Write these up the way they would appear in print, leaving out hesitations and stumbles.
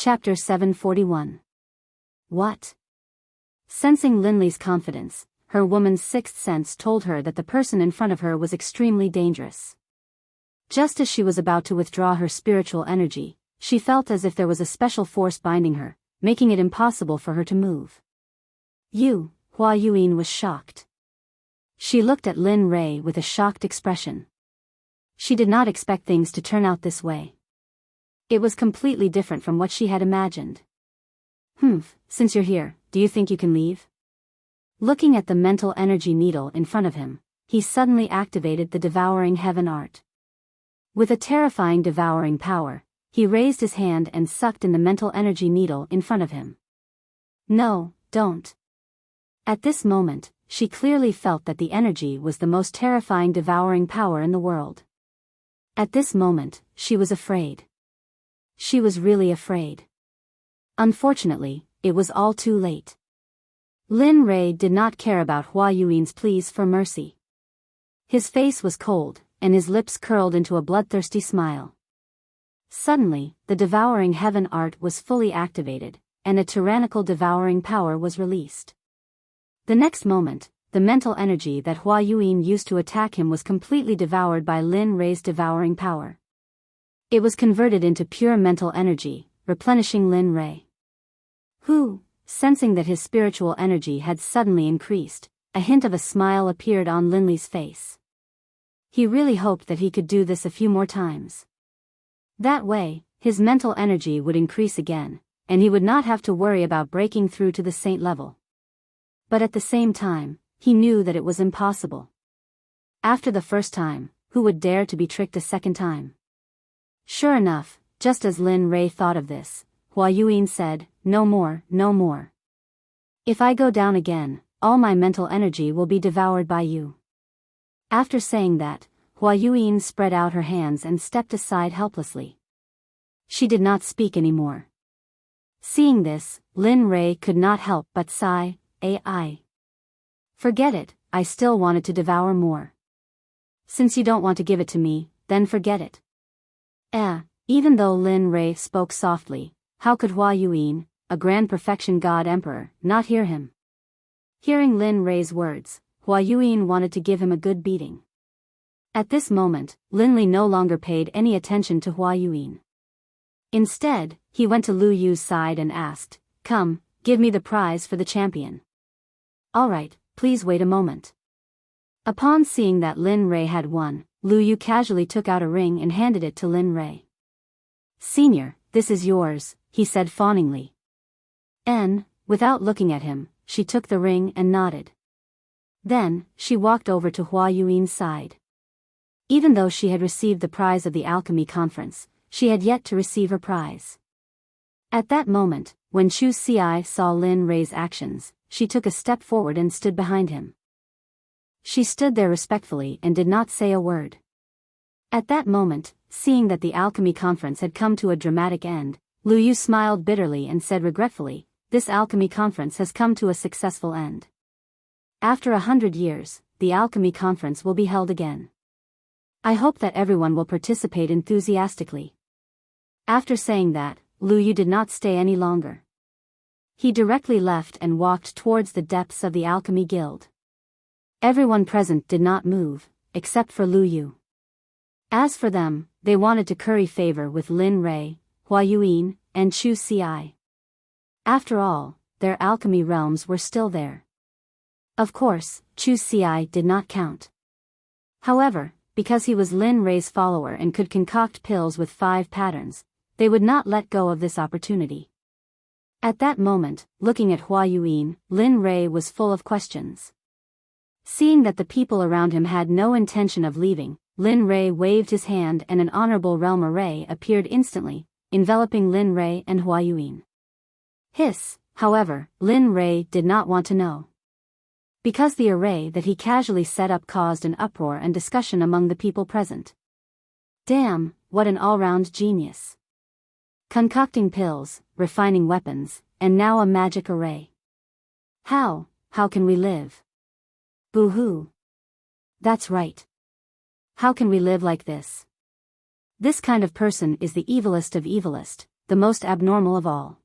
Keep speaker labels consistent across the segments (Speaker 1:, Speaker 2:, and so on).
Speaker 1: Chapter 741. What? Sensing Linley's confidence, her woman's sixth sense told her that the person in front of her was extremely dangerous. Just as she was about to withdraw her spiritual energy, she felt as if there was a special force binding her, making it impossible for her to move. Hua Yuan was shocked. She looked at Lin Rei with a shocked expression. She did not expect things to turn out this way. It was completely different from what she had imagined. Since you're here, do you think you can leave? Looking at the mental energy needle in front of him, he suddenly activated the devouring heaven art. With a terrifying devouring power, he raised his hand and sucked in the mental energy needle in front of him. No, don't. At this moment, she clearly felt that the energy was the most terrifying devouring power in the world. At this moment, she was afraid. She was really afraid. Unfortunately, it was all too late. Lin Rei did not care about Hua Yuan's pleas for mercy. His face was cold, and his lips curled into a bloodthirsty smile. Suddenly, the devouring heaven art was fully activated, and a tyrannical devouring power was released. The next moment, the mental energy that Hua Yuan used to attack him was completely devoured by Lin Rei's devouring power. It was converted into pure mental energy, replenishing Lin Rei. Sensing that his spiritual energy had suddenly increased, a hint of a smile appeared on Linley's face. He really hoped that he could do this a few more times. That way, his mental energy would increase again, and he would not have to worry about breaking through to the saint level. But at the same time, he knew that it was impossible. After the first time, who would dare to be tricked a second time? Sure enough, just as Lin Rei thought of this, Hua Yuan said, "No more, no more. If I go down again, all my mental energy will be devoured by you." After saying that, Hua Yuan spread out her hands and stepped aside helplessly. She did not speak anymore. Seeing this, Lin Rei could not help but sigh, "Ai. Forget it, I still wanted to devour more. Since you don't want to give it to me, then forget it." Even though Lin Rei spoke softly, how could Hua Yuan, a grand perfection god emperor, not hear him? Hearing Lin Rei's words, Hua Yuan wanted to give him a good beating. At this moment, Lin Li no longer paid any attention to Hua Yuan. Instead, he went to Lu Yu's side and asked, "Come, give me the prize for the champion." "All right, please wait a moment." Upon seeing that Lin Rei had won, Lu Yu casually took out a ring and handed it to Lin Rei. "Senior, this is yours," he said fawningly. Without looking at him, she took the ring and nodded. Then, she walked over to Hua Yuan's side. Even though she had received the prize of the alchemy conference, she had yet to receive her prize. At that moment, when Chu Ci saw Lin Rei's actions, she took a step forward and stood behind him. She stood there respectfully and did not say a word. At that moment, seeing that the alchemy conference had come to a dramatic end, Lu Yu smiled bitterly and said regretfully, "This alchemy conference has come to a successful end. After 100 years, the alchemy conference will be held again. I hope that everyone will participate enthusiastically." After saying that, Lu Yu did not stay any longer. He directly left and walked towards the depths of the alchemy guild. Everyone present did not move, except for Lu Yu. As for them, they wanted to curry favor with Lin Rei, Hua Yuan, and Chu Ci. After all, their alchemy realms were still there. Of course, Chu Ci did not count. However, because he was Lin Rei's follower and could concoct pills with 5 patterns, they would not let go of this opportunity. At that moment, looking at Hua Yuan, Lin Rei was full of questions. Seeing that the people around him had no intention of leaving, Lin Rei waved his hand and an honorable realm array appeared instantly, enveloping Lin Rei and Hua Yuan. However, Lin Rei did not want to know. Because the array that he casually set up caused an uproar and discussion among the people present. Damn, what an all-round genius. Concocting pills, refining weapons, and now a magic array. How can we live? Boo-hoo. That's right. How can we live like this? This kind of person is the evilest of evilest, the most abnormal of all.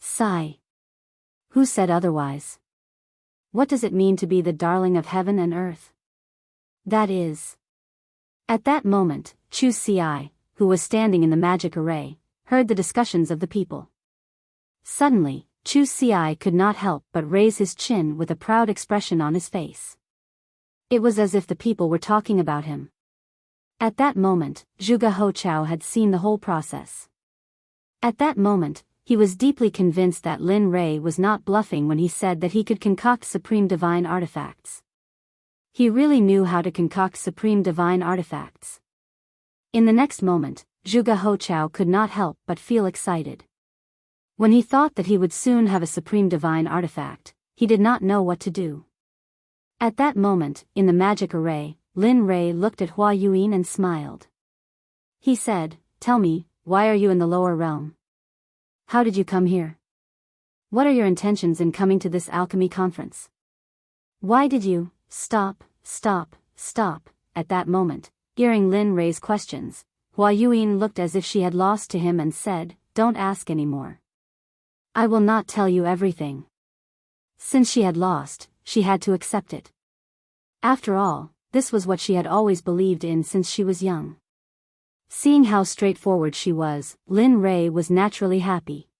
Speaker 1: Sigh. Who said otherwise? What does it mean to be the darling of heaven and earth? That is. At that moment, Chu Ci, who was standing in the magic array, heard the discussions of the people. Suddenly, Chu Ci could not help but raise his chin with a proud expression on his face. It was as if the people were talking about him. At that moment, Zhuge Hochao had seen the whole process. At that moment, he was deeply convinced that Lin Rei was not bluffing when he said that he could concoct supreme divine artifacts. He really knew how to concoct supreme divine artifacts. In the next moment, Zhuge Hochao could not help but feel excited. When he thought that he would soon have a supreme divine artifact, he did not know what to do. At that moment, in the magic array, Lin Rei looked at Hua Yuan and smiled. He said, "Tell me, why are you in the lower realm? How did you come here? What are your intentions in coming to this alchemy conference? Why did you stop?" At that moment, hearing Lin Rei's questions, Hua Yuan looked as if she had lost to him and said, "Don't ask any more. I will not tell you everything." Since she had lost, she had to accept it. After all, this was what she had always believed in since she was young. Seeing how straightforward she was, Lin Rei was naturally happy.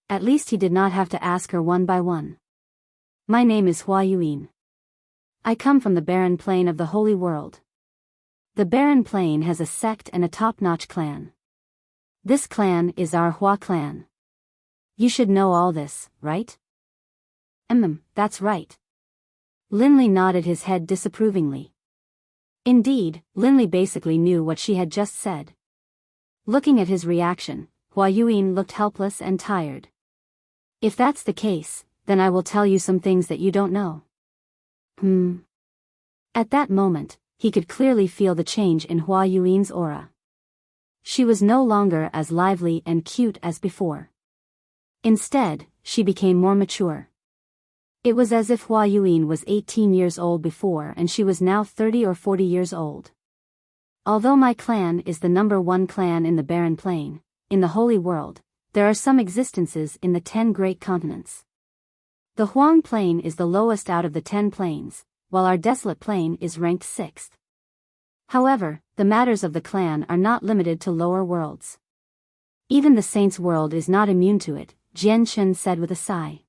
Speaker 1: At least he did not have to ask her one by one. "My name is Hua Yuan. I come from the barren plain of the Holy World. The barren plain has a sect and a top-notch clan. This clan is our Hua clan. You should know all this, right?" That's right." Linley nodded his head disapprovingly. Indeed, Linley basically knew what she had just said. Looking at his reaction, Hua Yuan looked helpless and tired. "If that's the case, then I will tell you some things that you don't know." At that moment, he could clearly feel the change in Hua Yuan's aura. She was no longer as lively and cute as before. Instead, she became more mature. It was as if Hua Yuan was 18 years old before and she was now 30 or 40 years old. "Although my clan is the #1 clan in the barren plain, in the holy world, there are some existences in the 10 great continents. The Huang plain is the lowest out of the 10 plains, while our desolate plain is ranked 6th. However, the matters of the clan are not limited to lower worlds. Even the saints' world is not immune to it," Jian Chen said with a sigh.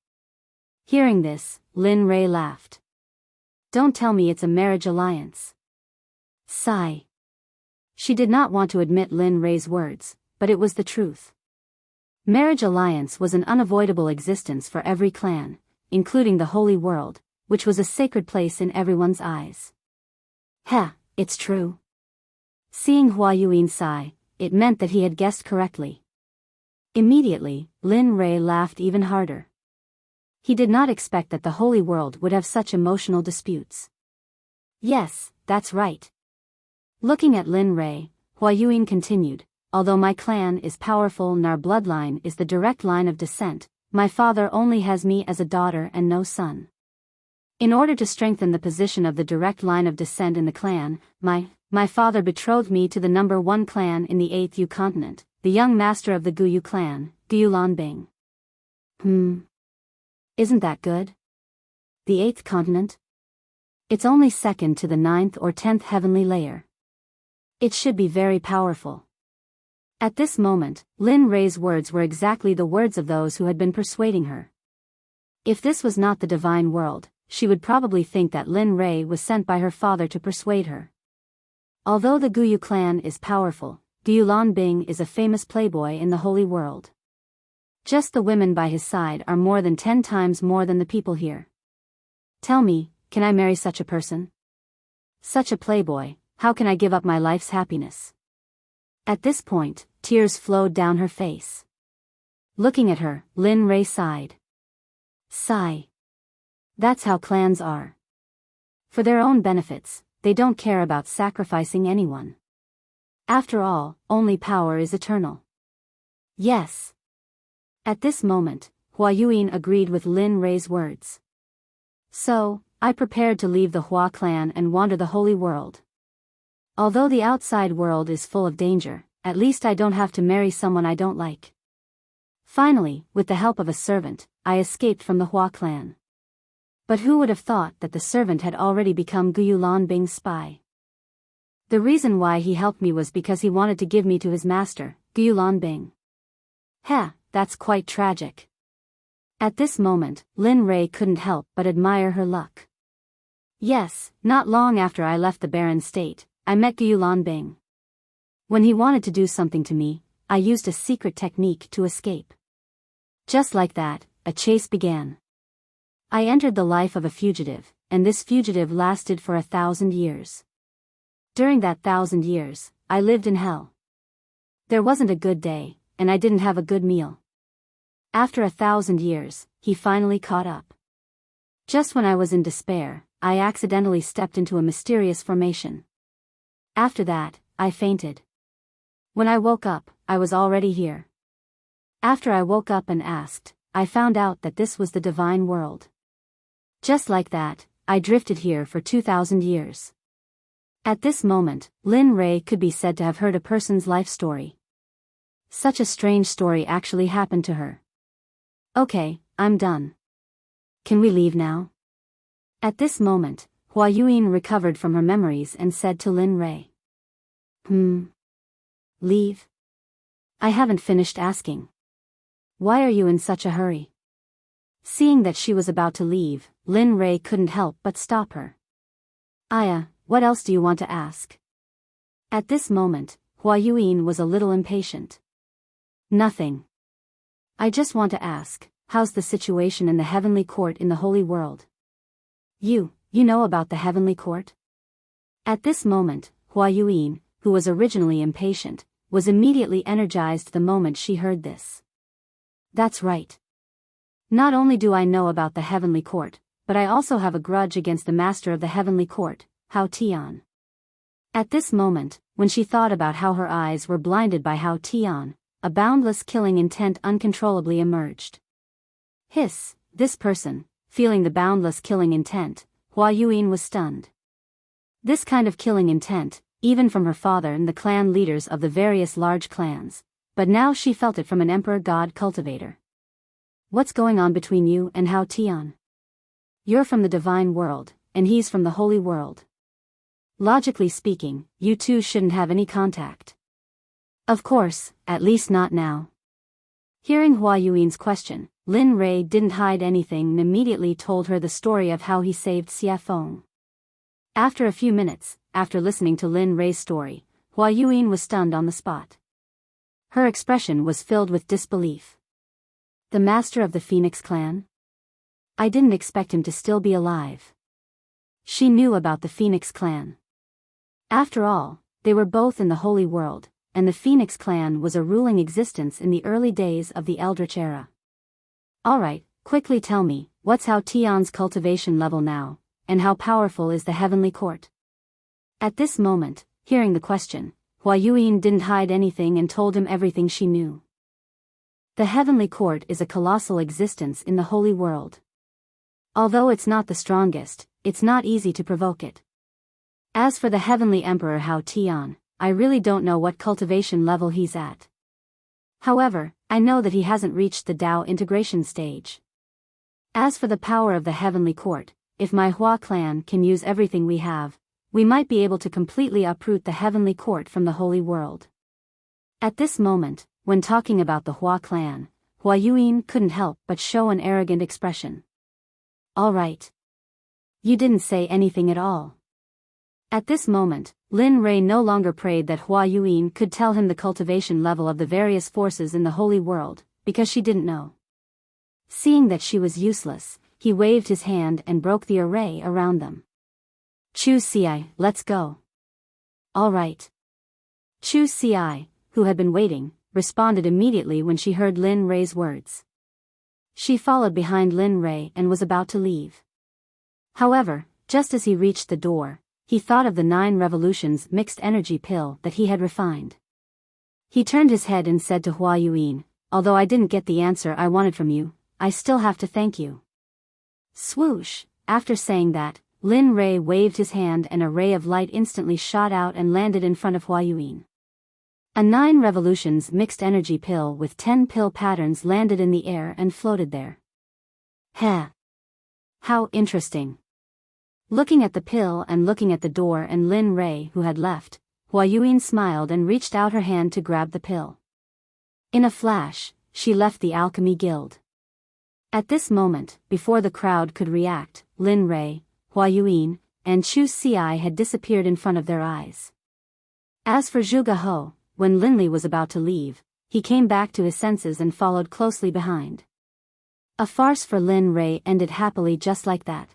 Speaker 1: Hearing this, Lin Rei laughed. "Don't tell me it's a marriage alliance." Sigh. She did not want to admit Lin Rei's words, but it was the truth. Marriage alliance was an unavoidable existence for every clan, including the holy world, which was a sacred place in everyone's eyes. It's true. Seeing Hua Yuan sigh, it meant that he had guessed correctly. Immediately, Lin Rei laughed even harder. He did not expect that the holy world would have such emotional disputes. "Yes, that's right." Looking at Lin Rei, Hua Yuan continued, "Although my clan is powerful and our bloodline is the direct line of descent, my father only has me as a daughter and no son. In order to strengthen the position of the direct line of descent in the clan, my father betrothed me to the #1 clan in the 8th Yu continent, the young master of the Guyu clan, Gu Lanbing." Isn't that good? The 8th continent? It's only second to the 9th or 10th heavenly layer. It should be very powerful. At this moment, Lin Rei's words were exactly the words of those who had been persuading her. If this was not the divine world, she would probably think that Lin Rei was sent by her father to persuade her. Although the Guyu clan is powerful, Gu Lanbing is a famous playboy in the holy world. Just the women by his side are more than 10 times more than the people here. Tell me, can I marry such a person? Such a playboy, how can I give up my life's happiness? At this point, tears flowed down her face. Looking at her, Lin Rei sighed. Sigh. That's how clans are. For their own benefits, they don't care about sacrificing anyone. After all, only power is eternal. Yes. At this moment, Hua Yuan agreed with Lin Rei's words. So, I prepared to leave the Hua clan and wander the holy world. Although the outside world is full of danger, at least I don't have to marry someone I don't like. Finally, with the help of a servant, I escaped from the Hua clan. But who would have thought that the servant had already become Guyu Lanbing's spy? The reason why he helped me was because he wanted to give me to his master, Guyu Lanbing. Heh, that's quite tragic. At this moment, Lin Rei couldn't help but admire her luck. Yes, not long after I left the barren state, I met Guyu Lanbing. When he wanted to do something to me, I used a secret technique to escape. Just like that, a chase began. I entered the life of a fugitive, and this fugitive lasted for 1,000 years. During that 1,000 years, I lived in hell. There wasn't a good day, and I didn't have a good meal. After 1,000 years, he finally caught up. Just when I was in despair, I accidentally stepped into a mysterious formation. After that, I fainted. When I woke up, I was already here. After I woke up and asked, I found out that this was the divine world. Just like that, I drifted here for 2,000 years. At this moment, Lin Rei could be said to have heard a person's life story. Such a strange story actually happened to her. Okay, I'm done. Can we leave now? At this moment, Hua Yuan recovered from her memories and said to Lin Rei. Leave? I haven't finished asking. Why are you in such a hurry? Seeing that she was about to leave, Lin Rei couldn't help but stop her. Aya, what else do you want to ask? At this moment, Hua Yuan was a little impatient. Nothing. I just want to ask, how's the situation in the heavenly court in the holy world? You know about the heavenly court? At this moment, Hua Yuan, who was originally impatient, was immediately energized the moment she heard this. That's right. Not only do I know about the heavenly court, but I also have a grudge against the master of the heavenly court, Hao Tian. At this moment, when she thought about how her eyes were blinded by Hao Tian, a boundless killing intent uncontrollably emerged. Hiss, this person, feeling the boundless killing intent, Hua Yuan was stunned. This kind of killing intent, even from her father and the clan leaders of the various large clans, but now she felt it from an emperor god cultivator. What's going on between you and Hao Tian? You're from the divine world, and he's from the holy world. Logically speaking, you two shouldn't have any contact. Of course, at least not now. Hearing Hua Yuan's question, Lin Rei didn't hide anything and immediately told her the story of how he saved Xia Feng. After a few minutes, after listening to Lin Rei's story, Hua Yuan was stunned on the spot. Her expression was filled with disbelief. The master of the Phoenix clan? I didn't expect him to still be alive. She knew about the Phoenix clan. After all, they were both in the holy world, and the Phoenix clan was a ruling existence in the early days of the Eldritch era. Alright, quickly tell me, what's Hao Tian's cultivation level now, and how powerful is the heavenly court? At this moment, hearing the question, Hua Yuan didn't hide anything and told him everything she knew. The heavenly court is a colossal existence in the holy world. Although it's not the strongest, it's not easy to provoke it. As for the heavenly emperor Hao Tian, I really don't know what cultivation level he's at. However, I know that he hasn't reached the Tao integration stage. As for the power of the heavenly court, if my Hua clan can use everything we have, we might be able to completely uproot the heavenly court from the holy world. At this moment, when talking about the Hua clan, Hua Yuan couldn't help but show an arrogant expression. All right. You didn't say anything at all. At this moment, Lin Rei no longer prayed that Hua Yuan could tell him the cultivation level of the various forces in the holy world, because she didn't know. Seeing that she was useless, he waved his hand and broke the array around them. Chu Ci, let's go. All right. Chu Ci, who had been waiting, responded immediately when she heard Lin Rei's words. She followed behind Lin Rei and was about to leave. However, just as he reached the door, he thought of the 9 revolutions mixed energy pill that he had refined. He turned his head and said to Hua Yuan, although I didn't get the answer I wanted from you, I still have to thank you. Swoosh, after saying that, Lin Rei waved his hand and a ray of light instantly shot out and landed in front of Hua Yuan. A 9 revolutions mixed energy pill with 10 pill patterns landed in the air and floated there. Heh! How interesting. Looking at the pill and looking at the door and Lin Rei who had left, Hua Yuan smiled and reached out her hand to grab the pill. In a flash, she left the alchemy guild. At this moment, before the crowd could react, Lin Rei, Hua Yuan, and Chu Xi had disappeared in front of their eyes. As for Zhuge He, when Linli was about to leave, he came back to his senses and followed closely behind. A farce for Lin Rei ended happily just like that.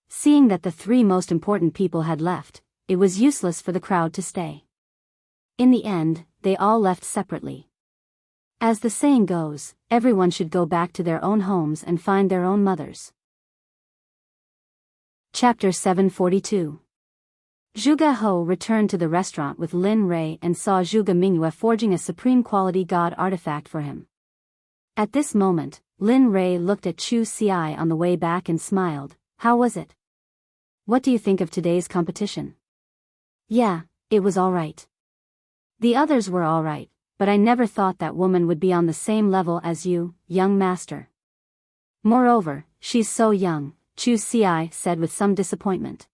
Speaker 1: Seeing that the 3 most important people had left, it was useless for the crowd to stay. In the end, they all left separately. As the saying goes, everyone should go back to their own homes and find their own mothers. Chapter 742. Zhuge He returned to the restaurant with Lin Rei and saw Zhuge Mingyue forging a supreme quality god artifact for him. At this moment, Lin Rei looked at Chu Xi on the way back and smiled. How was it? What do you think of today's competition? Yeah, it was alright. The others were alright, but I never thought that woman would be on the same level as you, young master. Moreover, she's so young, Chu Xi said with some disappointment.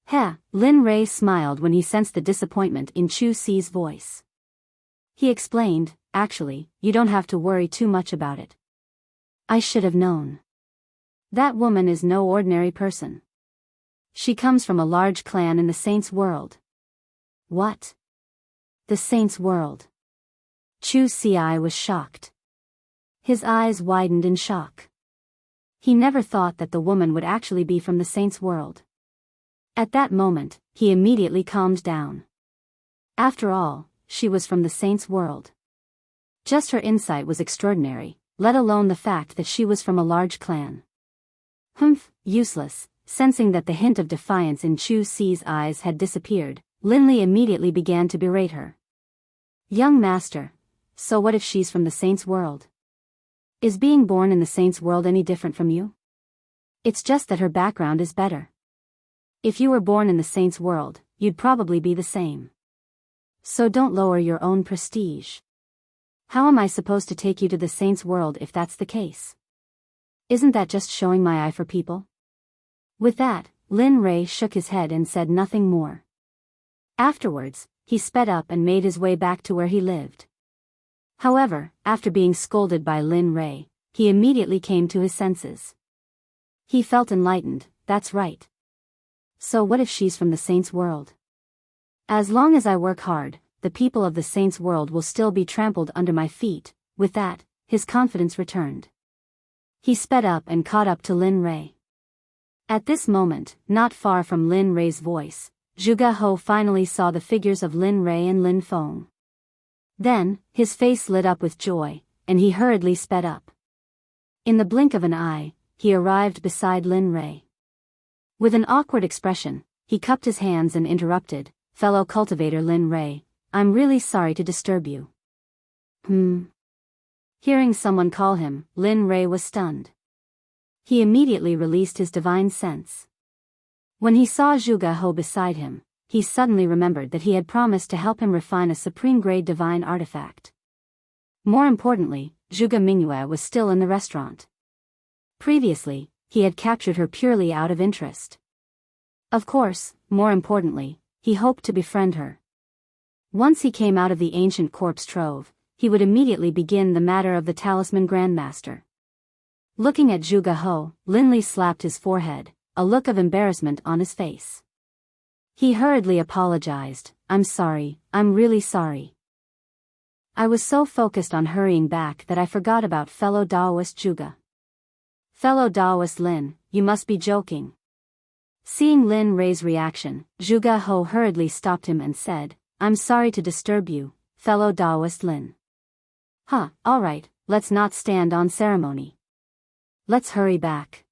Speaker 1: Heh, Lin Rei smiled when he sensed the disappointment in Chu Xi's voice. He explained, actually, you don't have to worry too much about it. I should have known. That woman is no ordinary person. She comes from a large clan in the Saints' world. What? The Saints' world? Chu Xi was shocked. His eyes widened in shock. He never thought that the woman would actually be from the Saints' world. At that moment, he immediately calmed down. After all, she was from the Saints' world. Just her insight was extraordinary, let alone the fact that she was from a large clan. Humph, useless. Sensing that the hint of defiance in Chu Xi's eyes had disappeared, Linli immediately began to berate her. Young master, so what if she's from the Saints' world? Is being born in the Saints' world any different from you? It's just that her background is better. If you were born in the Saints' world, you'd probably be the same. So don't lower your own prestige. How am I supposed to take you to the Saints' world if that's the case? Isn't that just showing my eye for people? With that, Lin Rei shook his head and said nothing more. Afterwards, he sped up and made his way back to where he lived. However, after being scolded by Lin Rei, he immediately came to his senses. He felt enlightened, that's right. So what if she's from the Saints' world? As long as I work hard, the people of the Saints' world will still be trampled under my feet. With that, his confidence returned. He sped up and caught up to Lin Rei. At this moment, not far from Lin Rei's voice, Zhuge He finally saw the figures of Lin Rei and Lin Feng. Then, his face lit up with joy, and he hurriedly sped up. In the blink of an eye, he arrived beside Lin Rei. With an awkward expression, he cupped his hands and interrupted, fellow cultivator Lin Rei, I'm really sorry to disturb you. Hearing someone call him, Lin Rei was stunned. He immediately released his divine sense. When he saw Zhuge He beside him, he suddenly remembered that he had promised to help him refine a supreme-grade divine artifact. More importantly, Zhuge Mingyue was still in the restaurant. Previously, he had captured her purely out of interest. Of course, more importantly, he hoped to befriend her. Once he came out of the ancient corpse trove, he would immediately begin the matter of the talisman grandmaster. Looking at Zhuge He, Linli slapped his forehead, a look of embarrassment on his face. He hurriedly apologized, I'm sorry, I'm really sorry. I was so focused on hurrying back that I forgot about fellow Daoist Zhuge. Fellow Daoist Lin, you must be joking. Seeing Lin Rei's reaction, Zhuge He hurriedly stopped him and said, I'm sorry to disturb you, fellow Daoist Lin. Alright, let's not stand on ceremony. Let's hurry back.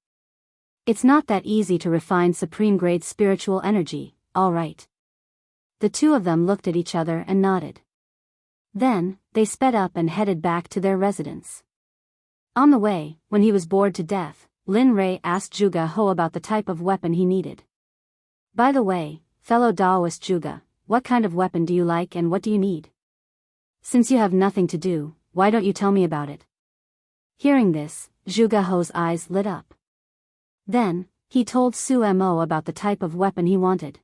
Speaker 1: It's not that easy to refine supreme-grade spiritual energy, alright. The two of them looked at each other and nodded. Then, they sped up and headed back to their residence. On the way, when he was bored to death, Lin Rei asked Zhuge He about the type of weapon he needed. By the way, fellow Daoist Zhuge, what kind of weapon do you like and what do you need? Since you have nothing to do, why don't you tell me about it? Hearing this, Zhuge He's eyes lit up. Then, he told Su Mo about the type of weapon he wanted.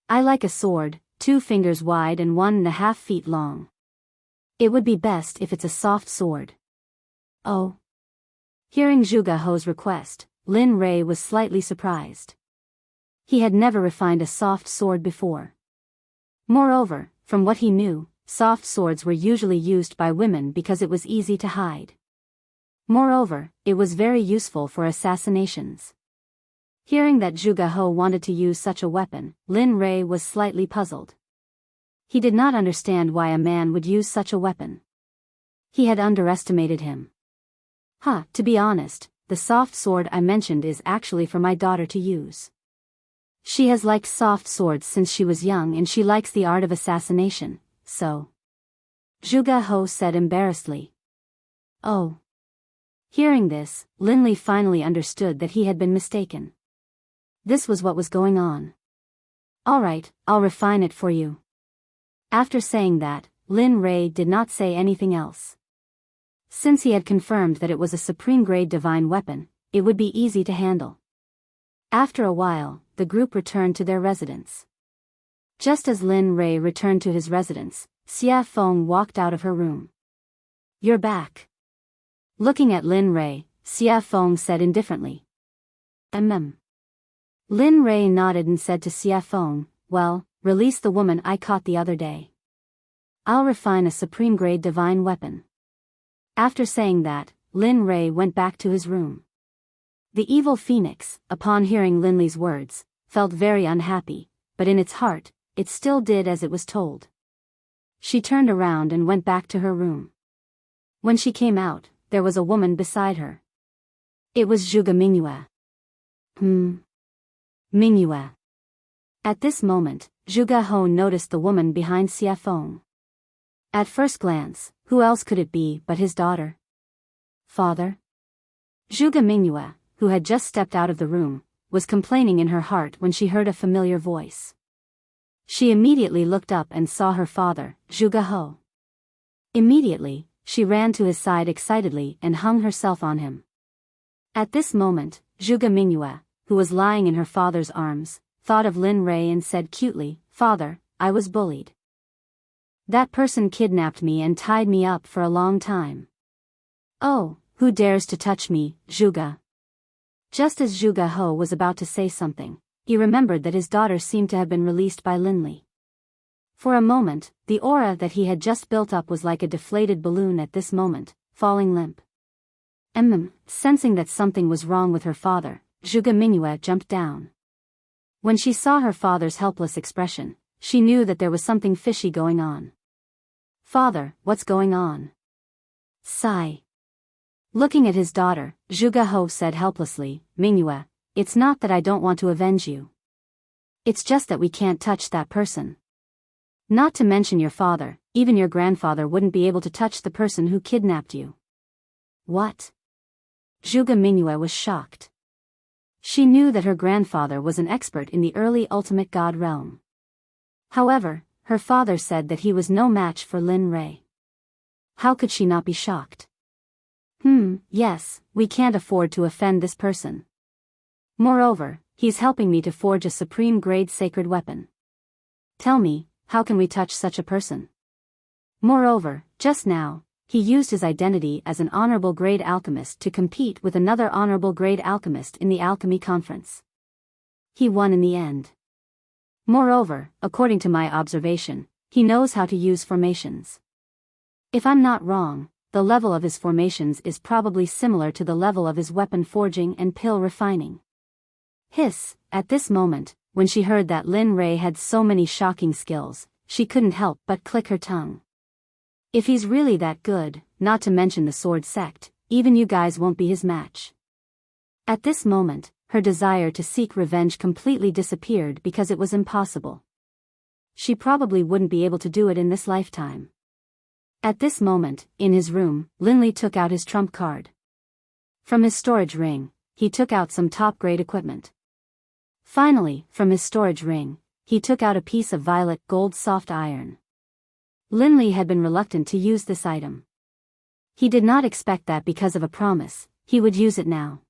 Speaker 1: I like a sword, 2 fingers wide and 1.5 feet long. It would be best if it's a soft sword. Oh. Hearing Zhuge He's request, Lin Rei was slightly surprised. He had never refined a soft sword before. Moreover, from what he knew, soft swords were usually used by women because it was easy to hide. Moreover, it was very useful for assassinations. Hearing that Zhuge He wanted to use such a weapon, Lin Rei was slightly puzzled. He did not understand why a man would use such a weapon. He had underestimated him. To be honest, the soft sword I mentioned is actually for my daughter to use. She has liked soft swords since she was young and she likes the art of assassination, so. Zhuge He said embarrassedly. Oh. Hearing this, Linli finally understood that he had been mistaken. This was what was going on. Alright, I'll refine it for you. After saying that, Lin Rei did not say anything else. Since he had confirmed that it was a supreme-grade divine weapon, it would be easy to handle. After a while, the group returned to their residence. Just as Lin Rei returned to his residence, Xia Feng walked out of her room. You're back. Looking at Lin Rei, Xia Feng said indifferently. Lin Rei nodded and said to Xia Feng, well, release the woman I caught the other day. I'll refine a supreme-grade divine weapon. After saying that, Lin Rei went back to his room. The evil phoenix, upon hearing Lin Li's words, felt very unhappy, but in its heart, it still did as it was told. She turned around and went back to her room. When she came out, there was a woman beside her. It was Zhuge Mingyue. Mingyue. At this moment, Zhuge He noticed the woman behind Xia Feng. At first glance, who else could it be but his daughter? Father? Zhuge Mingyue, who had just stepped out of the room, was complaining in her heart when she heard a familiar voice. She immediately looked up and saw her father, Zhuge He. Immediately, she ran to his side excitedly and hung herself on him. At this moment, Zhuge Mingyue, who was lying in her father's arms, thought of Lin Rei and said cutely, Father, I was bullied. That person kidnapped me and tied me up for a long time. Oh, who dares to touch me, Zhuge? Just as Zhuge He was about to say something, he remembered that his daughter seemed to have been released by Linli. For a moment, the aura that he had just built up was like a deflated balloon at this moment, falling limp. Sensing that something was wrong with her father, Zhuge Mingyue jumped down. When she saw her father's helpless expression, she knew that there was something fishy going on. Father, what's going on? Sigh. Looking at his daughter, Zhuge He said helplessly, Mingyue, it's not that I don't want to avenge you. It's just that we can't touch that person. Not to mention your father, even your grandfather wouldn't be able to touch the person who kidnapped you. What? Zhuge Mingyue was shocked. She knew that her grandfather was an expert in the early ultimate god realm. However, her father said that he was no match for Lin Rei. How could she not be shocked? Yes, we can't afford to offend this person. Moreover, he's helping me to forge a supreme-grade sacred weapon. Tell me, how can we touch such a person? Moreover, just now, he used his identity as an honorable grade alchemist to compete with another honorable grade alchemist in the alchemy conference. He won in the end. Moreover, according to my observation, he knows how to use formations. If I'm not wrong, the level of his formations is probably similar to the level of his weapon forging and pill refining. Hiss, at this moment, when she heard that Lin Rei had so many shocking skills, she couldn't help but click her tongue. If he's really that good, not to mention the sword sect, even you guys won't be his match. At this moment, her desire to seek revenge completely disappeared because it was impossible. She probably wouldn't be able to do it in this lifetime. At this moment, in his room, Linli took out his trump card. From his storage ring, he took out some top-grade equipment. Finally, from his storage ring, he took out a piece of violet gold soft iron. Linli had been reluctant to use this item. He did not expect that because of a promise, he would use it now.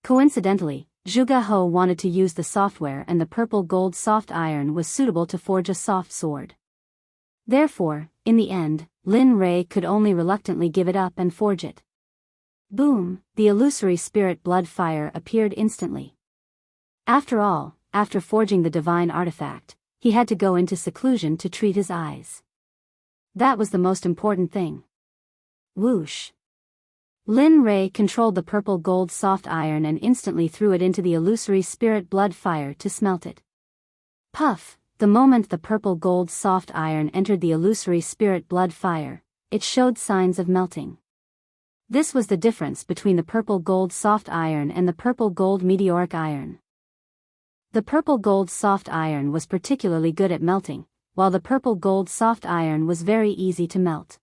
Speaker 1: Coincidentally, Zhuge He wanted to use the software and the purple gold soft iron was suitable to forge a soft sword. Therefore, in the end, Lin Rei could only reluctantly give it up and forge it. Boom, the illusory spirit blood fire appeared instantly. After all, after forging the divine artifact, he had to go into seclusion to treat his eyes. That was the most important thing. Whoosh. Lin Rei controlled the purple gold soft iron and instantly threw it into the illusory spirit blood fire to smelt it. Puff, the moment the purple gold soft iron entered the illusory spirit blood fire, it showed signs of melting. This was the difference between the purple gold soft iron and the purple gold meteoric iron. The purple gold soft iron was particularly good at melting, while the purple gold soft iron was very easy to melt.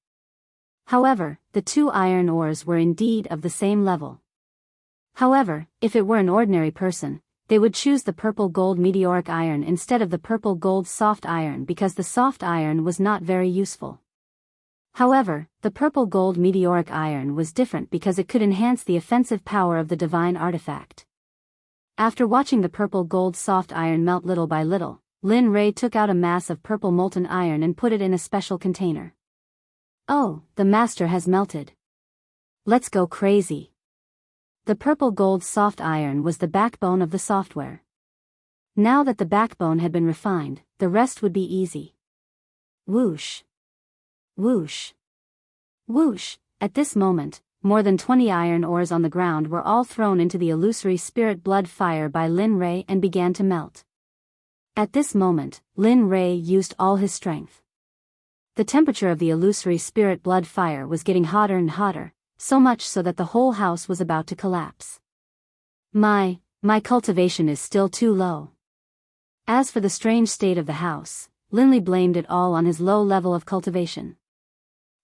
Speaker 1: However, the two iron ores were indeed of the same level. However, if it were an ordinary person, they would choose the purple gold meteoric iron instead of the purple gold soft iron because the soft iron was not very useful. However, the purple gold meteoric iron was different because it could enhance the offensive power of the divine artifact. After watching the purple gold soft iron melt little by little, Lin Rei took out a mass of purple molten iron and put it in a special container. Oh, the master has melted. Let's go crazy. The purple gold soft iron was the backbone of the software. Now that the backbone had been refined, the rest would be easy. Whoosh. Whoosh. Whoosh. At this moment, more than 20 iron ores on the ground were all thrown into the illusory spirit blood fire by Lin Rei and began to melt. At this moment, Lin Rei used all his strength. The temperature of the illusory spirit blood fire was getting hotter and hotter, so much so that the whole house was about to collapse. My cultivation is still too low. As for the strange state of the house, Linli blamed it all on his low level of cultivation.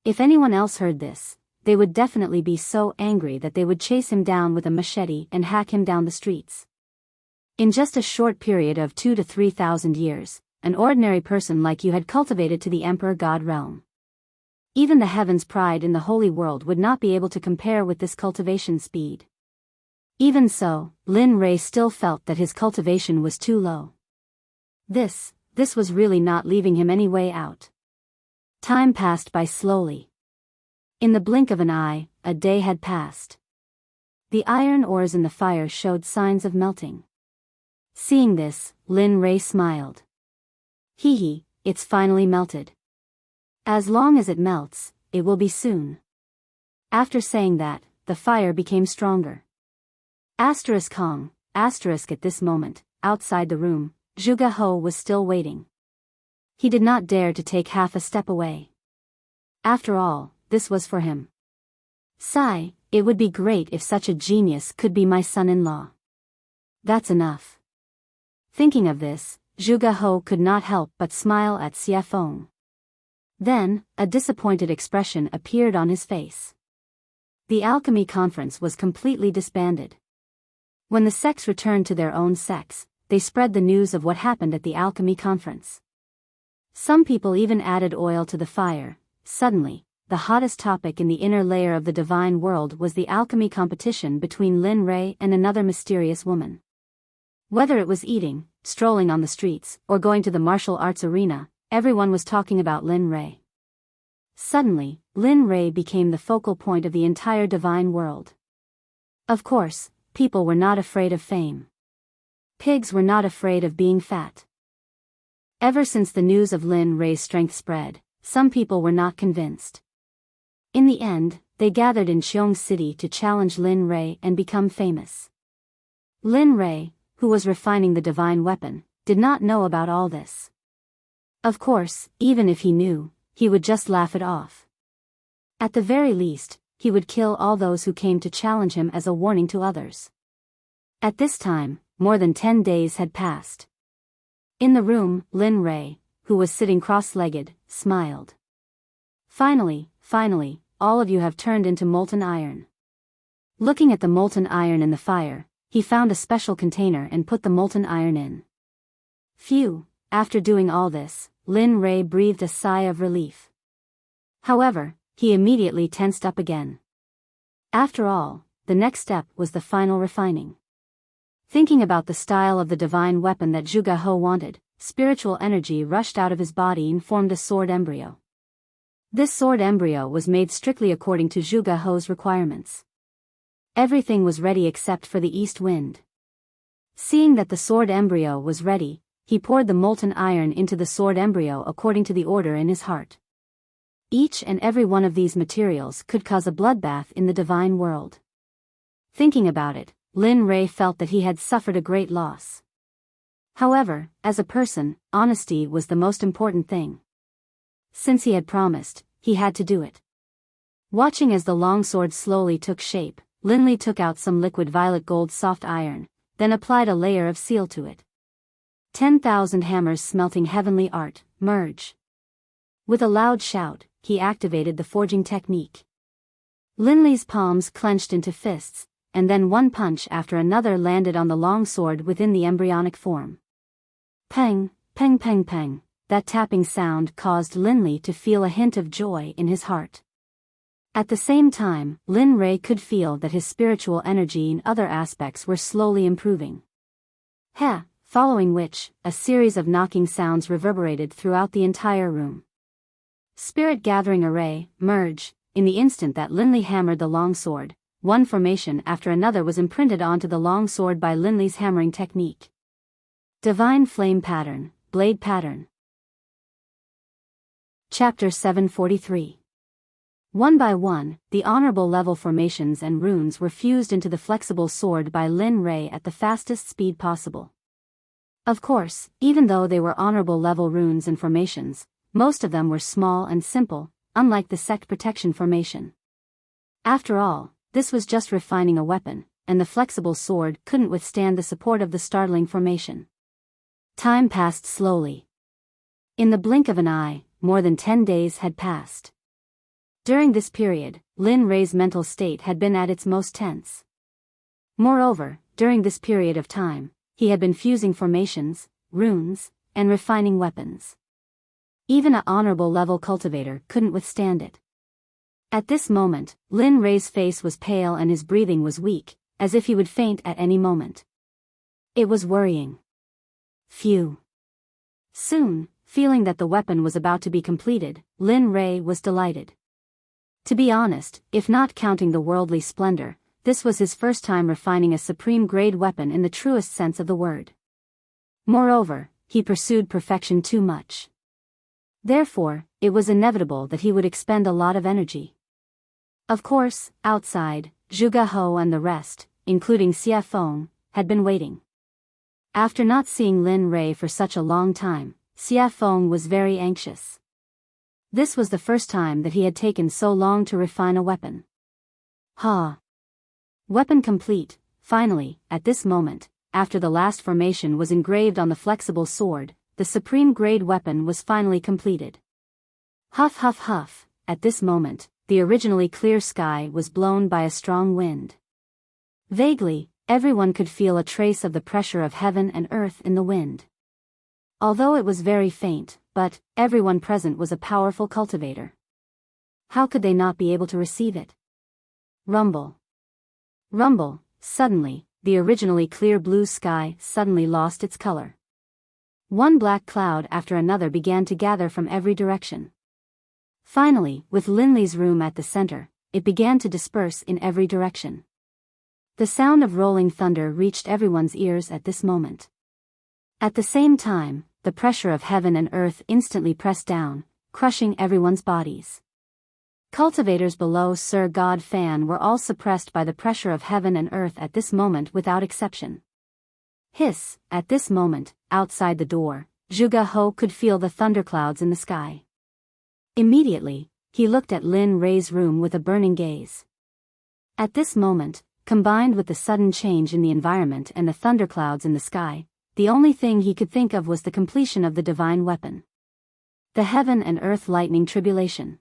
Speaker 1: If anyone else heard this, they would definitely be so angry that they would chase him down with a machete and hack him down the streets. In just a short period of 2,000 to 3,000 years, an ordinary person like you had cultivated to the Emperor God realm. Even the heaven's pride in the holy world would not be able to compare with this cultivation speed. Even so, Lin Rei still felt that his cultivation was too low. This was really not leaving him any way out. Time passed by slowly. In the blink of an eye, a day had passed. The iron ores in the fire showed signs of melting. Seeing this, Lin Rei smiled. Hee, it's finally melted. As long as it melts, it will be soon. After saying that, the fire became stronger. Kong, at this moment, outside the room, Zhuge He was still waiting. He did not dare to take half a step away. After all, this was for him. Sigh, it would be great if such a genius could be my son-in-law. That's enough. Thinking of this, Zhuge He could not help but smile at Xie Feng. Then, a disappointed expression appeared on his face. The alchemy conference was completely disbanded. When the sects returned to their own sects, they spread the news of what happened at the alchemy conference. Some people even added oil to the fire. Suddenly, the hottest topic in the inner layer of the divine world was the alchemy competition between Lin Rei and another mysterious woman. Whether it was eating, strolling on the streets, or going to the martial arts arena, everyone was talking about Lin Rei. Suddenly, Lin Rei became the focal point of the entire divine world. Of course, people were not afraid of fame. Pigs were not afraid of being fat. Ever since the news of Lin Rei's strength spread, some people were not convinced. In the end, they gathered in Qiong City to challenge Lin Rei and become famous. Lin Rei, who was refining the divine weapon, did not know about all this. Of course, even if he knew, he would just laugh it off. At the very least, he would kill all those who came to challenge him as a warning to others. At this time, more than 10 days had passed. In the room, Lin Rei, who was sitting cross-legged, smiled. Finally, all of you have turned into molten iron. Looking at the molten iron in the fire, he found a special container and put the molten iron in. Phew, after doing all this, Lin Rei breathed a sigh of relief. However, he immediately tensed up again. After all, the next step was the final refining. Thinking about the style of the divine weapon that Zhuge He wanted, spiritual energy rushed out of his body and formed a sword embryo. This sword embryo was made strictly according to Zhuge He's requirements. Everything was ready except for the east wind. Seeing that the sword embryo was ready, he poured the molten iron into the sword embryo according to the order in his heart. Each and every one of these materials could cause a bloodbath in the divine world. Thinking about it, Lin Rei felt that he had suffered a great loss. However, as a person, honesty was the most important thing. Since he had promised, he had to do it. Watching as the longsword slowly took shape, Lin Li took out some liquid violet gold soft iron, then applied a layer of seal to it. 10,000 hammers smelting heavenly art, merge. With a loud shout, he activated the forging technique. Lin Li's palms clenched into fists, and then one punch after another landed on the long sword within the embryonic form. Peng, peng peng peng, that tapping sound caused Lin Li to feel a hint of joy in his heart. At the same time, Lin Rei could feel that his spiritual energy in other aspects were slowly improving. Following which, a series of knocking sounds reverberated throughout the entire room. Spirit gathering array, merge. In the instant that Lin Li hammered the long sword, one formation after another was imprinted onto the long sword by Lin Li's hammering technique. Divine flame pattern, blade pattern. Chapter 743. One by one, the honorable level formations and runes were fused into the flexible sword by Lin Rei at the fastest speed possible. Of course, even though they were honorable level runes and formations, most of them were small and simple, unlike the Sect protection formation. After all, this was just refining a weapon, and the flexible sword couldn't withstand the support of the startling formation. Time passed slowly. In the blink of an eye, more than 10 days had passed. During this period, Lin Rei's mental state had been at its most tense. Moreover, during this period of time, he had been fusing formations, runes, and refining weapons. Even an honorable level cultivator couldn't withstand it. At this moment, Lin Rei's face was pale and his breathing was weak, as if he would faint at any moment. It was worrying. Phew. Soon, feeling that the weapon was about to be completed, Lin Rei was delighted. To be honest, if not counting the worldly splendor, this was his first time refining a supreme-grade weapon in the truest sense of the word. Moreover, he pursued perfection too much. Therefore, it was inevitable that he would expend a lot of energy. Of course, outside, Zhuge He and the rest, including Xie Feng, had been waiting. After not seeing Lin Rei for such a long time, Xie Feng was very anxious. This was the first time that he had taken so long to refine a weapon. Weapon complete. Finally, at this moment, after the last formation was engraved on the flexible sword, the supreme-grade weapon was finally completed. Huff huff huff, at this moment, the originally clear sky was blown by a strong wind. Vaguely, everyone could feel a trace of the pressure of heaven and earth in the wind. Although it was very faint, but everyone present was a powerful cultivator. How could they not be able to receive it? Rumble. Rumble. Suddenly, the originally clear blue sky suddenly lost its color. One black cloud after another began to gather from every direction. Finally, with Lin Li's room at the center, it began to disperse in every direction. The sound of rolling thunder reached everyone's ears at this moment. At the same time, the pressure of heaven and earth instantly pressed down, crushing everyone's bodies. Cultivators below Sir God Fan were all suppressed by the pressure of heaven and earth at this moment without exception. Hiss, at this moment, outside the door, Zhuge He could feel the thunderclouds in the sky. Immediately, he looked at Lin Rei's room with a burning gaze. At this moment, combined with the sudden change in the environment and the thunderclouds in the sky, the only thing he could think of was the completion of the divine weapon. The heaven and earth lightning tribulation.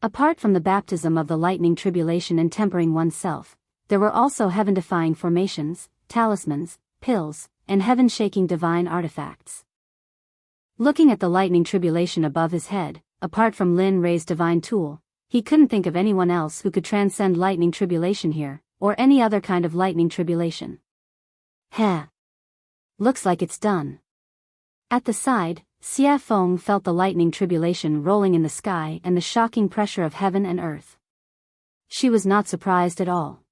Speaker 1: Apart from the baptism of the lightning tribulation and tempering oneself, there were also heaven-defying formations, talismans, pills, and heaven-shaking divine artifacts. Looking at the lightning tribulation above his head, apart from Lin Rei's divine tool, he couldn't think of anyone else who could transcend lightning tribulation here, or any other kind of lightning tribulation. Heh. Looks like it's done. At the side, Xia Feng felt the lightning tribulation rolling in the sky and the shocking pressure of heaven and earth. She was not surprised at all.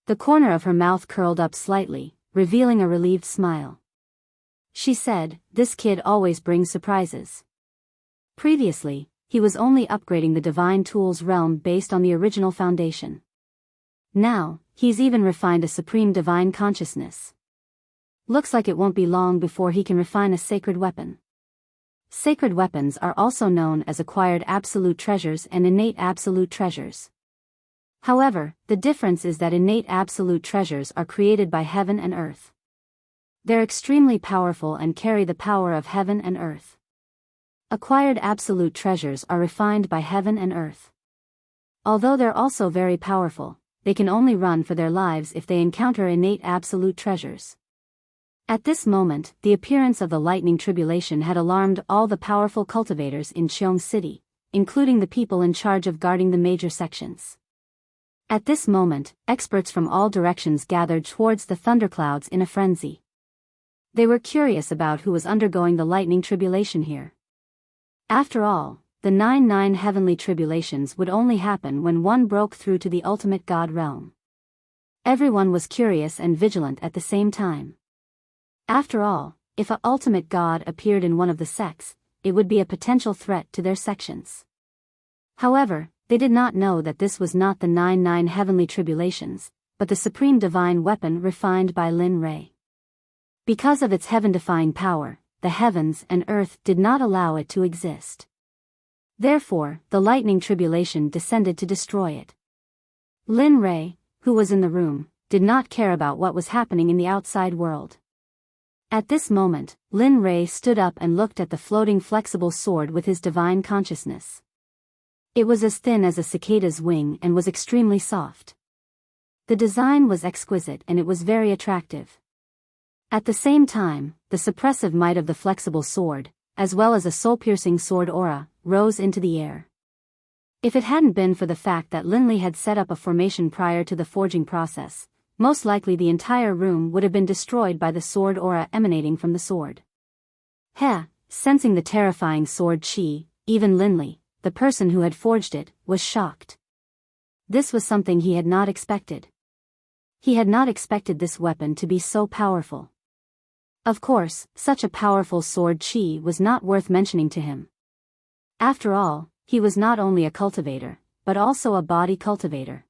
Speaker 1: The corner of her mouth curled up slightly, revealing a relieved smile. She said, "This kid always brings surprises." Previously, he was only upgrading the divine tools realm based on the original foundation. Now, he's even refined a supreme divine consciousness. Looks like it won't be long before he can refine a sacred weapon. Sacred weapons are also known as acquired absolute treasures and innate absolute treasures. However, the difference is that innate absolute treasures are created by heaven and earth. They're extremely powerful and carry the power of heaven and earth. Acquired absolute treasures are refined by heaven and earth. Although they're also very powerful, they can only run for their lives if they encounter innate absolute treasures. At this moment, the appearance of the lightning tribulation had alarmed all the powerful cultivators in Cheong City, including the people in charge of guarding the major sections. At this moment, experts from all directions gathered towards the thunderclouds in a frenzy. They were curious about who was undergoing the lightning tribulation here. After all, the 9 heavenly tribulations would only happen when one broke through to the ultimate God realm. Everyone was curious and vigilant at the same time. After all, if an ultimate God appeared in one of the sects, it would be a potential threat to their sections. However, they did not know that this was not the 9 heavenly tribulations, but the supreme divine weapon refined by Lin Rei. Because of its heaven-defying power, the heavens and earth did not allow it to exist. Therefore, the lightning tribulation descended to destroy it. Lin Rei, who was in the room, did not care about what was happening in the outside world. At this moment, Lin Rei stood up and looked at the floating flexible sword with his divine consciousness. It was as thin as a cicada's wing and was extremely soft. The design was exquisite and it was very attractive. At the same time, the suppressive might of the flexible sword, as well as a soul-piercing sword aura, rose into the air. If it hadn't been for the fact that Linley had set up a formation prior to the forging process, most likely the entire room would have been destroyed by the sword aura emanating from the sword. Sensing the terrifying sword chi, even Linley, the person who had forged it, was shocked. This was something he had not expected. He had not expected this weapon to be so powerful. Of course, such a powerful sword chi was not worth mentioning to him. After all, he was not only a cultivator, but also a body cultivator.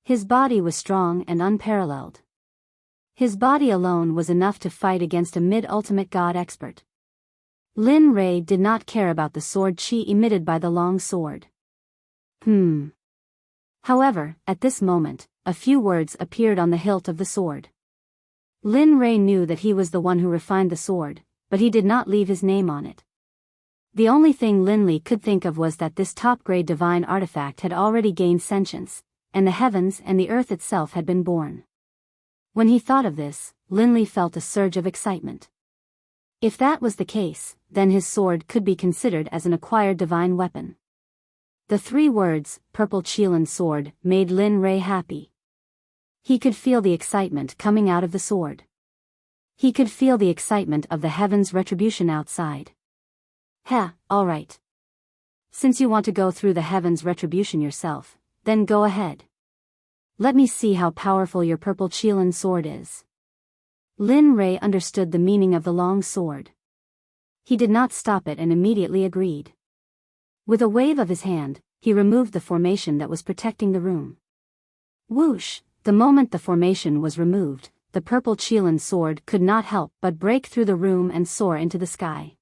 Speaker 1: His body was strong and unparalleled. His body alone was enough to fight against a mid-ultimate god expert. Lin Rei did not care about the sword chi emitted by the long sword. However, at this moment, a few words appeared on the hilt of the sword. Lin Rei knew that he was the one who refined the sword, but he did not leave his name on it. The only thing Linley could think of was that this top-grade divine artifact had already gained sentience, and the heavens and the earth itself had been born. When he thought of this, Linley felt a surge of excitement. If that was the case, then his sword could be considered as an acquired divine weapon. The 3 words, Purple Qilin Sword, made Lin Rei happy. He could feel the excitement coming out of the sword. He could feel the excitement of the heavens' retribution outside. Alright. Since you want to go through the heavens' retribution yourself, then go ahead. Let me see how powerful your Purple Qilin sword is. Lin Rei understood the meaning of the long sword. He did not stop it and immediately agreed. With a wave of his hand, he removed the formation that was protecting the room. Whoosh! The moment the formation was removed, the Purple Qilin sword could not help but break through the room and soar into the sky.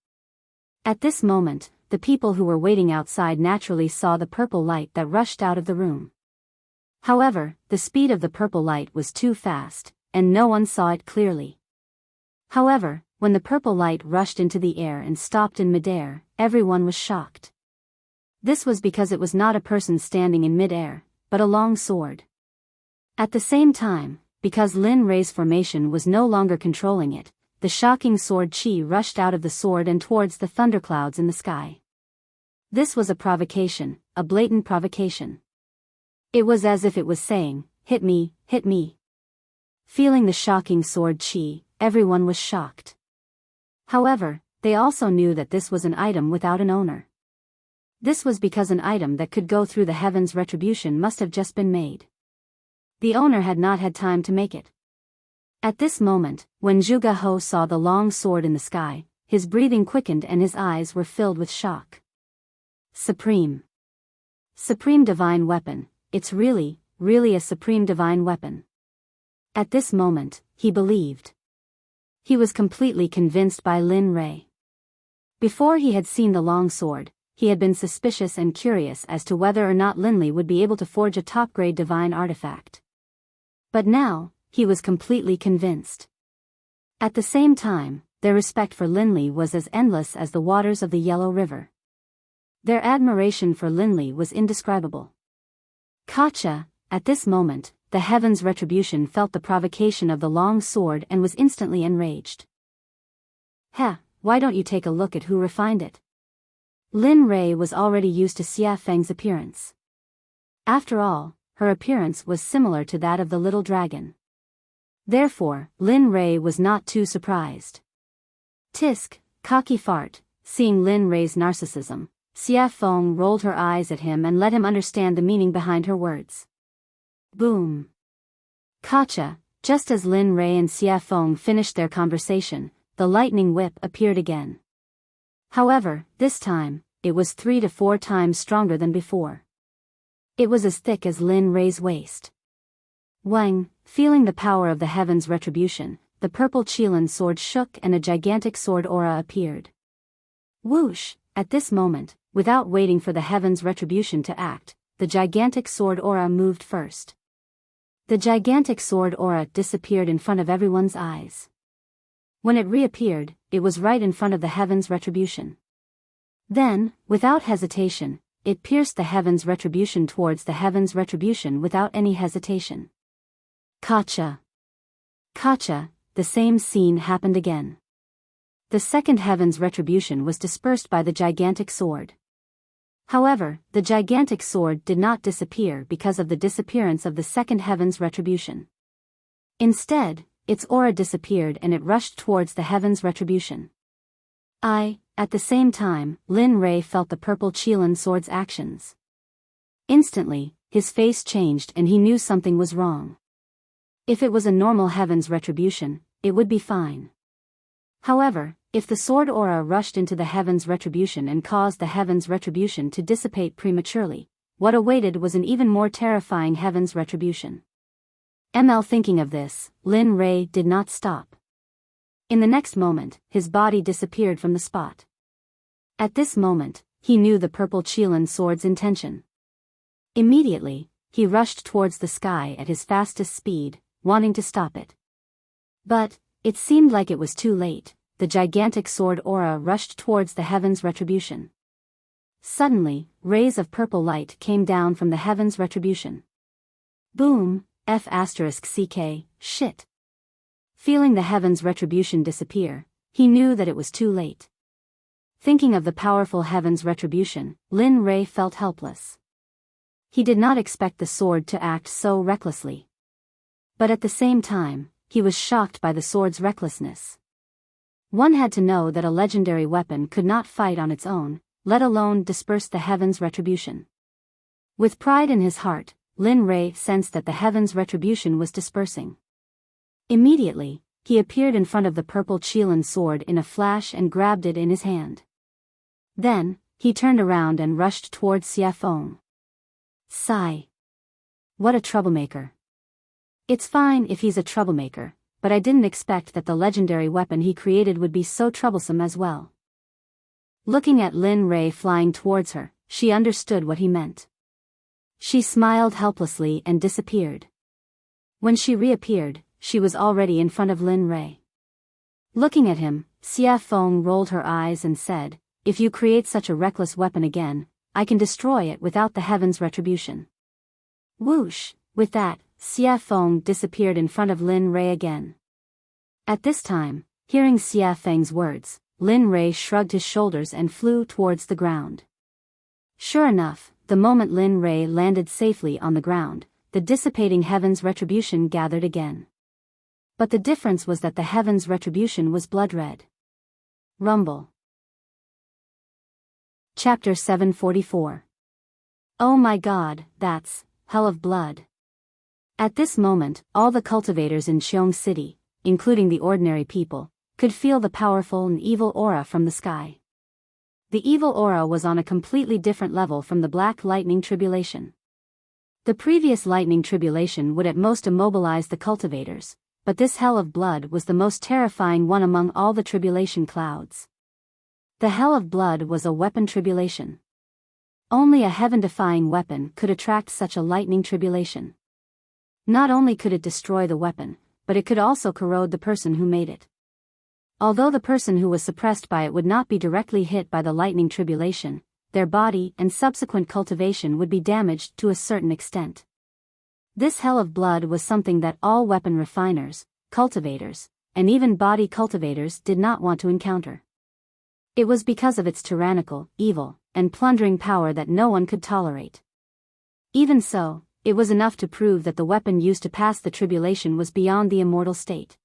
Speaker 1: At this moment, the people who were waiting outside naturally saw the purple light that rushed out of the room. However, the speed of the purple light was too fast, and no one saw it clearly. However, when the purple light rushed into the air and stopped in midair, everyone was shocked. This was because it was not a person standing in midair, but a long sword. At the same time, because Lin Rei's formation was no longer controlling it, the shocking sword chi rushed out of the sword and towards the thunderclouds in the sky. This was a provocation, a blatant provocation. It was as if it was saying, "Hit me, hit me." Feeling the shocking sword chi, everyone was shocked. However, they also knew that this was an item without an owner. This was because an item that could go through the heavens' retribution must have just been made. The owner had not had time to make it. At this moment, when Zhuge He saw the long sword in the sky, his breathing quickened and his eyes were filled with shock. Supreme divine weapon, it's really a supreme divine weapon. At this moment, he believed. He was completely convinced by Lin Rei. Before he had seen the long sword, he had been suspicious and curious as to whether or not Linli would be able to forge a top-grade divine artifact. But now, he was completely convinced. At the same time, their respect for Linli was as endless as the waters of the Yellow River. Their admiration for Linli was indescribable. Kacha, at this moment, the heaven's retribution felt the provocation of the long sword and was instantly enraged. "Heh, why don't you take a look at who refined it?" Lin Rei was already used to Xia Feng's appearance. After all, her appearance was similar to that of the little dragon. Therefore, Lin Rei was not too surprised. Tisk, cocky fart, seeing Lin Rei's narcissism, Xia Feng rolled her eyes at him and let him understand the meaning behind her words. Boom. Kacha, just as Lin Rei and Xia Feng finished their conversation, the lightning whip appeared again. However, this time, it was 3 to 4 times stronger than before. It was as thick as Lin Rei's waist. Wang, feeling the power of the heaven's retribution, the purple Qilin sword shook and a gigantic sword aura appeared. Whoosh, at this moment, without waiting for the heaven's retribution to act, the gigantic sword aura moved first. The gigantic sword aura disappeared in front of everyone's eyes. When it reappeared, it was right in front of the heaven's retribution. Then, without hesitation, it pierced the heaven's retribution towards the heaven's retribution without any hesitation. Kacha. The same scene happened again. The second heaven's retribution was dispersed by the gigantic sword. However, the gigantic sword did not disappear because of the disappearance of the second heaven's retribution. Instead, its aura disappeared and it rushed towards the heaven's retribution. At the same time, Lin Rei felt the purple Qilin sword's actions. Instantly, his face changed and he knew something was wrong. If it was a normal heaven's retribution, it would be fine. However, if the sword aura rushed into the heaven's retribution and caused the heaven's retribution to dissipate prematurely, what awaited was an even more terrifying heaven's retribution. Thinking of this, Lin Rei did not stop. In the next moment, his body disappeared from the spot. At this moment, he knew the purple Qilin sword's intention. Immediately, he rushed towards the sky at his fastest speed, wanting to stop it. But, it seemed like it was too late. The gigantic sword aura rushed towards the heaven's retribution. Suddenly, rays of purple light came down from the heaven's retribution. Boom, F***ck, shit. Feeling the heaven's retribution disappear, he knew that it was too late. Thinking of the powerful heaven's retribution, Lin Rei felt helpless. He did not expect the sword to act so recklessly. But at the same time, he was shocked by the sword's recklessness. One had to know that a legendary weapon could not fight on its own, let alone disperse the heaven's retribution. With pride in his heart, Lin Rei sensed that the heaven's retribution was dispersing. Immediately, he appeared in front of the purple Qilin sword in a flash and grabbed it in his hand. Then, he turned around and rushed towards Xia Feng. Sigh. What a troublemaker. It's fine if he's a troublemaker, but I didn't expect that the legendary weapon he created would be so troublesome as well. Looking at Lin Rei flying towards her, she understood what he meant. She smiled helplessly and disappeared. When she reappeared, she was already in front of Lin Rei. Looking at him, Xia Feng rolled her eyes and said, "If you create such a reckless weapon again, I can destroy it without the heaven's retribution." Whoosh, with that, Xia Feng disappeared in front of Lin Rei again. At this time, Hearing Xia Feng's words, Lin Rei shrugged his shoulders and flew towards the ground. Sure enough, the moment Lin Rei landed safely on the ground, the dissipating heaven's retribution gathered again. But the difference was that the heaven's retribution was blood-red. Rumble. Chapter 744. Oh my God, that's hell of blood. At this moment, all the cultivators in Xiong City, including the ordinary people, could feel the powerful and evil aura from the sky. The evil aura was on a completely different level from the black lightning tribulation. The previous lightning tribulation would at most immobilize the cultivators, but this hell of blood was the most terrifying one among all the tribulation clouds. The hell of blood was a weapon tribulation. Only a heaven-defying weapon could attract such a lightning tribulation. Not only could it destroy the weapon, but it could also corrode the person who made it. Although the person who was suppressed by it would not be directly hit by the lightning tribulation, their body and subsequent cultivation would be damaged to a certain extent. This hell of blood was something that all weapon refiners, cultivators, and even body cultivators did not want to encounter. It was because of its tyrannical, evil, and plundering power that no one could tolerate. Even so, it was enough to prove that the weapon used to pass the tribulation was beyond the immortal state.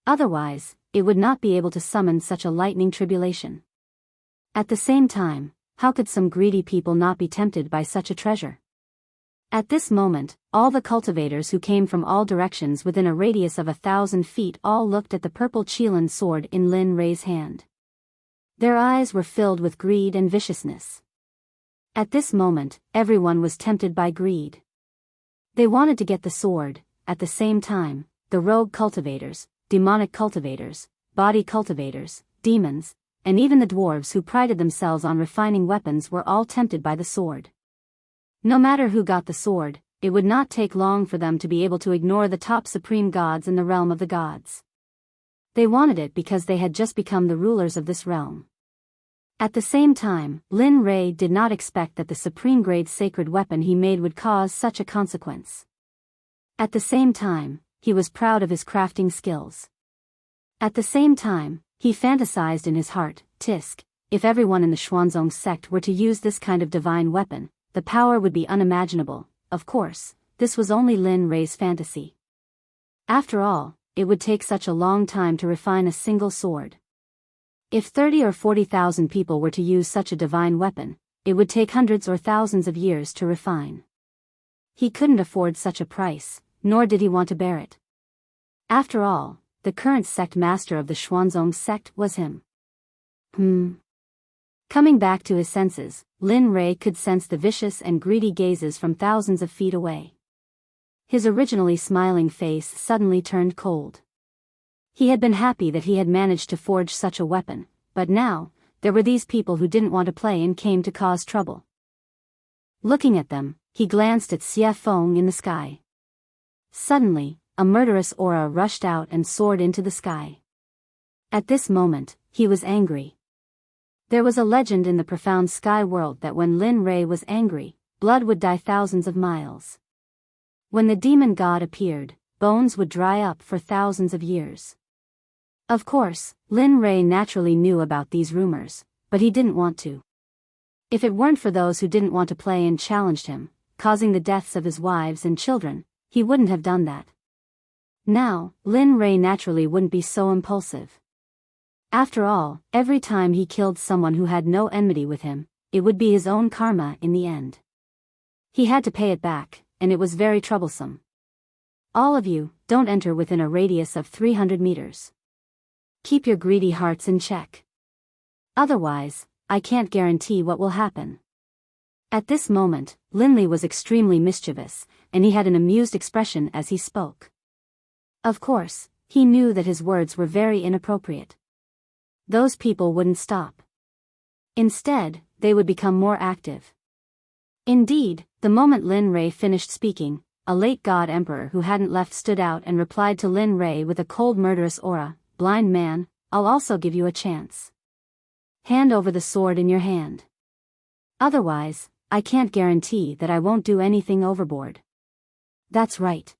Speaker 1: Otherwise, it would not be able to summon such a lightning tribulation. At the same time, how could some greedy people not be tempted by such a treasure? At this moment, all the cultivators who came from all directions within a radius of 1,000 feet all looked at the purple Qilin sword in Lin Rei's hand. Their eyes were filled with greed and viciousness. At this moment, everyone was tempted by greed. They wanted to get the sword. At the same time, the rogue cultivators, demonic cultivators, body cultivators, demons, and even the dwarves who prided themselves on refining weapons were all tempted by the sword. No matter who got the sword, it would not take long for them to be able to ignore the top supreme gods in the realm of the gods. They wanted it because they had just become the rulers of this realm. At the same time, Lin Rei did not expect that the supreme-grade sacred weapon he made would cause such a consequence. At the same time, he was proud of his crafting skills. At the same time, he fantasized in his heart, Tisk, if everyone in the Xuanzong sect were to use this kind of divine weapon, the power would be unimaginable. Of course, this was only Lin Rei's fantasy. After all, it would take such a long time to refine a single sword. If 30 or 40,000 people were to use such a divine weapon, it would take hundreds or thousands of years to refine. He couldn't afford such a price, nor did he want to bear it. After all, the current sect master of the Xuanzong sect was him. Coming back to his senses, Lin Rei could sense the vicious and greedy gazes from thousands of feet away. His originally smiling face suddenly turned cold. He had been happy that he had managed to forge such a weapon, but now, there were these people who didn't want to play and came to cause trouble. Looking at them, he glanced at Xia Feng in the sky. Suddenly, a murderous aura rushed out and soared into the sky. At this moment, he was angry. There was a legend in the profound sky world that when Lin Rei was angry, blood would dye thousands of miles. When the demon god appeared, bones would dry up for thousands of years. Of course, Lin Rei naturally knew about these rumors, but he didn't want to. If it weren't for those who didn't want to play and challenged him, causing the deaths of his wives and children, he wouldn't have done that. Now, Lin Rei naturally wouldn't be so impulsive. After all, every time he killed someone who had no enmity with him, it would be his own karma in the end. He had to pay it back, and it was very troublesome. All of you, don't enter within a radius of 300 meters. Keep your greedy hearts in check. Otherwise, I can't guarantee what will happen. At this moment, Linley was extremely mischievous, and he had an amused expression as he spoke. Of course, he knew that his words were very inappropriate. Those people wouldn't stop. Instead, they would become more active. Indeed, the moment Lin Rei finished speaking, a late god emperor who hadn't left stood out and replied to Lin Rei with a cold murderous aura, "Blind man, I'll also give you a chance. Hand over the sword in your hand. Otherwise, I can't guarantee that I won't do anything overboard." That's right.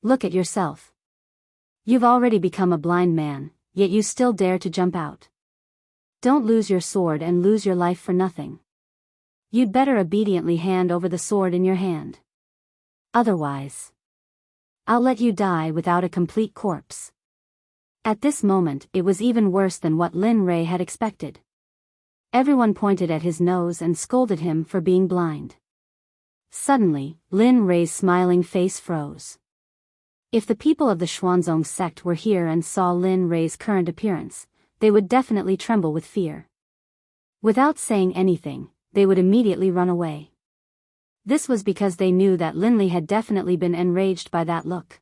Speaker 1: Look at yourself. You've already become a blind man, yet you still dare to jump out. Don't lose your sword and lose your life for nothing. You'd better obediently hand over the sword in your hand. Otherwise, I'll let you die without a complete corpse. At this moment it was even worse than what Lin Rei had expected. Everyone pointed at his nose and scolded him for being blind. Suddenly, Lin Rei's smiling face froze. If the people of the Xuanzong sect were here and saw Lin Rei's current appearance, they would definitely tremble with fear. Without saying anything, they would immediately run away. This was because they knew that Linli had definitely been enraged by that look.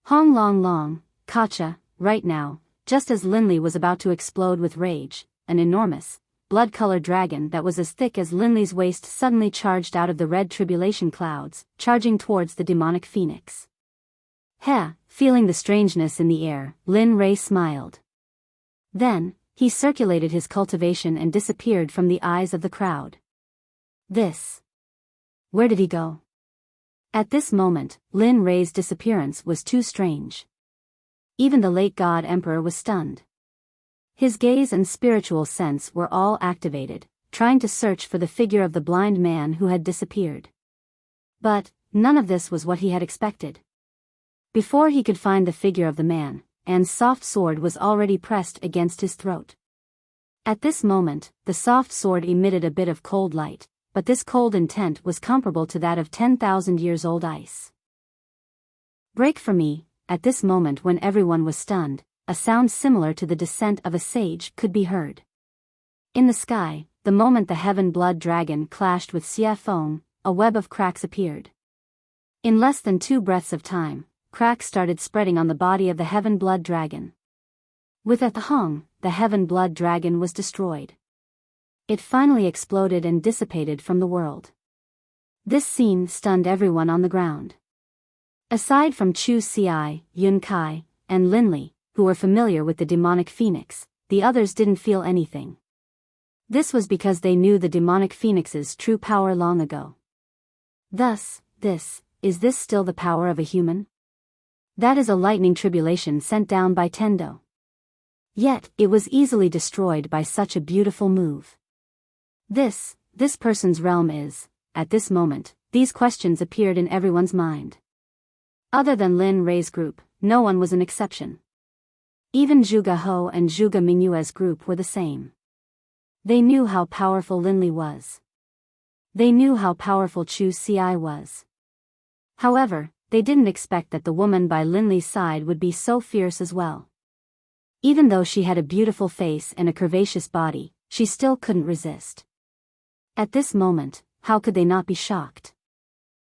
Speaker 1: Hong Long Long, Kacha, right now, just as Linli was about to explode with rage, an enormous, blood-colored dragon that was as thick as Linli's waist suddenly charged out of the red tribulation clouds, charging towards the demonic phoenix. Heh, feeling the strangeness in the air, Lin Rei smiled. Then, he circulated his cultivation and disappeared from the eyes of the crowd. Where did he go? At this moment, Lin Rei's disappearance was too strange. Even the late God Emperor was stunned. His gaze and spiritual sense were all activated, trying to search for the figure of the blind man who had disappeared. But, none of this was what he had expected. Before he could find the figure of the man, An's soft sword was already pressed against his throat. At this moment, the soft sword emitted a bit of cold light, but this cold intent was comparable to that of 10,000 years old ice. Break for me. At this moment when everyone was stunned, a sound similar to the descent of a sage could be heard. In the sky, the moment the heaven blood dragon clashed with Xia Feng, a web of cracks appeared. In less than 2 breaths of time, cracks started spreading on the body of the heaven blood dragon. With a thong, the heaven blood dragon was destroyed. It finally exploded and dissipated from the world. This scene stunned everyone on the ground. Aside from Chu Xi, Yun Kai, and Linli, who were familiar with the demonic phoenix, the others didn't feel anything. This was because they knew the demonic phoenix's true power long ago. Thus, is this still the power of a human? That is a lightning tribulation sent down by Tendo. Yet, it was easily destroyed by such a beautiful move. This person's realm is, at this moment, these questions appeared in everyone's mind. Other than Lin Rei's group, no one was an exception. Even Zhuge Ho and Zhuge Mingyue's group were the same. They knew how powerful Linli was. They knew how powerful Chu Xi was. However, they didn't expect that the woman by Linli's side would be so fierce as well. Even though she had a beautiful face and a curvaceous body, she still couldn't resist. At this moment, how could they not be shocked?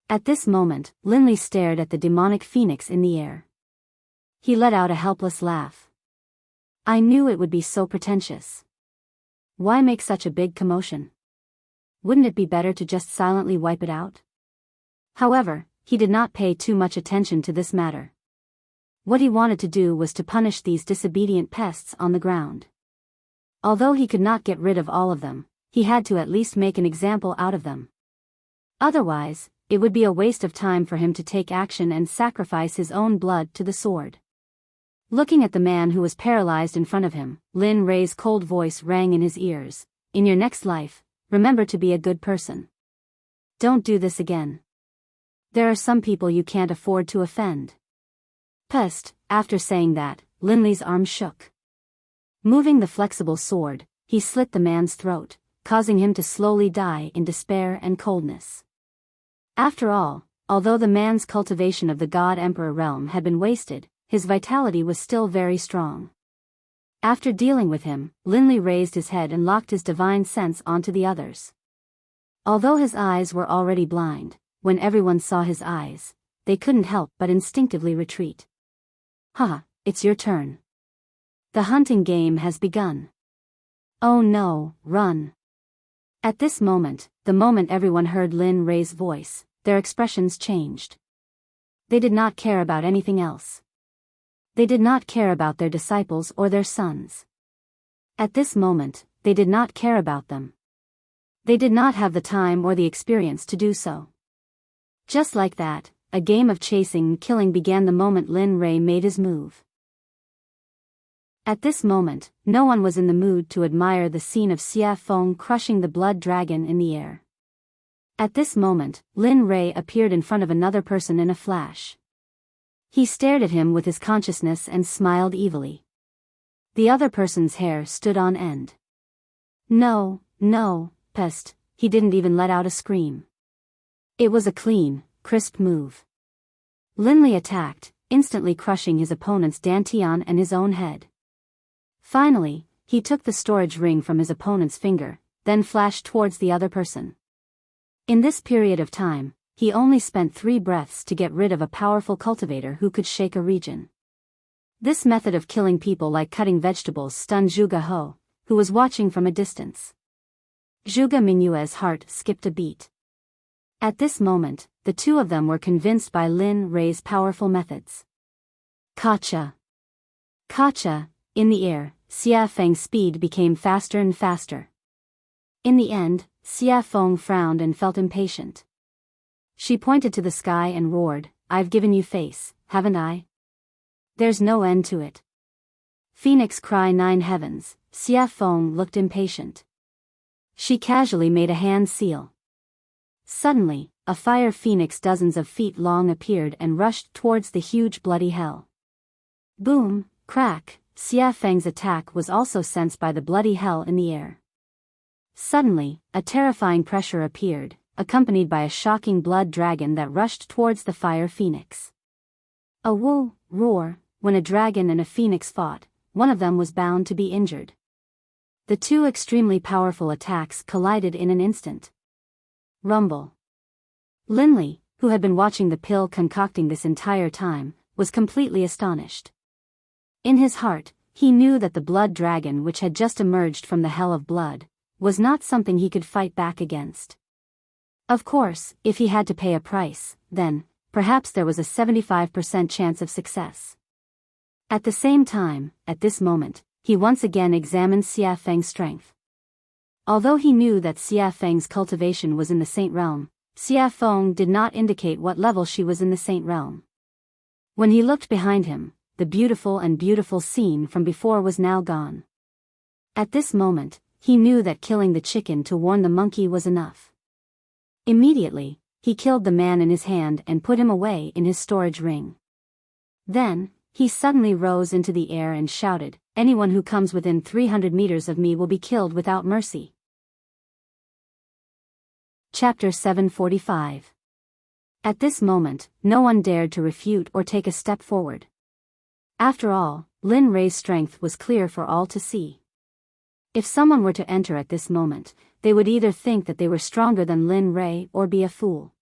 Speaker 1: At this moment, Linli stared at the demonic phoenix in the air. He let out a helpless laugh. I knew it would be so pretentious. Why make such a big commotion? Wouldn't it be better to just silently wipe it out? However, he did not pay too much attention to this matter. What he wanted to do was to punish these disobedient pests on the ground. Although he could not get rid of all of them, he had to at least make an example out of them. Otherwise, it would be a waste of time for him to take action and sacrifice his own blood to the sword. Looking at the man who was paralyzed in front of him, Lin Rei's cold voice rang in his ears. In your next life, remember to be a good person. Don't do this again. There are some people you can't afford to offend. Pest, after saying that, Linli's arm shook. Moving the flexible sword, he slit the man's throat, causing him to slowly die in despair and coldness. After all, although the man's cultivation of the God Emperor realm had been wasted, his vitality was still very strong. After dealing with him, Linli raised his head and locked his divine sense onto the others. Although his eyes were already blind, when everyone saw his eyes, they couldn't help but instinctively retreat. Ha, it's your turn. The hunting game has begun. Oh no, run. At this moment, the moment everyone heard Lin Rei's voice, their expressions changed. They did not care about anything else. They did not care about their disciples or their sons. At this moment, they did not care about them. They did not have the time or the experience to do so. Just like that, a game of chasing and killing began the moment Lin Rei made his move. At this moment, no one was in the mood to admire the scene of Xia Feng crushing the blood dragon in the air. At this moment, Lin Rei appeared in front of another person in a flash. He stared at him with his consciousness and smiled evilly. The other person's hair stood on end. No, pest, he didn't even let out a scream. It was a clean, crisp move. Linley attacked, instantly crushing his opponent's dantian and his own head. Finally, he took the storage ring from his opponent's finger, then flashed towards the other person. In this period of time, he only spent 3 breaths to get rid of a powerful cultivator who could shake a region. This method of killing people like cutting vegetables stunned Zhuge He, who was watching from a distance. Zhuge Mingyue's heart skipped a beat. At this moment, the two of them were convinced by Lin Rei's powerful methods. Kacha! In the air, Xia Feng's speed became faster and faster. In the end, Xia Feng frowned and felt impatient. She pointed to the sky and roared, "I've given you face, haven't I? There's no end to it." Phoenix cry 9 heavens, Xia Feng looked impatient. She casually made a hand seal. Suddenly, a fire phoenix dozens of feet long appeared and rushed towards the huge bloody hell. Boom, crack, Xia Feng's attack was also sensed by the bloody hell in the air. Suddenly, a terrifying pressure appeared, accompanied by a shocking blood dragon that rushed towards the fire phoenix. A woo, roar, when a dragon and a phoenix fought, one of them was bound to be injured. The two extremely powerful attacks collided in an instant. Rumble. Linley, who had been watching the pill concocting this entire time, was completely astonished. In his heart, he knew that the blood dragon which had just emerged from the hell of blood was not something he could fight back against. Of course, if he had to pay a price, then, perhaps there was a 75% chance of success. At the same time, at this moment, he once again examined Xia Feng's strength. Although he knew that Xia Feng's cultivation was in the Saint Realm, Xia Feng did not indicate what level she was in the Saint Realm. When he looked behind him, the beautiful scene from before was now gone. At this moment, he knew that killing the chicken to warn the monkey was enough. Immediately, he killed the man in his hand and put him away in his storage ring. Then, he suddenly rose into the air and shouted, "Anyone who comes within 300 meters of me will be killed without mercy." Chapter 745. At this moment, no one dared to refute or take a step forward. After all, Lin Rei's strength was clear for all to see. If someone were to enter at this moment, they would either think that they were stronger than Lin Rei or be a fool.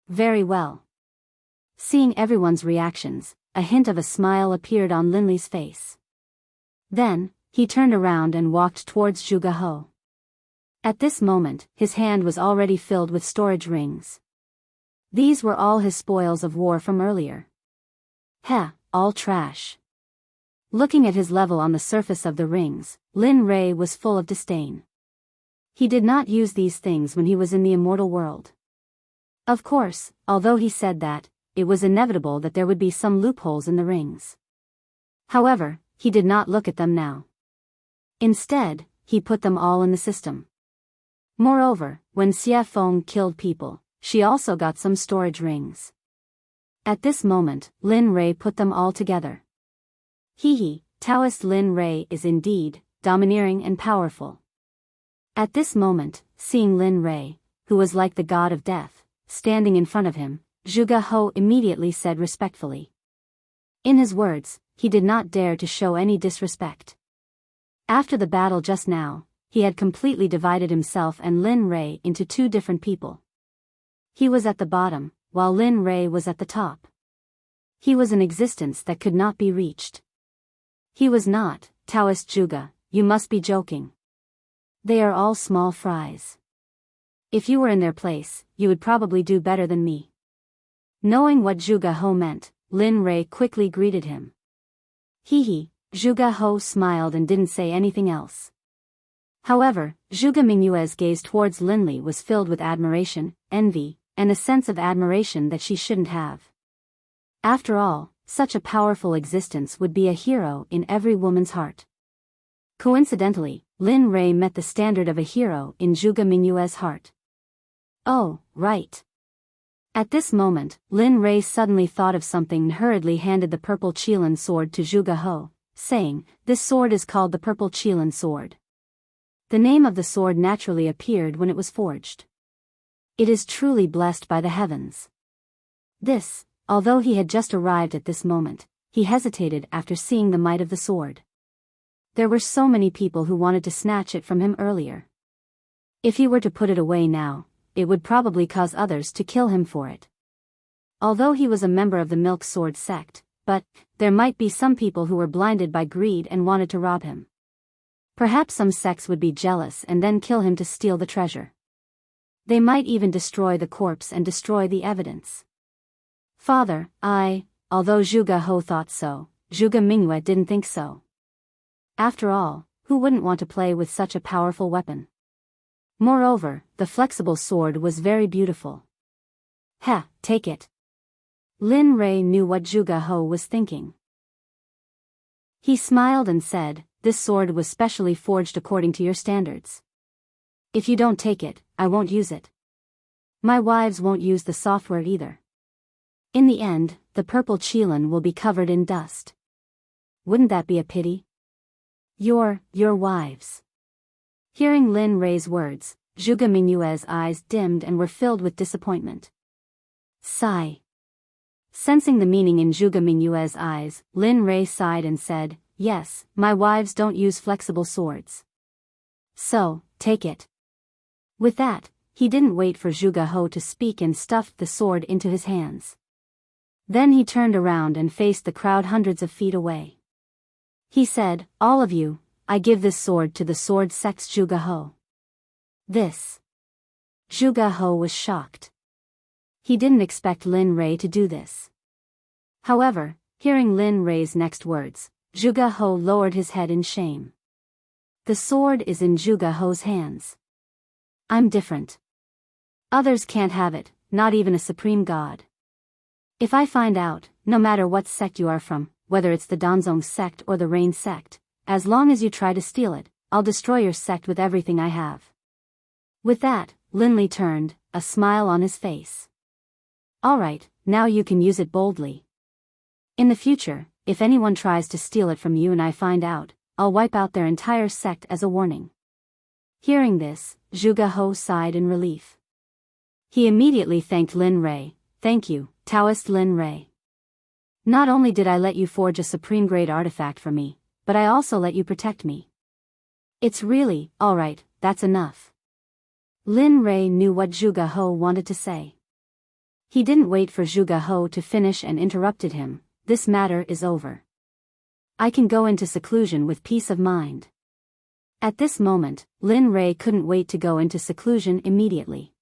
Speaker 1: Very well. Seeing everyone's reactions, a hint of a smile appeared on Linley's face. Then, he turned around and walked towards Zhuge He. At this moment, his hand was already filled with storage rings. These were all his spoils of war from earlier. Heh, all trash. Looking at his level on the surface of the rings, Lin Rei was full of disdain. He did not use these things when he was in the immortal world. Of course, although he said that, it was inevitable that there would be some loopholes in the rings. However, he did not look at them now. Instead, he put them all in the system. Moreover, when Xia Feng killed people, she also got some storage rings. At this moment, Lin Rei put them all together. Taoist Lin Rei is indeed domineering and powerful. At this moment, seeing Lin Rei, who was like the god of death, standing in front of him, Zhuge He immediately said respectfully. In his words, he did not dare to show any disrespect. After the battle just now, he had completely divided himself and Lin Rei into 2 different people. He was at the bottom, while Lin Rei was at the top. He was an existence that could not be reached. He was not, Taoist Zhuge, you must be joking. They are all small fries. If you were in their place, you would probably do better than me. Knowing what Zhuge He meant, Lin Rei quickly greeted him. Zhuge He smiled and didn't say anything else. However, Zhuge Mingyue's gaze towards Linley was filled with admiration, envy, and a sense of admiration that she shouldn't have. After all, such a powerful existence would be a hero in every woman's heart. Coincidentally, Lin Rei met the standard of a hero in Zhuge Mingyue's heart. Oh, right. At this moment, Lin Rei suddenly thought of something and hurriedly handed the purple Qilin sword to Zhuge He, saying, "This sword is called the purple Qilin sword." The name of the sword naturally appeared when it was forged. It is truly blessed by the heavens. This, although he had just arrived at this moment, he hesitated after seeing the might of the sword. There were so many people who wanted to snatch it from him earlier. If he were to put it away now, it would probably cause others to kill him for it. Although he was a member of the Milk Sword Sect, but there might be some people who were blinded by greed and wanted to rob him. Perhaps some sects would be jealous and then kill him to steal the treasure. They might even destroy the corpse and destroy the evidence. Father, although Zhuge He thought so, Zhuge Mingyue didn't think so. After all, who wouldn't want to play with such a powerful weapon? Moreover, the flexible sword was very beautiful. Take it. Lin Rei knew what Zhuge He was thinking. He smiled and said, "This sword was specially forged according to your standards. If you don't take it, I won't use it. My wives won't use the software either. In the end, the purple Qilin will be covered in dust. Wouldn't that be a pity? Your wives." Hearing Lin Rei's words, Zhuge Mingyue's eyes dimmed and were filled with disappointment. Sigh. Sensing the meaning in Zhuge Mingyue's eyes, Lin Rei sighed and said, "Yes, my wives don't use flexible swords. So, take it." With that, he didn't wait for Zhuge He to speak and stuffed the sword into his hands. Then he turned around and faced the crowd hundreds of feet away. He said, "All of you, I give this sword to the Sword Sect's Zhuge He." This. Zhuge He was shocked. He didn't expect Lin Rei to do this. However, hearing Lin Rei's next words, Zhuge He lowered his head in shame. The sword is in Zhuge He's hands. I'm different. Others can't have it, not even a supreme god. If I find out, no matter what sect you are from, whether it's the Danzong sect or the Rain sect, as long as you try to steal it, I'll destroy your sect with everything I have. With that, Lin Li turned, a smile on his face. All right, now you can use it boldly. In the future, if anyone tries to steal it from you and I find out, I'll wipe out their entire sect as a warning. Hearing this, Zhuge He sighed in relief. He immediately thanked Lin Rei. "Thank you, Taoist Lin Rei. Not only did I let you forge a supreme-grade artifact for me, but I also let you protect me. It's really, all right, that's enough." Lin Rei knew what Zhuge He wanted to say. He didn't wait for Zhuge He to finish and interrupted him. "This matter is over. I can go into seclusion with peace of mind." At this moment, Lin Rei couldn't wait to go into seclusion immediately.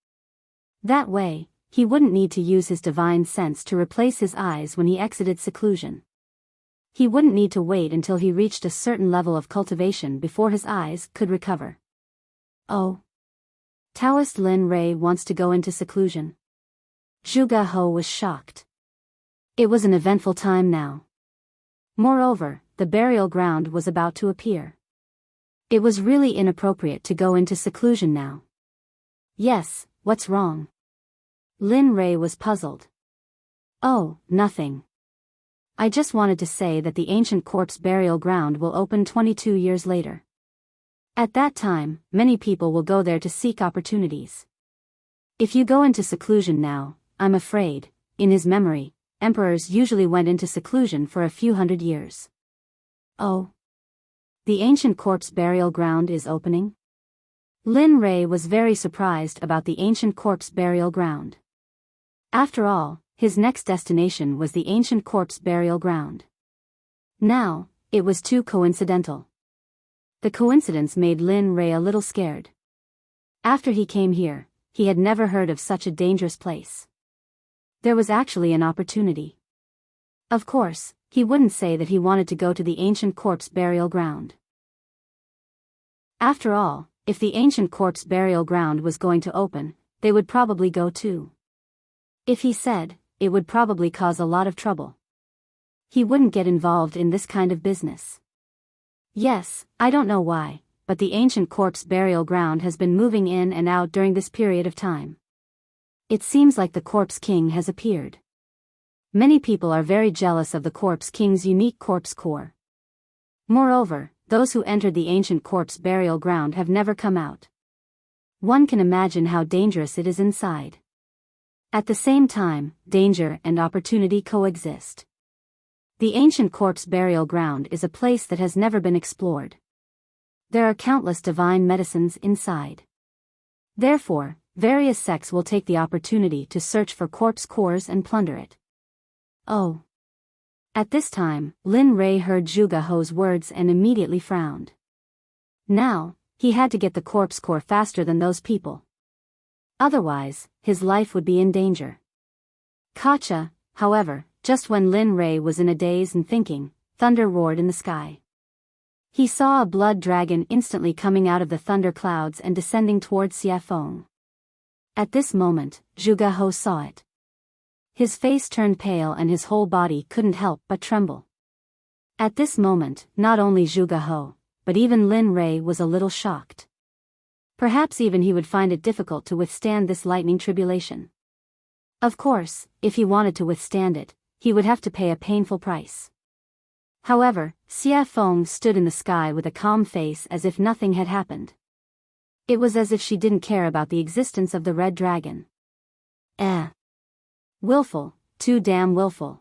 Speaker 1: That way, he wouldn't need to use his divine sense to replace his eyes when he exited seclusion. He wouldn't need to wait until he reached a certain level of cultivation before his eyes could recover. Oh. Taoist Lin Rei wants to go into seclusion. Zhuge He was shocked. It was an eventful time now. Moreover, the burial ground was about to appear. It was really inappropriate to go into seclusion now. Yes, what's wrong? Lin Rei was puzzled. Oh, nothing. I just wanted to say that the ancient corpse burial ground will open 22 years later. At that time, many people will go there to seek opportunities. If you go into seclusion now, I'm afraid, in his memory, emperors usually went into seclusion for a few hundred years. Oh. The ancient corpse burial ground is opening? Lin Rei was very surprised about the ancient corpse burial ground. After all, his next destination was the ancient corpse burial ground. Now, it was too coincidental. The coincidence made Lin Rei a little scared. After he came here, he had never heard of such a dangerous place. There was actually an opportunity. Of course, he wouldn't say that he wanted to go to the ancient corpse burial ground. After all, if the ancient corpse burial ground was going to open, they would probably go too. If he said, it would probably cause a lot of trouble. He wouldn't get involved in this kind of business. Yes, I don't know why, but the ancient corpse burial ground has been moving in and out during this period of time. It seems like the Corpse King has appeared. Many people are very jealous of the Corpse King's unique corpse core. Moreover, those who entered the ancient corpse burial ground have never come out. One can imagine how dangerous it is inside. At the same time, danger and opportunity coexist. The ancient corpse burial ground is a place that has never been explored. There are countless divine medicines inside. Therefore, various sects will take the opportunity to search for corpse cores and plunder it. Oh. At this time, Lin Rei heard Zhuge He's words and immediately frowned. Now, he had to get the corpse core faster than those people. Otherwise, his life would be in danger. Gotcha, however, just when Lin Rei was in a daze and thinking, thunder roared in the sky. He saw a blood dragon instantly coming out of the thunder clouds and descending towards Xie Feng. At this moment, Zhuge He saw it. His face turned pale and his whole body couldn't help but tremble. At this moment, not only Zhuge He, but even Lin Rei was a little shocked. Perhaps even he would find it difficult to withstand this lightning tribulation. Of course, if he wanted to withstand it, he would have to pay a painful price. However, Xie Feng stood in the sky with a calm face as if nothing had happened. It was as if she didn't care about the existence of the red dragon. Willful, too damn willful.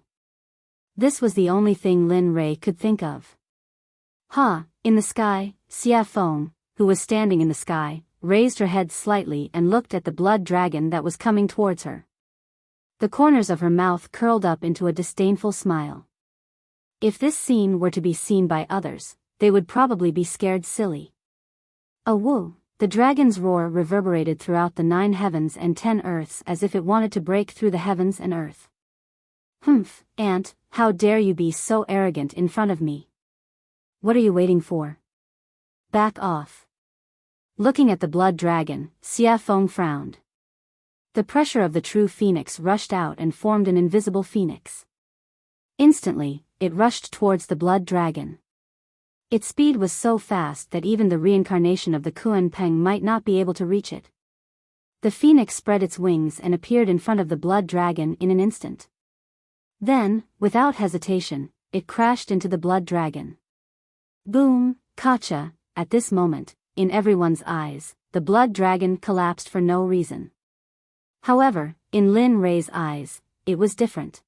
Speaker 1: This was the only thing Lin Rei could think of. In the sky, Xie Feng, who was standing in the sky, raised her head slightly and looked at the blood dragon that was coming towards her. The corners of her mouth curled up into a disdainful smile. If this scene were to be seen by others, they would probably be scared silly. Woo! The dragon's roar reverberated throughout the 9 heavens and 10 earths as if it wanted to break through the heavens and earth. Humph, Ant, how dare you be so arrogant in front of me? What are you waiting for? Back off. Looking at the blood dragon, Xie Feng frowned. The pressure of the true phoenix rushed out and formed an invisible phoenix. Instantly, it rushed towards the blood dragon. Its speed was so fast that even the reincarnation of the Kuan Peng might not be able to reach it. The phoenix spread its wings and appeared in front of the blood dragon in an instant. Then, without hesitation, it crashed into the blood dragon. Boom, gotcha. At this moment, in everyone's eyes, the blood dragon collapsed for no reason. However, in Lin Rei's eyes, it was different.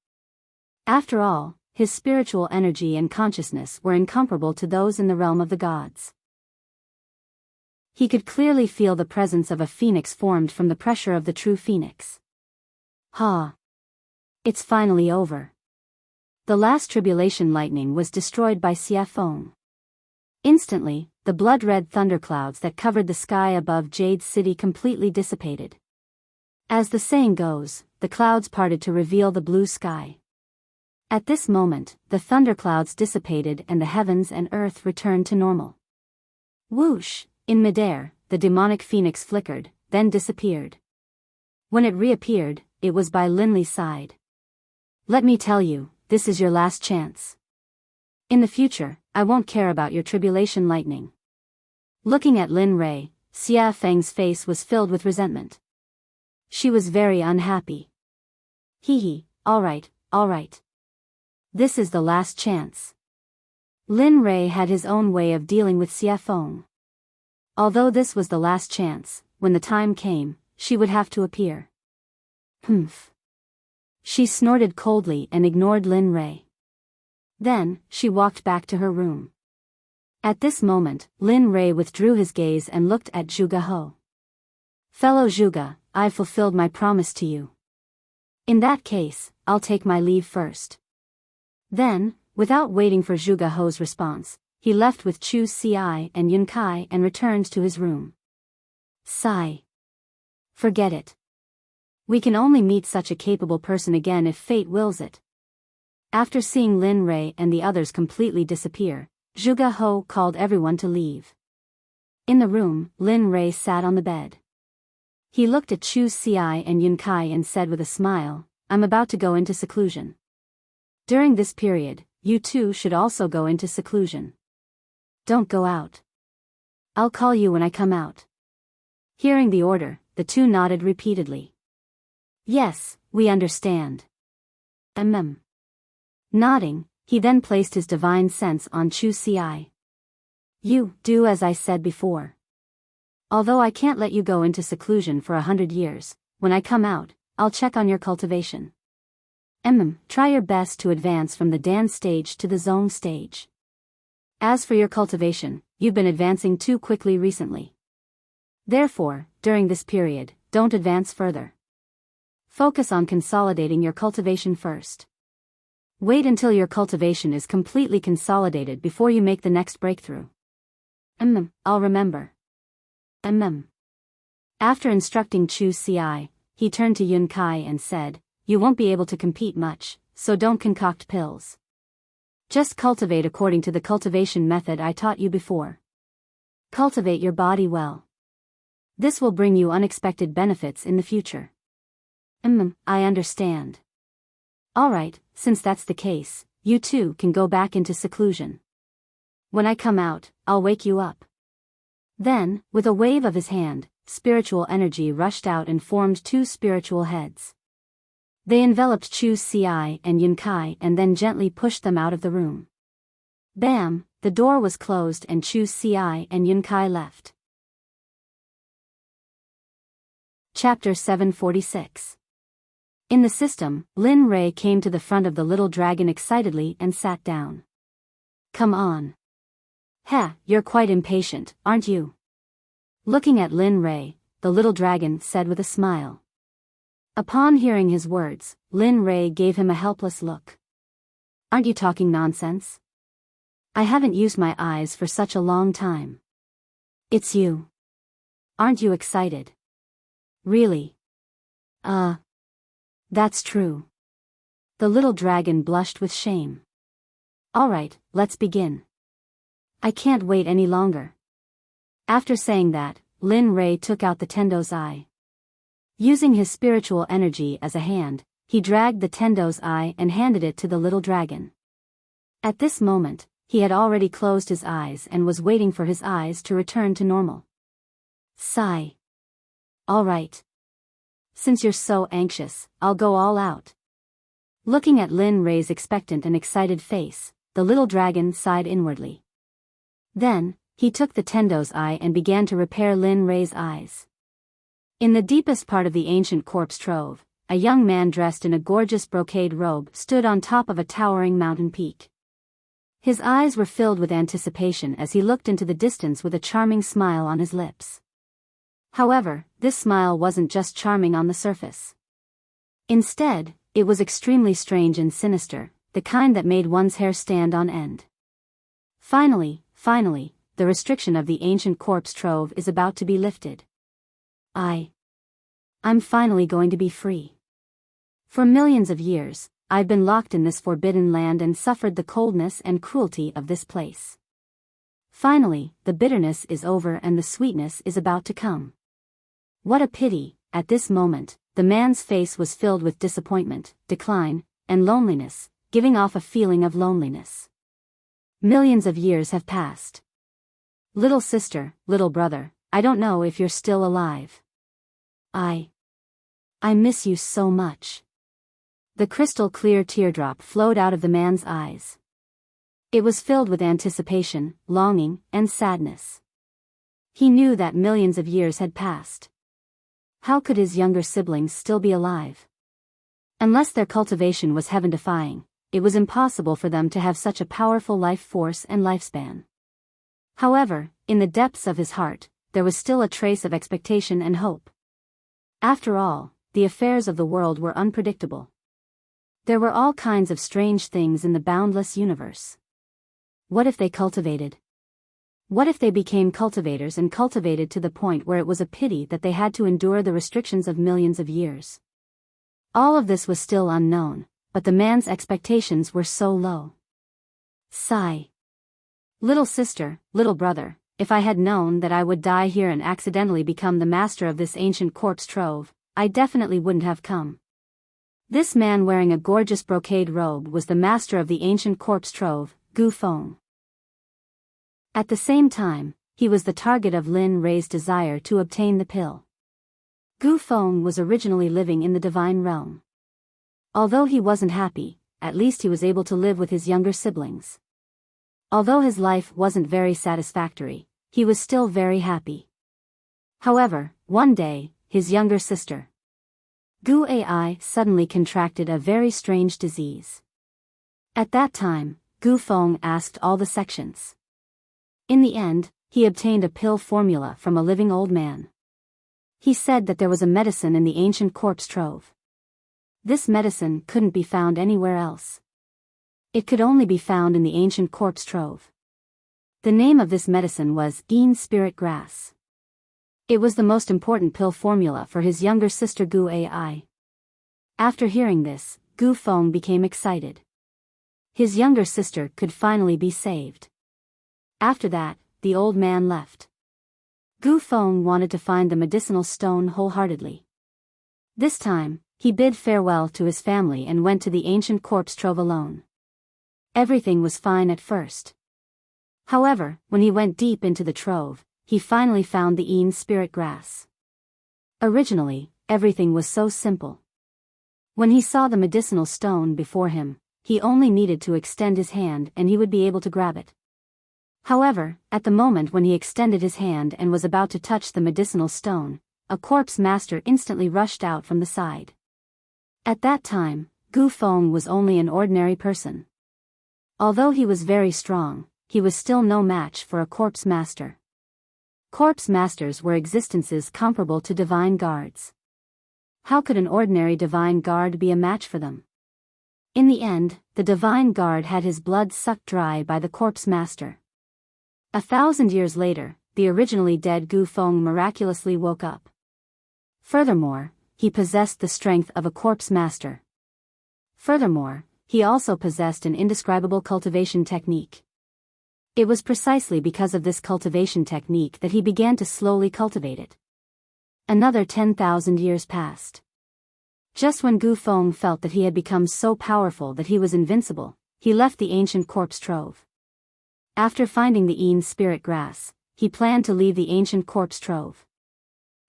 Speaker 1: After all, his spiritual energy and consciousness were incomparable to those in the realm of the gods. He could clearly feel the presence of a phoenix formed from the pressure of the true phoenix. It's finally over. The last tribulation lightning was destroyed by Xie Feng. Instantly, the blood-red thunderclouds that covered the sky above Jade's city completely dissipated. As the saying goes, the clouds parted to reveal the blue sky. At this moment, the thunderclouds dissipated and the heavens and earth returned to normal. Whoosh! In midair, the demonic phoenix flickered, then disappeared. When it reappeared, it was by Linley's side. Let me tell you, this is your last chance. In the future, I won't care about your tribulation lightning. Looking at Lin Rei, Xie Feng's face was filled with resentment. She was very unhappy. All right. This is the last chance. Lin Rei had his own way of dealing with Xie Feng. Although this was the last chance, when the time came, she would have to appear. Humph. She snorted coldly and ignored Lin Rei. Then, she walked back to her room. At this moment, Lin Rei withdrew his gaze and looked at Zhuge He. Fellow Zhuge, I've fulfilled my promise to you. In that case, I'll take my leave first. Then, without waiting for Zhuge He's response, he left with Chu Xi and Yun Kai and returned to his room. Sigh. Forget it. We can only meet such a capable person again if fate wills it. After seeing Lin Rei and the others completely disappear, Zhuge He called everyone to leave. In the room, Lin Rei sat on the bed. He looked at Chu Xi and Yun Kai and said with a smile, I'm about to go into seclusion. During this period, you two should also go into seclusion. Don't go out. I'll call you when I come out. Hearing the order, the two nodded repeatedly. Yes, we understand. Nodding, he then placed his divine sense on Chu Ci. You, do as I said before. Although I can't let you go into seclusion for 100 years, when I come out, I'll check on your cultivation. Try your best to advance from the Dan stage to the Zone stage. As for your cultivation, you've been advancing too quickly recently. Therefore, during this period, don't advance further. Focus on consolidating your cultivation first. Wait until your cultivation is completely consolidated before you make the next breakthrough. I'll remember. After instructing Chu Ci, he turned to Yun Kai and said, you won't be able to compete much, so don't concoct pills. Just cultivate according to the cultivation method I taught you before. Cultivate your body well. This will bring you unexpected benefits in the future. I understand. Alright, since that's the case, you two can go back into seclusion. When I come out, I'll wake you up. Then, with a wave of his hand, spiritual energy rushed out and formed two spiritual heads. They enveloped Chu Ci and Yun Kai and then gently pushed them out of the room. Bam, the door was closed and Chu Ci and Yun Kai left. Chapter 746. In the system, Lin Rei came to the front of the little dragon excitedly and sat down. Come on. You're quite impatient, aren't you? Looking at Lin Rei, the little dragon said with a smile. Upon hearing his words, Lin Rei gave him a helpless look. Aren't you talking nonsense? I haven't used my eyes for such a long time. It's you. Aren't you excited? Really? That's true. The little dragon blushed with shame. Alright, let's begin. I can't wait any longer. After saying that, Lin Rei took out the Tendo's eye. Using his spiritual energy as a hand, he dragged the Tendo's eye and handed it to the little dragon. At this moment, he had already closed his eyes and was waiting for his eyes to return to normal. Sigh. Alright. Since you're so anxious, I'll go all out. Looking at Lin Rei's expectant and excited face, the little dragon sighed inwardly. Then, he took the Tendo's eye and began to repair Lin Rei's eyes. In the deepest part of the ancient corpse trove, a young man dressed in a gorgeous brocade robe stood on top of a towering mountain peak. His eyes were filled with anticipation as he looked into the distance with a charming smile on his lips. However, this smile wasn't just charming on the surface. Instead, it was extremely strange and sinister, the kind that made one's hair stand on end. Finally, the restriction of the ancient corpse trove is about to be lifted. I'm finally going to be free. For millions of years, I've been locked in this forbidden land and suffered the coldness and cruelty of this place. Finally, the bitterness is over and the sweetness is about to come. What a pity, at this moment, the man's face was filled with disappointment, decline, and loneliness, giving off a feeling of loneliness. Millions of years have passed. Little sister, little brother, I don't know if you're still alive. I miss you so much. The crystal clear teardrop flowed out of the man's eyes. It was filled with anticipation, longing, and sadness. He knew that millions of years had passed. How could his younger siblings still be alive? Unless their cultivation was heaven-defying, it was impossible for them to have such a powerful life force and lifespan. However, in the depths of his heart, there was still a trace of expectation and hope. After all, the affairs of the world were unpredictable. There were all kinds of strange things in the boundless universe. What if they cultivated? What if they became cultivators and cultivated to the point where it was a pity that they had to endure the restrictions of millions of years? All of this was still unknown, but the man's expectations were so low. Sigh. Little sister, little brother, if I had known that I would die here and accidentally become the master of this ancient corpse trove, I definitely wouldn't have come. This man wearing a gorgeous brocade robe was the master of the ancient corpse trove, Gu Feng. At the same time, he was the target of Lin Rei's desire to obtain the pill. Gu Feng was originally living in the divine realm. Although he wasn't happy, at least he was able to live with his younger siblings. Although his life wasn't very satisfactory, he was still very happy. However, one day, his younger sister, Gu Ai, suddenly contracted a very strange disease. At that time, Gu Feng asked all the sections. In the end, he obtained a pill formula from a living old man. He said that there was a medicine in the ancient corpse trove. This medicine couldn't be found anywhere else. It could only be found in the ancient corpse trove. The name of this medicine was Yin Spirit Grass. It was the most important pill formula for his younger sister Gu Ai. After hearing this, Gu Feng became excited. His younger sister could finally be saved. After that, the old man left. Gu Feng wanted to find the medicinal stone wholeheartedly. This time, he bid farewell to his family and went to the ancient corpse trove alone. Everything was fine at first. However, when he went deep into the trove, he finally found the Yin Spirit Grass. Originally, everything was so simple. When he saw the medicinal stone before him, he only needed to extend his hand and he would be able to grab it. However, at the moment when he extended his hand and was about to touch the medicinal stone, a corpse master instantly rushed out from the side. At that time, Gu Feng was only an ordinary person. Although he was very strong, he was still no match for a corpse master. Corpse masters were existences comparable to divine guards. How could an ordinary divine guard be a match for them? In the end, the divine guard had his blood sucked dry by the corpse master. 1,000 years later, the originally dead Gu Feng miraculously woke up. Furthermore, he possessed the strength of a corpse master. Furthermore, he also possessed an indescribable cultivation technique. It was precisely because of this cultivation technique that he began to slowly cultivate it. Another 10,000 years passed. Just when Gu Feng felt that he had become so powerful that he was invincible, he left the ancient corpse trove. After finding the Yin Spirit Grass, he planned to leave the ancient corpse trove.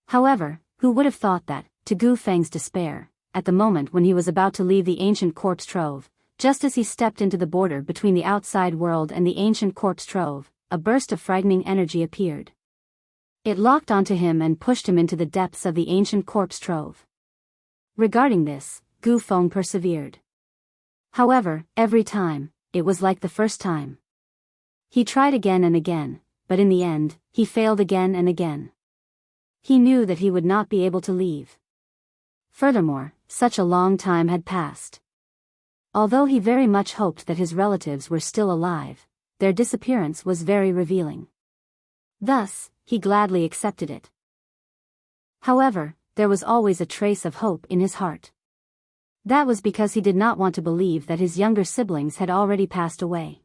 Speaker 1: However, who would have thought that, to Gu Feng's despair, at the moment when he was about to leave the ancient corpse trove, just as he stepped into the border between the outside world and the ancient corpse trove, a burst of frightening energy appeared. It locked onto him and pushed him into the depths of the ancient corpse trove. Regarding this, Gu Feng persevered. However, every time, it was like the first time. He tried again and again, but in the end, he failed again and again. He knew that he would not be able to leave. Furthermore, such a long time had passed. Although he very much hoped that his relatives were still alive, their disappearance was very revealing. Thus, he gladly accepted it. However, there was always a trace of hope in his heart. That was because he did not want to believe that his younger siblings had already passed away.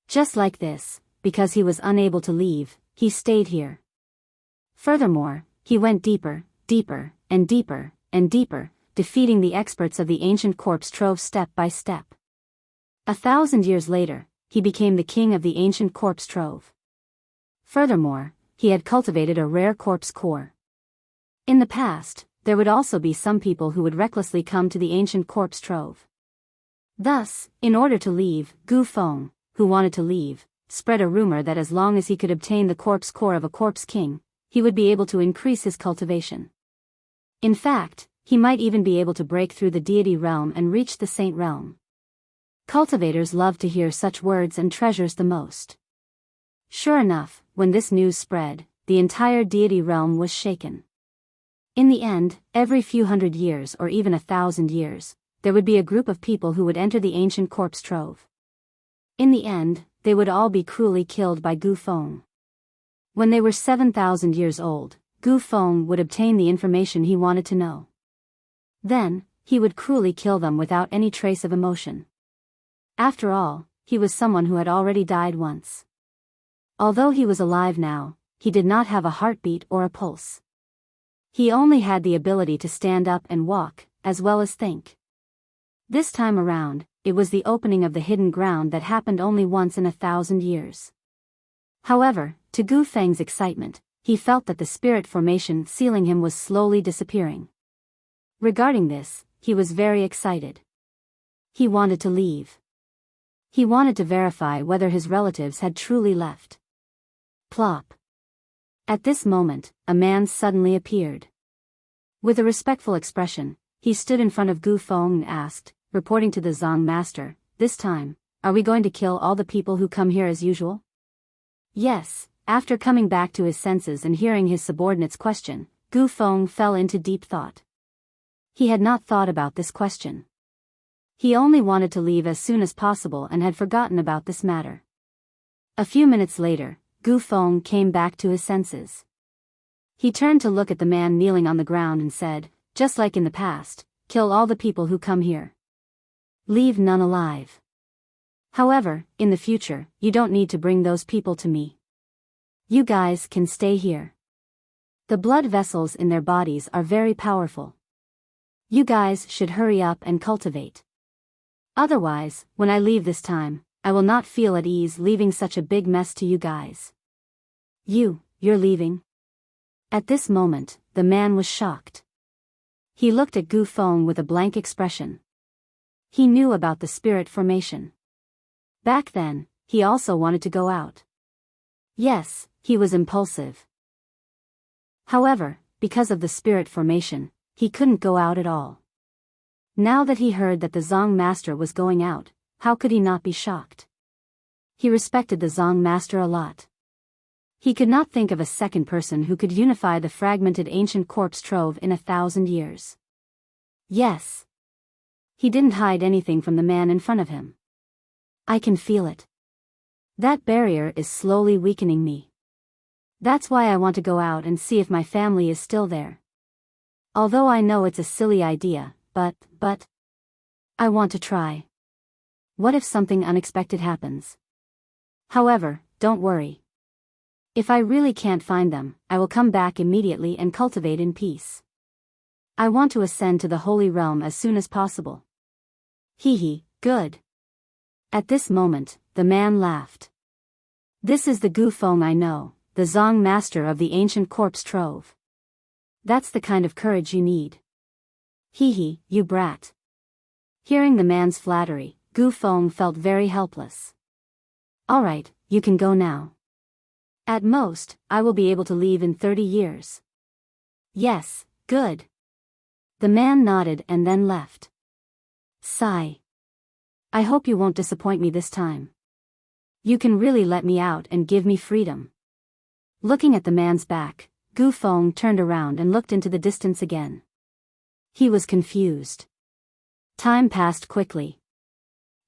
Speaker 1: Just like this, because he was unable to leave, he stayed here. Furthermore, he went deeper, deeper, and deeper, and deeper, defeating the experts of the ancient corpse trove step by step. 1,000 years later, he became the king of the ancient corpse trove. Furthermore, he had cultivated a rare corpse core. In the past, there would also be some people who would recklessly come to the ancient corpse trove. Thus, in order to leave, Gu Feng, who wanted to leave, spread a rumor that as long as he could obtain the corpse core of a corpse king, he would be able to increase his cultivation. In fact, he might even be able to break through the deity realm and reach the saint realm. Cultivators love to hear such words and treasures the most. Sure enough, when this news spread, the entire deity realm was shaken. In the end, every few hundred years or even 1,000 years, there would be a group of people who would enter the ancient corpse trove. In the end, they would all be cruelly killed by Gu Feng. When they were 7,000 years old, Gu Feng would obtain the information he wanted to know. Then, he would cruelly kill them without any trace of emotion. After all, he was someone who had already died once. Although he was alive now, he did not have a heartbeat or a pulse. He only had the ability to stand up and walk, as well as think. This time around, it was the opening of the hidden ground that happened only once in 1,000 years. However, to Gu Feng's excitement, he felt that the spirit formation sealing him was slowly disappearing. Regarding this, he was very excited. He wanted to leave. He wanted to verify whether his relatives had truly left. Plop. At this moment, a man suddenly appeared. With a respectful expression, he stood in front of Gu Feng and asked, reporting to the Zong master, "This time, are we going to kill all the people who come here as usual?" Yes. After coming back to his senses and hearing his subordinate's question, Gu Feng fell into deep thought. He had not thought about this question. He only wanted to leave as soon as possible and had forgotten about this matter. A few minutes later, Gu Feng came back to his senses. He turned to look at the man kneeling on the ground and said, "Just like in the past, kill all the people who come here. Leave none alive. However, in the future, you don't need to bring those people to me. You guys can stay here. The blood vessels in their bodies are very powerful. You guys should hurry up and cultivate. Otherwise, when I leave this time, I will not feel at ease leaving such a big mess to you guys." You're leaving? At this moment, the man was shocked. He looked at Gu Feng with a blank expression. He knew about the spirit formation. Back then, he also wanted to go out. Yes, he was impulsive. However, because of the spirit formation, he couldn't go out at all. Now that he heard that the Zong master was going out, how could he not be shocked? He respected the Zong master a lot. He could not think of a second person who could unify the fragmented ancient corpse trove in 1,000 years. Yes. He didn't hide anything from the man in front of him. I can feel it. That barrier is slowly weakening me. That's why I want to go out and see if my family is still there. Although I know it's a silly idea, but I want to try. What if something unexpected happens? However, don't worry. If I really can't find them, I will come back immediately and cultivate in peace. I want to ascend to the Holy Realm as soon as possible. Hee, good. At this moment, the man laughed. This is the Gu Feng I know, the Zong master of the ancient corpse trove. That's the kind of courage you need. Hee, you brat. Hearing the man's flattery, Gu Feng felt very helpless. Alright, you can go now. At most, I will be able to leave in 30 years. Yes, good. The man nodded and then left. Sigh. I hope you won't disappoint me this time. You can really let me out and give me freedom. Looking at the man's back, Gu Feng turned around and looked into the distance again. He was confused. Time passed quickly.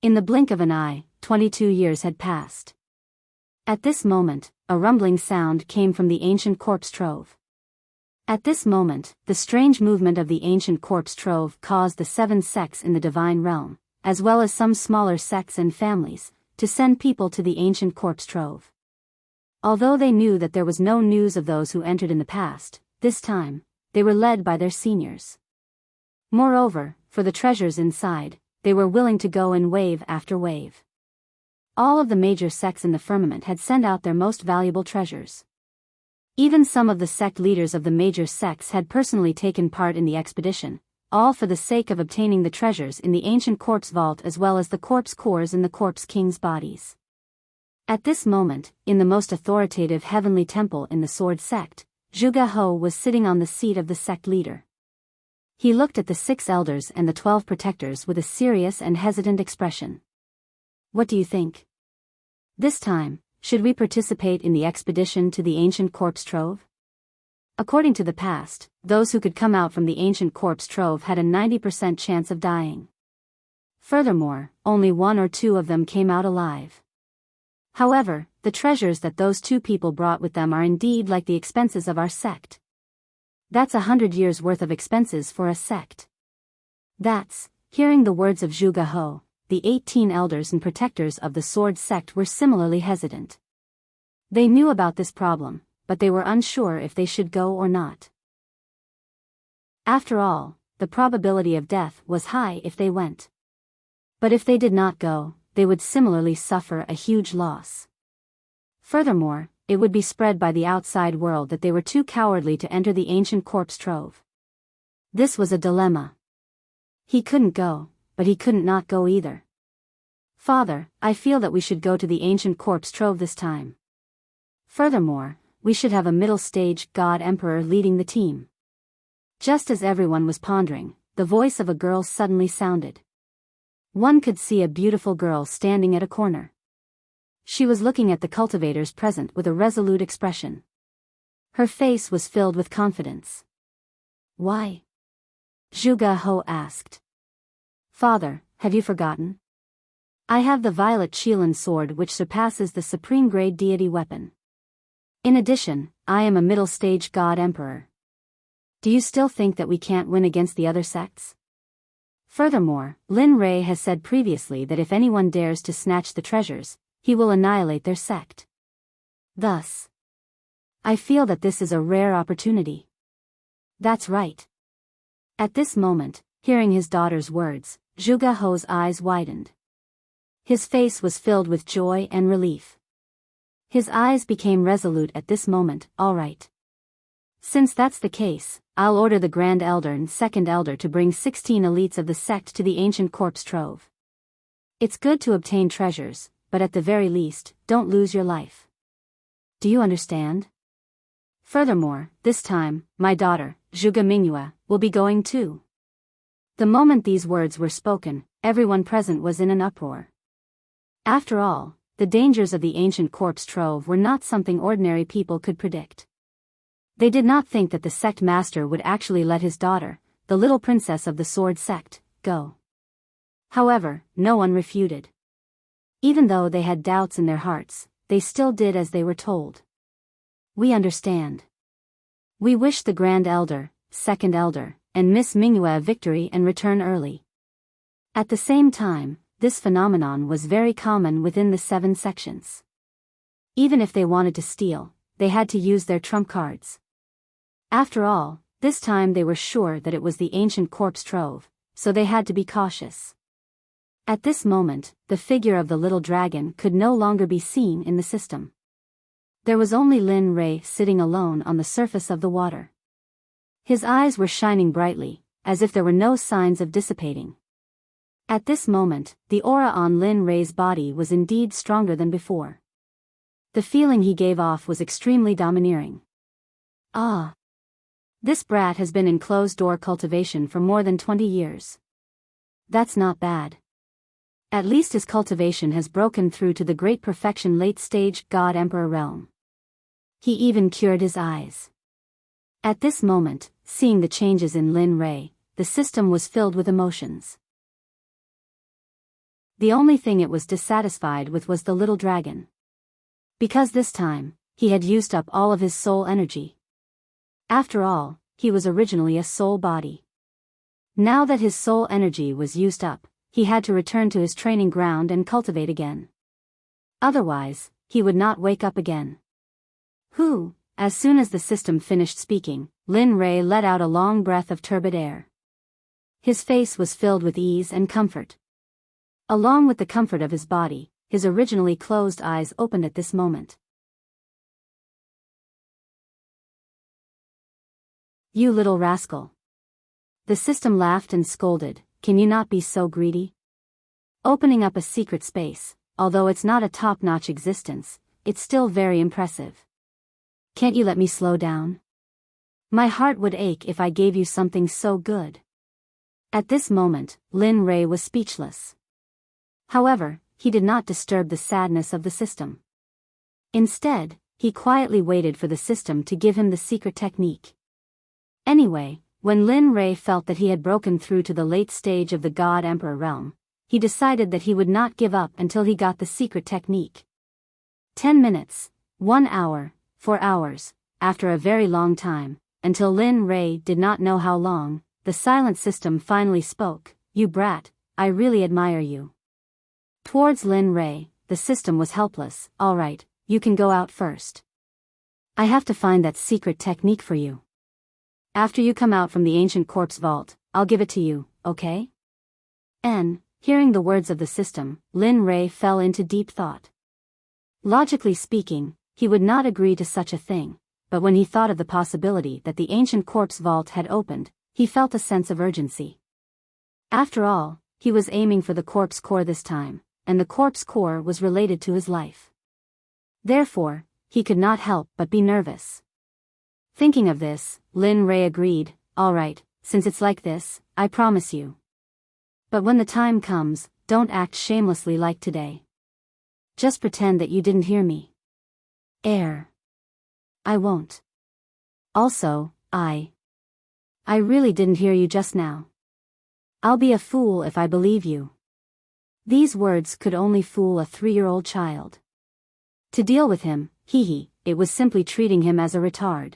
Speaker 1: In the blink of an eye, 22 years had passed. At this moment, a rumbling sound came from the ancient corpse trove. At this moment, the strange movement of the ancient corpse trove caused the 7 sects in the divine realm, as well as some smaller sects and families, to send people to the ancient corpse trove. Although they knew that there was no news of those who entered in the past, this time, they were led by their seniors. Moreover, for the treasures inside, they were willing to go in wave after wave. All of the major sects in the firmament had sent out their most valuable treasures. Even some of the sect leaders of the major sects had personally taken part in the expedition, all for the sake of obtaining the treasures in the ancient corpse vault as well as the corpse cores in the corpse king's bodies. At this moment, in the most authoritative heavenly temple in the sword sect, Zhuge He was sitting on the seat of the sect leader. He looked at the 6 elders and the 12 protectors with a serious and hesitant expression. What do you think? This time, should we participate in the expedition to the ancient corpse trove? According to the past, those who could come out from the ancient corpse trove had a 90% chance of dying. Furthermore, only 1 or 2 of them came out alive. However, the treasures that those 2 people brought with them are indeed like the expenses of our sect. That's 100 years' worth of expenses for a sect. Hearing the words of Zhuge He, the 18 elders and protectors of the sword sect were similarly hesitant. They knew about this problem, but they were unsure if they should go or not. After all, the probability of death was high if they went. But if they did not go, they would similarly suffer a huge loss. Furthermore, it would be spread by the outside world that they were too cowardly to enter the ancient corpse trove. This was a dilemma. He couldn't go, but he couldn't not go either. Father, I feel that we should go to the ancient corpse trove this time. Furthermore, we should have a middle-stage god emperor leading the team. Just as everyone was pondering, the voice of a girl suddenly sounded. One could see a beautiful girl standing at a corner. She was looking at the cultivators present with a resolute expression. Her face was filled with confidence. Why? Zhuge He asked. Father, have you forgotten? I have the violet Qilin sword which surpasses the supreme grade deity weapon. In addition, I am a middle-stage god emperor. Do you still think that we can't win against the other sects? Furthermore, Lin Rei has said previously that if anyone dares to snatch the treasures, he will annihilate their sect. Thus, I feel that this is a rare opportunity. That's right. At this moment, hearing his daughter's words, Zhuge He's eyes widened. His face was filled with joy and relief. His eyes became resolute at this moment. All right. Since that's the case, I'll order the Grand Elder and Second Elder to bring 16 elites of the sect to the ancient corpse trove. It's good to obtain treasures, but at the very least, don't lose your life. Do you understand? Furthermore, this time, my daughter, Zhuge Mingyue, will be going too. The moment these words were spoken, everyone present was in an uproar. After all, the dangers of the ancient corpse trove were not something ordinary people could predict. They did not think that the sect master would actually let his daughter, the little princess of the sword sect, go. However, no one refuted. Even though they had doubts in their hearts, they still did as they were told. We understand. We wish the Grand Elder, Second Elder, and Miss Mingyue a victory and return early. At the same time, this phenomenon was very common within the 7 sections. Even if they wanted to steal, they had to use their trump cards. After all, this time they were sure that it was the ancient corpse trove, so they had to be cautious. At this moment, the figure of the little dragon could no longer be seen in the system. There was only Lin Rei sitting alone on the surface of the water. His eyes were shining brightly, as if there were no signs of dissipating. At this moment, the aura on Lin Rei's body was indeed stronger than before. The feeling he gave off was extremely domineering. Ah! This brat has been in closed-door cultivation for more than 20 years. That's not bad. At least his cultivation has broken through to the great perfection late-stage God Emperor realm. He even cured his eyes. At this moment, seeing the changes in Lin Rei, the system was filled with emotions. The only thing it was dissatisfied with was the little dragon. Because this time, he had used up all of his soul energy. After all, he was originally a soul body. Now that his soul energy was used up, he had to return to his training ground and cultivate again. Otherwise, he would not wake up again. As soon as the system finished speaking, Lin Rei let out a long breath of turbid air. His face was filled with ease and comfort. Along with the comfort of his body, his originally closed eyes opened at this moment. You little rascal. The system laughed and scolded, can you not be so greedy? Opening up a secret space, although it's not a top-notch existence, it's still very impressive. Can't you let me slow down? My heart would ache if I gave you something so good. At this moment, Lin Rei was speechless. However, he did not disturb the sadness of the system. Instead, he quietly waited for the system to give him the secret technique. Anyway, when Lin Rei felt that he had broken through to the late stage of the God Emperor realm, he decided that he would not give up until he got the secret technique. 10 minutes, 1 hour, 4 hours, after a very long time, until Lin Rei did not know how long, the silent system finally spoke, "You brat, I really admire you." Towards Lin Rei, the system was helpless. All right, you can go out first. I have to find that secret technique for you. After you come out from the ancient corpse vault, I'll give it to you, okay? Hearing the words of the system, Lin Rei fell into deep thought. Logically speaking, he would not agree to such a thing, but when he thought of the possibility that the ancient corpse vault had opened, he felt a sense of urgency. After all, he was aiming for the corpse core this time, and the corpse core was related to his life. Therefore, he could not help but be nervous. Thinking of this, Lin Rei agreed, "All right, since it's like this, I promise you. But when the time comes, don't act shamelessly like today. Just pretend that you didn't hear me." I won't. Also, I really didn't hear you just now. I'll be a fool if I believe you. These words could only fool a 3-year-old child. To deal with him, it was simply treating him as a retard.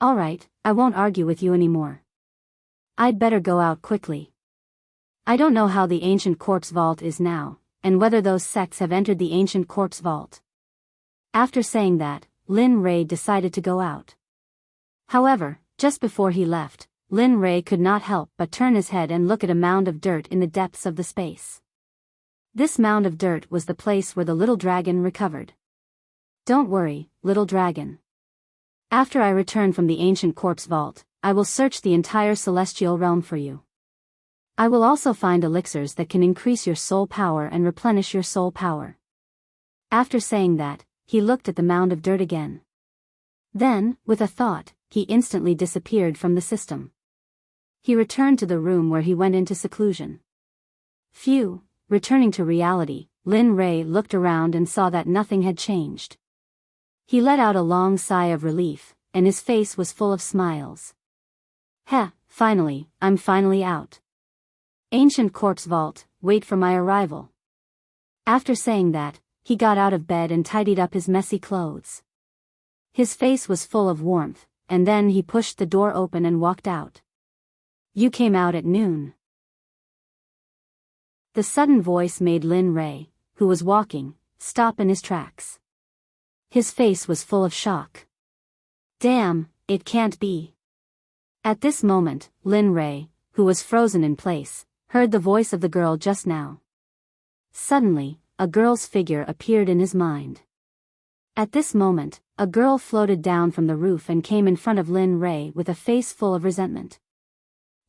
Speaker 1: All right, I won't argue with you anymore. I'd better go out quickly. I don't know how the ancient corpse vault is now, and whether those sects have entered the ancient corpse vault. After saying that, Lin Rei decided to go out. However, just before he left, Lin Rei could not help but turn his head and look at a mound of dirt in the depths of the space. This mound of dirt was the place where the little dragon recovered. Don't worry, little dragon. After I return from the ancient corpse vault, I will search the entire celestial realm for you. I will also find elixirs that can increase your soul power and replenish your soul power. After saying that, he looked at the mound of dirt again. Then, with a thought, he instantly disappeared from the system. He returned to the room where he went into seclusion. Phew, returning to reality, Lin Rei looked around and saw that nothing had changed. He let out a long sigh of relief, and his face was full of smiles. Finally, I'm finally out. Ancient corpse vault, wait for my arrival. After saying that, he got out of bed and tidied up his messy clothes. His face was full of warmth, and then he pushed the door open and walked out. You came out at noon. The sudden voice made Lin Rei, who was walking, stop in his tracks. His face was full of shock. Damn, it can't be. At this moment, Lin Rei, who was frozen in place, heard the voice of the girl just now. Suddenly, a girl's figure appeared in his mind. At this moment, a girl floated down from the roof and came in front of Lin Rei with a face full of resentment.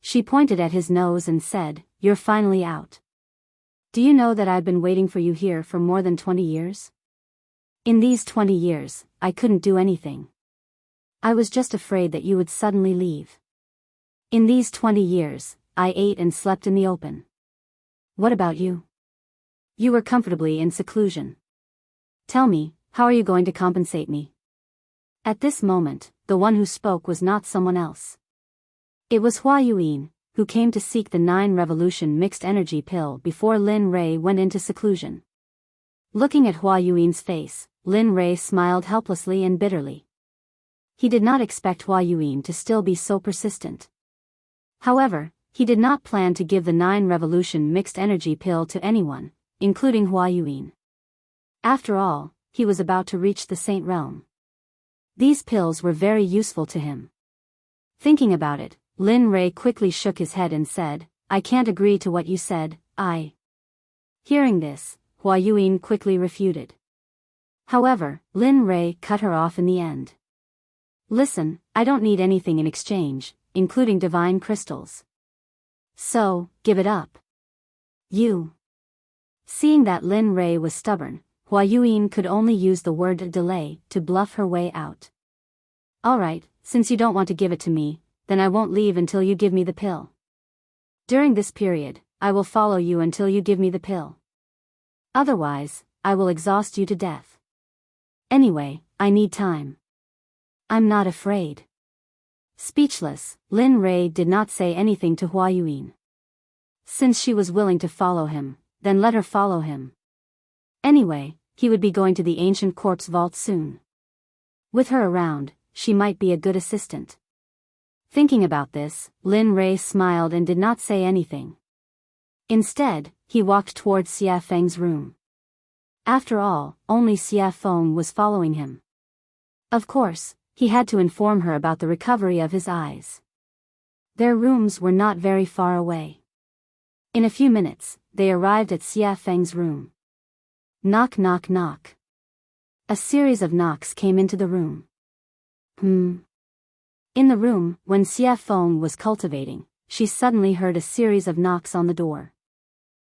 Speaker 1: She pointed at his nose and said, "You're finally out. Do you know that I've been waiting for you here for more than 20 years? In these 20 years, I couldn't do anything. I was just afraid that you would suddenly leave. In these 20 years, I ate and slept in the open. What about you? You were comfortably in seclusion. Tell me, how are you going to compensate me?" At this moment, the one who spoke was not someone else. It was Hua Yuan, who came to seek the 9 revolution mixed energy pill before Lin Rei went into seclusion. Looking at Hua Yuan's face, Lin Rei smiled helplessly and bitterly. He did not expect Hua Yuan to still be so persistent. However, he did not plan to give the 9 revolution mixed energy pill to anyone, including Hua Yuan. After all, he was about to reach the Saint Realm. These pills were very useful to him. Thinking about it, Lin Rei quickly shook his head and said, "I can't agree to what you said, Hearing this, Hua Yuan quickly refuted. However, Lin Rei cut her off in the end. "Listen, I don't need anything in exchange, including divine crystals. So, give it up. You." Seeing that Lin Rei was stubborn, Hua Yuan could only use the word delay to bluff her way out. "Alright, since you don't want to give it to me, then I won't leave until you give me the pill. During this period, I will follow you until you give me the pill. Otherwise, I will exhaust you to death. Anyway, I need time. I'm not afraid." Speechless, Lin Rei did not say anything to Hua Yuan. Since she was willing to follow him, then let her follow him. Anyway, he would be going to the ancient corpse vault soon. With her around, she might be a good assistant. Thinking about this, Lin Rei smiled and did not say anything. Instead, he walked towards Xia Feng's room. After all, only Xia Feng was following him. Of course, he had to inform her about the recovery of his eyes. Their rooms were not very far away. In a few minutes, they arrived at Xia Feng's room. Knock knock knock. A series of knocks came into the room. In the room, when Xia Feng was cultivating, she suddenly heard a series of knocks on the door.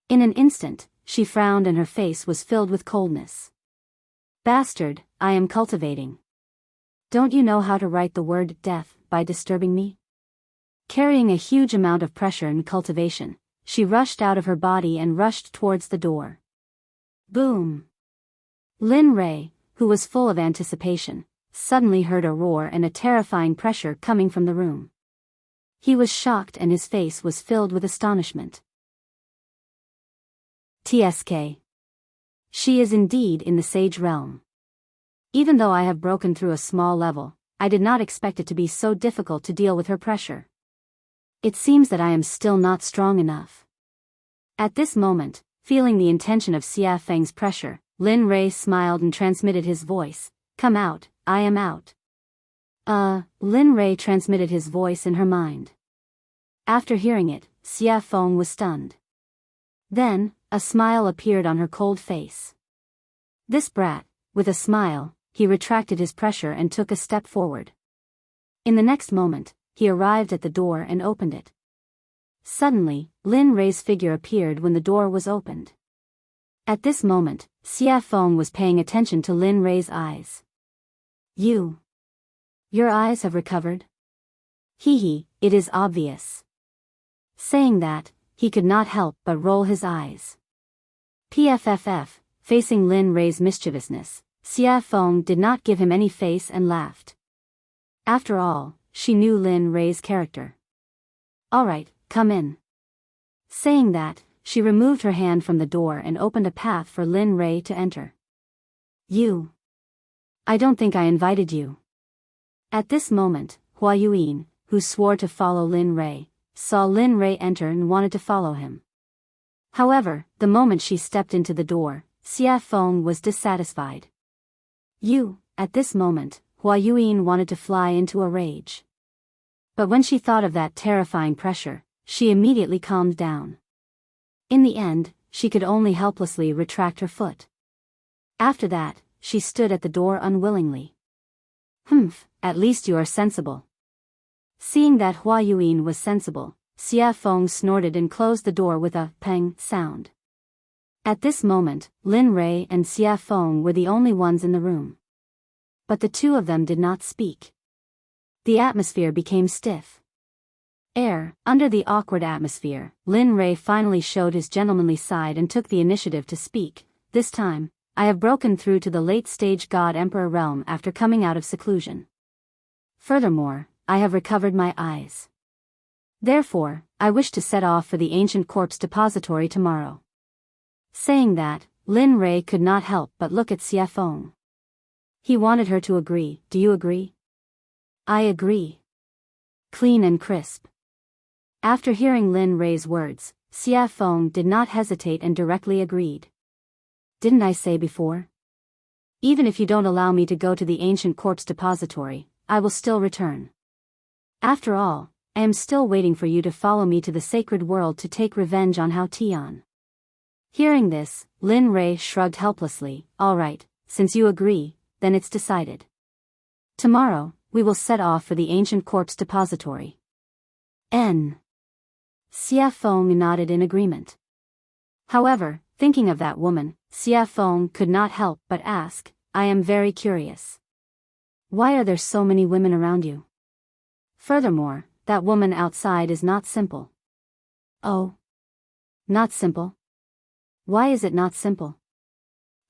Speaker 1: In an instant, she frowned and her face was filled with coldness. Bastard, I am cultivating. Don't you know how to write the word death by disturbing me? Carrying a huge amount of pressure in cultivation, she rushed out of her body and rushed towards the door. Boom! Lin Rei, who was full of anticipation, suddenly heard a roar and a terrifying pressure coming from the room. He was shocked and his face was filled with astonishment. TSK. She is indeed in the sage realm. Even though I have broken through a small level, I did not expect it to be so difficult to deal with her pressure. It seems that I am still not strong enough. At this moment, feeling the intention of Xia Feng's pressure, Lin Rei smiled and transmitted his voice, "Come out, I am out." Lin Rei transmitted his voice in her mind. After hearing it, Xia Feng was stunned. Then, a smile appeared on her cold face. This brat, with a smile, he retracted his pressure and took a step forward. In the next moment, he arrived at the door and opened it. Suddenly, Lin Rei's figure appeared when the door was opened. At this moment, Xia Feng was paying attention to Lin Rei's eyes. Your eyes have recovered? Hee, it is obvious. Saying that, he could not help but roll his eyes. PFFF, facing Lin Rei's mischievousness, Xia Feng did not give him any face and laughed. After all, she knew Lin Rei's character. Alright, come in. Saying that, she removed her hand from the door and opened a path for Lin Rei to enter. I don't think I invited you. At this moment, Hua Yuyin, who swore to follow Lin Rei, saw Lin Rei enter and wanted to follow him. However, the moment she stepped into the door, Xia Feng was dissatisfied. At this moment, Hua Yuyin wanted to fly into a rage. But when she thought of that terrifying pressure, she immediately calmed down. In the end, she could only helplessly retract her foot. After that, she stood at the door unwillingly. At least you are sensible. Seeing that Hua Yuyin was sensible, Xia Feng snorted and closed the door with a peng sound. At this moment, Lin Rei and Xia Feng were the only ones in the room. But the two of them did not speak. The atmosphere became stiff. Under the awkward atmosphere, Lin Rei finally showed his gentlemanly side and took the initiative to speak. This time, I have broken through to the late-stage God-Emperor realm after coming out of seclusion. Furthermore, I have recovered my eyes. Therefore, I wish to set off for the ancient corpse depository tomorrow. Saying that, Lin Rei could not help but look at Xia Feng. He wanted her to agree. Do you agree? I agree. Clean and crisp. After hearing Lin Rei's words, Xia Feng did not hesitate and directly agreed. Didn't I say before? Even if you don't allow me to go to the ancient corpse depository, I will still return. After all, I am still waiting for you to follow me to the sacred world to take revenge on Hao Tian. Hearing this, Lin Rei shrugged helplessly. All right, since you agree, then it's decided. Tomorrow, we will set off for the ancient corpse depository. Xia Feng nodded in agreement. However, thinking of that woman, Xia Feng could not help but ask, I am very curious. Why are there so many women around you? Furthermore, that woman outside is not simple. Oh. Not simple? Why is it not simple?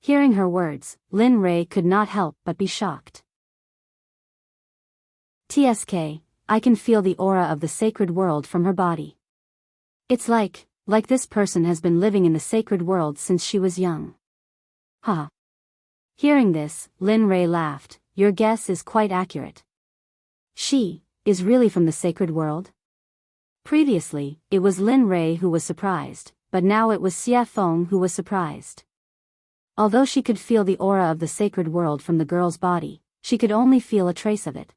Speaker 1: Hearing her words, Lin Rei could not help but be shocked. TSK, I can feel the aura of the sacred world from her body. It's like this person has been living in the sacred world since she was young. Ha. Hearing this, Lin Rei laughed. Your guess is quite accurate. She is really from the sacred world? Previously, it was Lin Rei who was surprised, but now it was Xia Feng who was surprised. Although she could feel the aura of the sacred world from the girl's body, she could only feel a trace of it.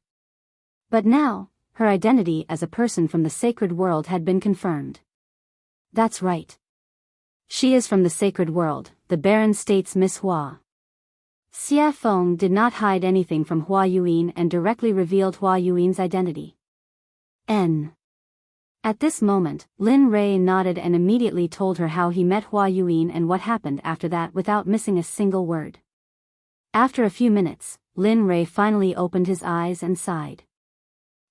Speaker 1: But now, her identity as a person from the sacred world had been confirmed. That's right. She is from the sacred world, the Baron states Miss Hua. Xia Feng did not hide anything from Hua Yuan and directly revealed Hua Yuan's identity. N. At this moment, Lin Rei nodded and immediately told her how he met Hua Yuan and what happened after that without missing a single word. After a few minutes, Lin Rei finally opened his eyes and sighed.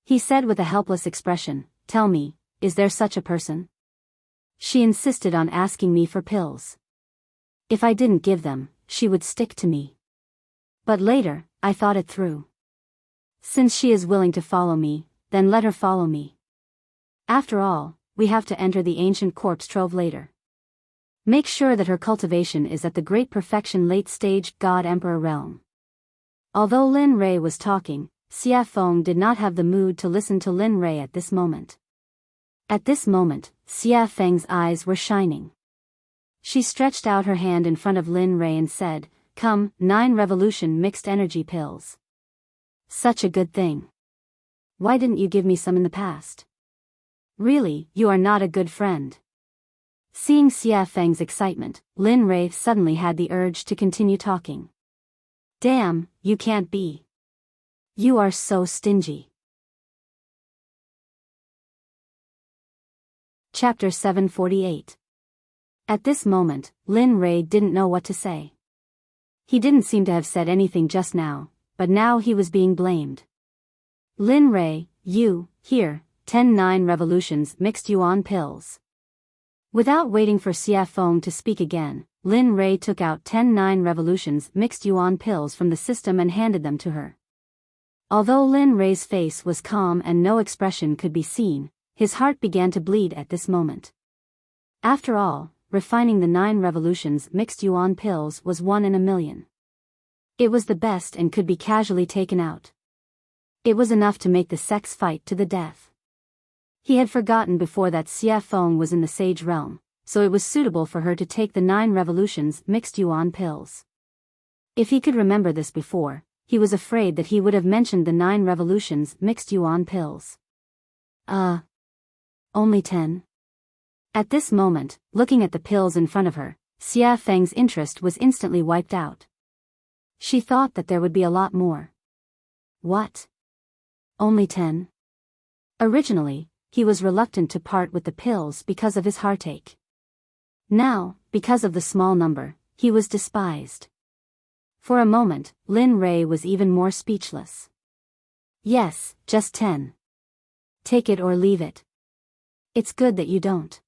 Speaker 1: He said with a helpless expression, "Tell me, is there such a person?" She insisted on asking me for pills. If I didn't give them, she would stick to me. But later, I thought it through. Since she is willing to follow me, then let her follow me. After all, we have to enter the ancient corpse trove later. Make sure that her cultivation is at the great perfection late-stage God-Emperor realm. Although Lin Rei was talking, Xia Feng did not have the mood to listen to Lin Rei at this moment. At this moment, Xia Feng's eyes were shining. She stretched out her hand in front of Lin Rei and said, "Come, 9 revolution mixed energy pills. Such a good thing. Why didn't you give me some in the past? Really, you are not a good friend." Seeing Xia Feng's excitement, Lin Rei suddenly had the urge to continue talking. "Damn, you can't be. You are so stingy." Chapter 748. At this moment, Lin Rei didn't know what to say. He didn't seem to have said anything just now, but now he was being blamed. "Lin Rei, you, here, 10 revolutions mixed yuan pills." Without waiting for Xia Feng to speak again, Lin Rei took out 10 revolutions mixed yuan pills from the system and handed them to her. Although Lin Rei's face was calm and no expression could be seen, his heart began to bleed at this moment. After all, refining the 9 revolutions mixed yuan pills was 1 in a million. It was the best and could be casually taken out. It was enough to make the Sects fight to the death. He had forgotten before that Xia Feng was in the sage realm, so it was suitable for her to take the 9 revolutions mixed yuan pills. If he could remember this before, he was afraid that he would have mentioned the 9 revolutions mixed yuan pills. Only 10? At this moment, looking at the pills in front of her, Xia Feng's interest was instantly wiped out. She thought that there would be a lot more. What? Only 10? Originally, he was reluctant to part with the pills because of his heartache. Now, because of the small number, he was despised. For a moment, Lin Rei was even more speechless. "Yes, just 10. Take it or leave it. It's good that you don't.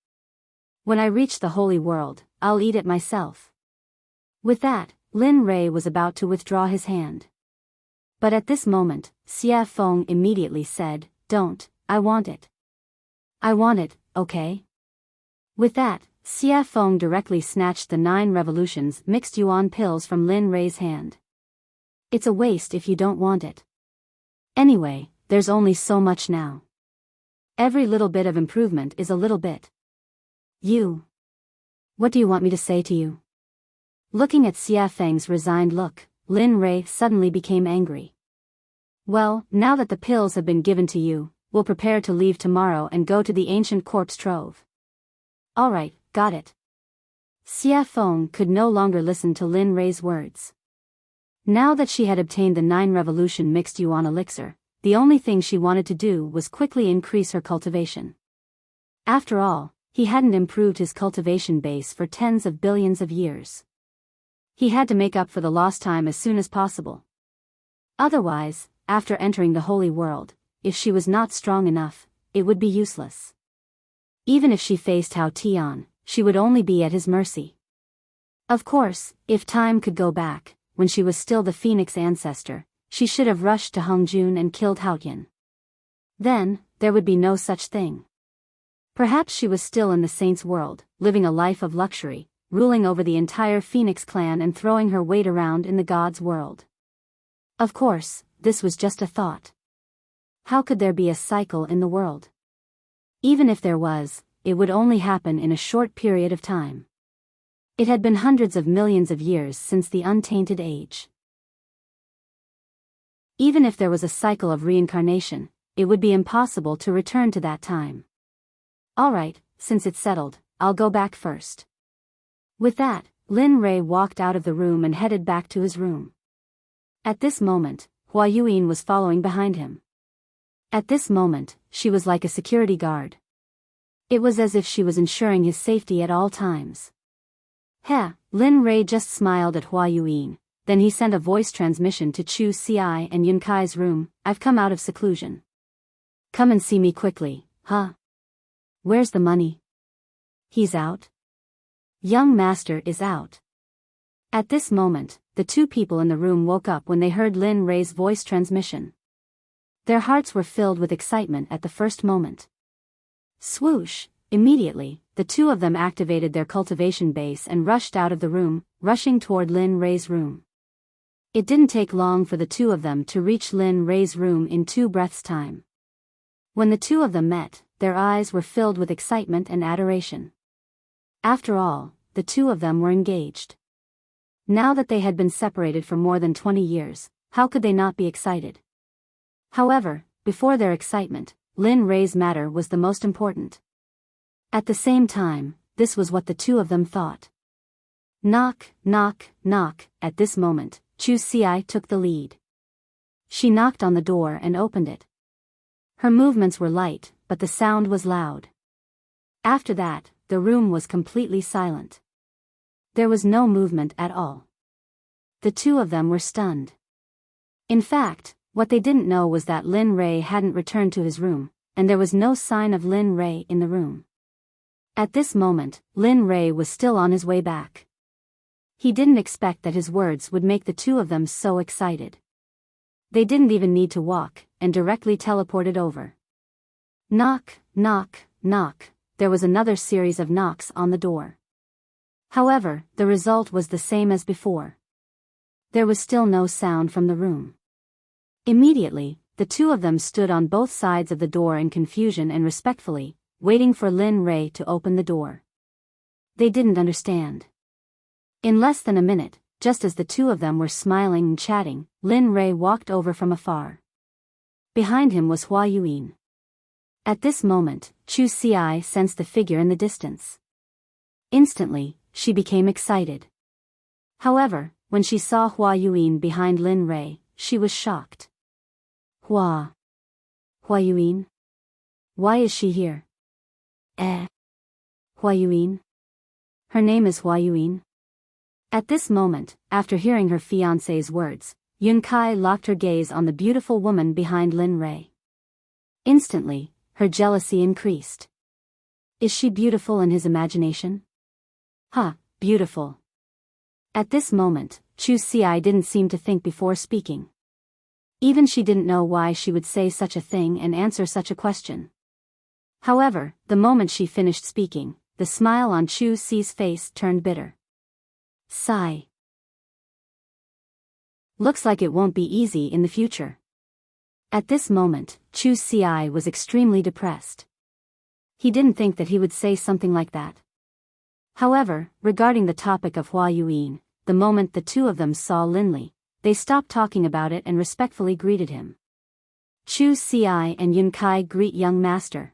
Speaker 1: When I reach the holy world, I'll eat it myself." With that, Lin Rei was about to withdraw his hand. But at this moment, Xia Feng immediately said, "Don't, I want it. I want it, okay?" With that, Xia Feng directly snatched the 9 revolutions mixed yuan pills from Lin Rei's hand. "It's a waste if you don't want it. Anyway, there's only so much now. Every little bit of improvement is a little bit. What do you want me to say to you?" Looking at Xia Feng's resigned look, Lin Rei suddenly became angry. "Well, now that the pills have been given to you, we'll prepare to leave tomorrow and go to the ancient corpse trove." "All right, got it." Xia Feng could no longer listen to Lin Rei's words. Now that she had obtained the 9 revolution mixed yuan elixir, the only thing she wanted to do was quickly increase her cultivation. After all, he hadn't improved his cultivation base for tens of billions of years. He had to make up for the lost time as soon as possible. Otherwise, after entering the holy world, if she was not strong enough, it would be useless. Even if she faced Hao Tian, she would only be at his mercy. Of course, if time could go back, when she was still the Phoenix ancestor, she should have rushed to Hongjun and killed Hao Tian. Then, there would be no such thing. Perhaps she was still in the saint's world, living a life of luxury, ruling over the entire Phoenix clan and throwing her weight around in the god's world. Of course, this was just a thought. How could there be a cycle in the world? Even if there was, it would only happen in a short period of time. It had been hundreds of millions of years since the untainted age. Even if there was a cycle of reincarnation, it would be impossible to return to that time. All right, since it's settled, I'll go back first. With that, Lin Rei walked out of the room and headed back to his room. At this moment, Hua Yuan was following behind him. At this moment, she was like a security guard. It was as if she was ensuring his safety at all times. Heh, Lin Rei just smiled at Hua Yuan, then he sent a voice transmission to Chu Xi and Yun Kai's room. I've come out of seclusion. Come and see me quickly, huh? Where's the money? He's out. Young master is out. At this moment, the two people in the room woke up when they heard Lin Rei's voice transmission. Their hearts were filled with excitement at the first moment. Swoosh! Immediately, the two of them activated their cultivation base and rushed out of the room, rushing toward Lin Rei's room. It didn't take long for the two of them to reach Lin Rei's room in 2 breaths' time. When the two of them met, their eyes were filled with excitement and adoration. After all, the two of them were engaged. Now that they had been separated for more than 20 years, how could they not be excited? However, before their excitement, Lin Rei's matter was the most important. At the same time, this was what the two of them thought. Knock, knock, knock. At this moment, Chu Xi took the lead. She knocked on the door and opened it. Her movements were light, but the sound was loud. After that, the room was completely silent. There was no movement at all. The two of them were stunned. In fact, what they didn't know was that Lin Rei hadn't returned to his room, and there was no sign of Lin Rei in the room. At this moment, Lin Rei was still on his way back. He didn't expect that his words would make the two of them so excited. They didn't even need to walk, and directly teleported over. Knock, knock, knock. There was another series of knocks on the door. However, the result was the same as before. There was still no sound from the room. Immediately, the two of them stood on both sides of the door in confusion and respectfully, waiting for Lin Rei to open the door. They didn't understand. In less than a minute, just as the two of them were smiling and chatting, Lin Rei walked over from afar. Behind him was Hua Yuan. At this moment, Chu Xi sensed the figure in the distance. Instantly, she became excited. However, when she saw Hua Yuan behind Lin Rei, she was shocked. Hua Yuan? Why is she here? Hua Yuan? Her name is Hua Yuan? At this moment, after hearing her fiancé's words, Yun Kai locked her gaze on the beautiful woman behind Lin Rei. Instantly, her jealousy increased. Is she beautiful in his imagination? Beautiful. At this moment, Chu Xi didn't seem to think before speaking. Even she didn't know why she would say such a thing and answer such a question. However, the moment she finished speaking, the smile on Chu Xi's face turned bitter. Sigh. Looks like it won't be easy in the future. At this moment, Chu Xi was extremely depressed. He didn't think that he would say something like that. However, regarding the topic of Hua Yuan, the moment the two of them saw Lin Li, they stopped talking about it and respectfully greeted him. Chu Xi and Yun Kai greet young master.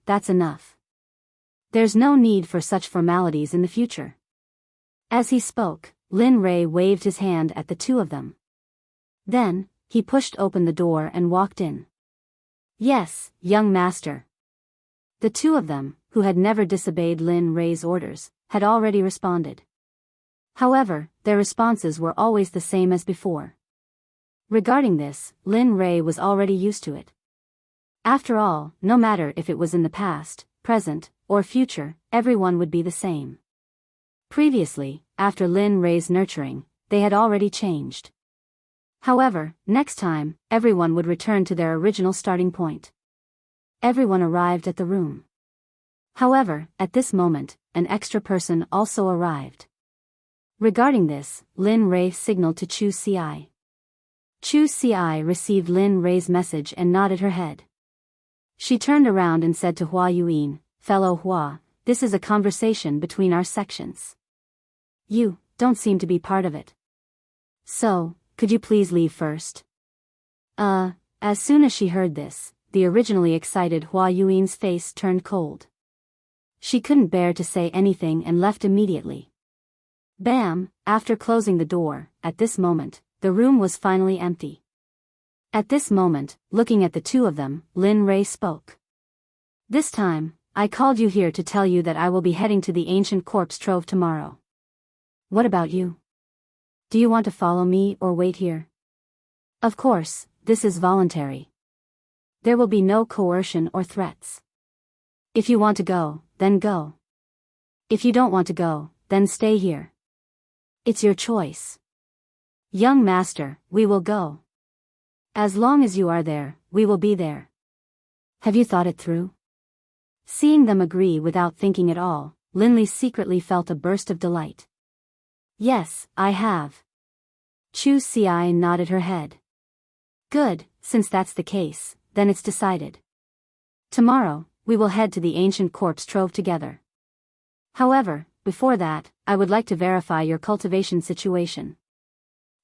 Speaker 1: That's enough. There's no need for such formalities in the future. As he spoke, Lin Rei waved his hand at the two of them. Then, he pushed open the door and walked in. Yes, young master. The two of them, who had never disobeyed Lin Rei's orders, had already responded. However, their responses were always the same as before. Regarding this, Lin Rei was already used to it. After all, no matter if it was in the past, present, or future, everyone would be the same. Previously, after Lin Rei's nurturing, they had already changed. However, next time, everyone would return to their original starting point. Everyone arrived at the room. However, at this moment, an extra person also arrived. Regarding this, Lin Rei signaled to Chu Xi. Chu Xi received Lin Rei's message and nodded her head. She turned around and said to Hua Yuan, "Fellow Hua, this is a conversation between our sections. You don't seem to be part of it. So, could you please leave first?" As soon as she heard this, the originally excited Hua Yuan's face turned cold. she couldn't bear to say anything and left immediately. Bam! After closing the door, at this moment, the room was finally empty. At this moment, looking at the two of them, Lin Rei spoke. This time, I called you here to tell you that I will be heading to the ancient corpse trove tomorrow. What about you? Do you want to follow me or wait here? Of course, this is voluntary. There will be no coercion or threats. If you want to go, then go. If you don't want to go, then stay here. It's your choice. Young master, we will go. As long as you are there, we will be there. Have you thought it through? Seeing them agree without thinking at all, Linley secretly felt a burst of delight. Yes, I have. Chu Xiai nodded her head. Good, since that's the case, then it's decided. Tomorrow, we will head to the ancient corpse trove together. However, before that, I would like to verify your cultivation situation.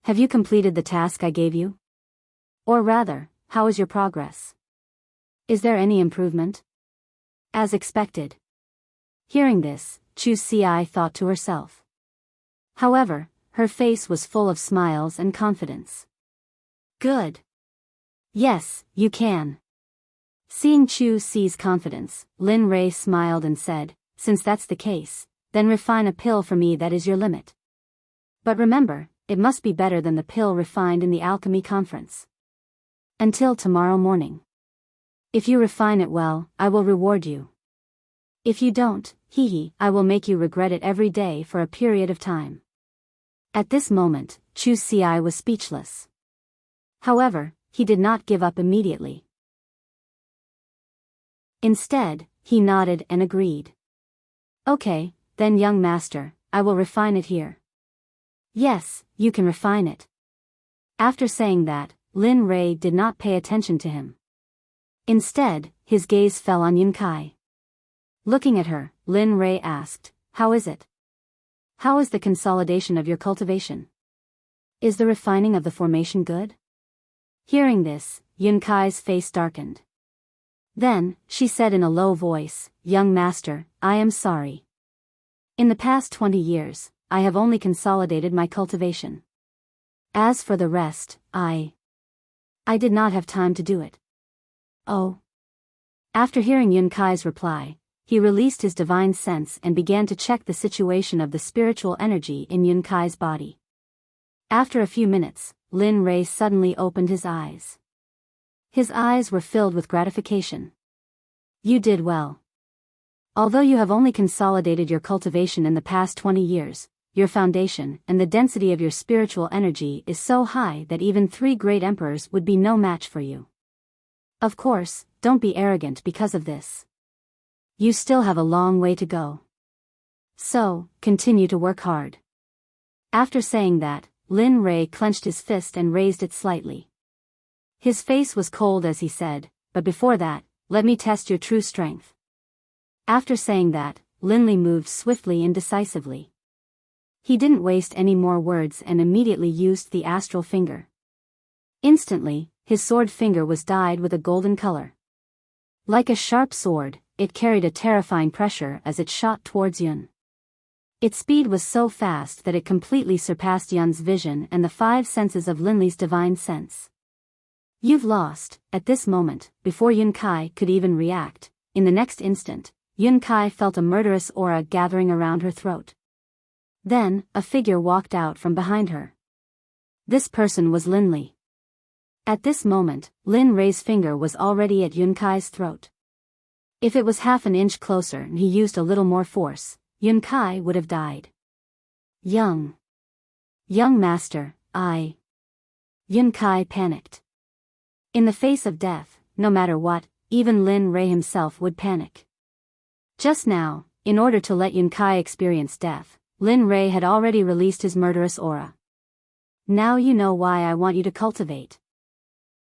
Speaker 1: Have you completed the task I gave you? Or rather, how is your progress? Is there any improvement? As expected. Hearing this, Chu Xiai thought to herself. However, her face was full of smiles and confidence. Good. Yes, you can. Seeing Chu Xi's confidence, Lin Rei smiled and said, since that's the case, then refine a pill for me that is your limit. But remember, it must be better than the pill refined in the alchemy conference. Until tomorrow morning. If you refine it well, I will reward you. If you don't, I will make you regret it every day for a period of time. At this moment, Chu Xiai was speechless. However, he did not give up immediately. Instead, he nodded and agreed. Okay, then young master, I will refine it here. Yes, you can refine it. After saying that, Lin Rei did not pay attention to him. Instead, his gaze fell on Yun Kai. Looking at her, Lin Rei asked, how is it? How is the consolidation of your cultivation? Is the refining of the formation good? Hearing this, Yun Kai's face darkened. Then, she said in a low voice, young master, I am sorry. In the past 20 years, I have only consolidated my cultivation. As for the rest, I did not have time to do it. Oh. After hearing Yun Kai's reply, he released his divine sense and began to check the situation of the spiritual energy in Yun Kai's body. After a few minutes, Lin Rei suddenly opened his eyes. His eyes were filled with gratification. You did well. Although you have only consolidated your cultivation in the past 20 years, your foundation and the density of your spiritual energy is so high that even 3 great emperors would be no match for you. Of course, don't be arrogant because of this. You still have a long way to go. So, continue to work hard. After saying that, Lin Rei clenched his fist and raised it slightly. His face was cold as he said, but before that, let me test your true strength. After saying that, Linley moved swiftly and decisively. He didn't waste any more words and immediately used the astral finger. Instantly, his sword finger was dyed with a golden color. Like a sharp sword, it carried a terrifying pressure as it shot towards Yun. Its speed was so fast that it completely surpassed Yun's vision and the 5 senses of Linley's divine sense. You've lost. At this moment, before Yun Kai could even react, in the next instant, Yun Kai felt a murderous aura gathering around her throat. Then, a figure walked out from behind her. This person was Linley. At this moment, Lin Rei's finger was already at Yun Kai's throat. If it was half an inch closer and he used a little more force, Yun Kai would have died. Young master, Yun Kai panicked. In the face of death, no matter what, even Lin Rei himself would panic. Just now, in order to let Yun Kai experience death, Lin Rei had already released his murderous aura. Now you know why I want you to cultivate.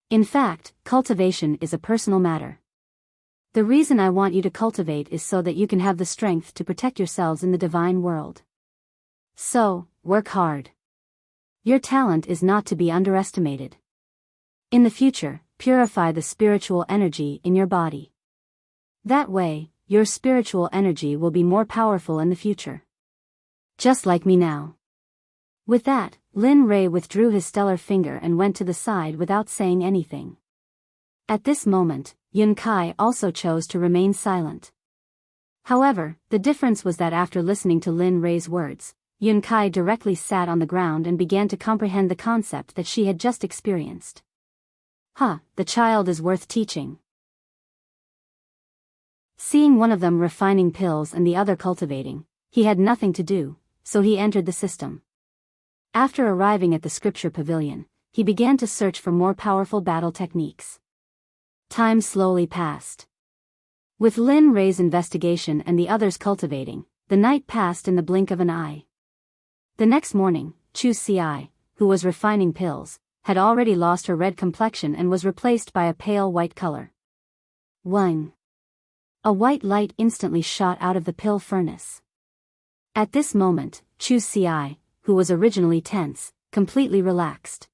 Speaker 1: In fact, cultivation is a personal matter. The reason I want you to cultivate is so that you can have the strength to protect yourselves in the divine world. So, work hard. Your talent is not to be underestimated. In the future, purify the spiritual energy in your body. That way, your spiritual energy will be more powerful in the future. Just like me now. With that, Lin Rei withdrew his stellar finger and went to the side without saying anything. At this moment, Yun Kai also chose to remain silent. However, the difference was that after listening to Lin Rei's words, Yun Kai directly sat on the ground and began to comprehend the concept that she had just experienced. The child is worth teaching. Seeing one of them refining pills and the other cultivating, he had nothing to do, so he entered the system. After arriving at the scripture pavilion, he began to search for more powerful battle techniques. Time slowly passed. With Lin Rei's investigation and the others cultivating, the night passed in the blink of an eye. The next morning, Chu Xi, who was refining pills, had already lost her red complexion and was replaced by a pale white color. Wang. A white light instantly shot out of the pill furnace. At this moment, Chu Xi, who was originally tense, completely relaxed.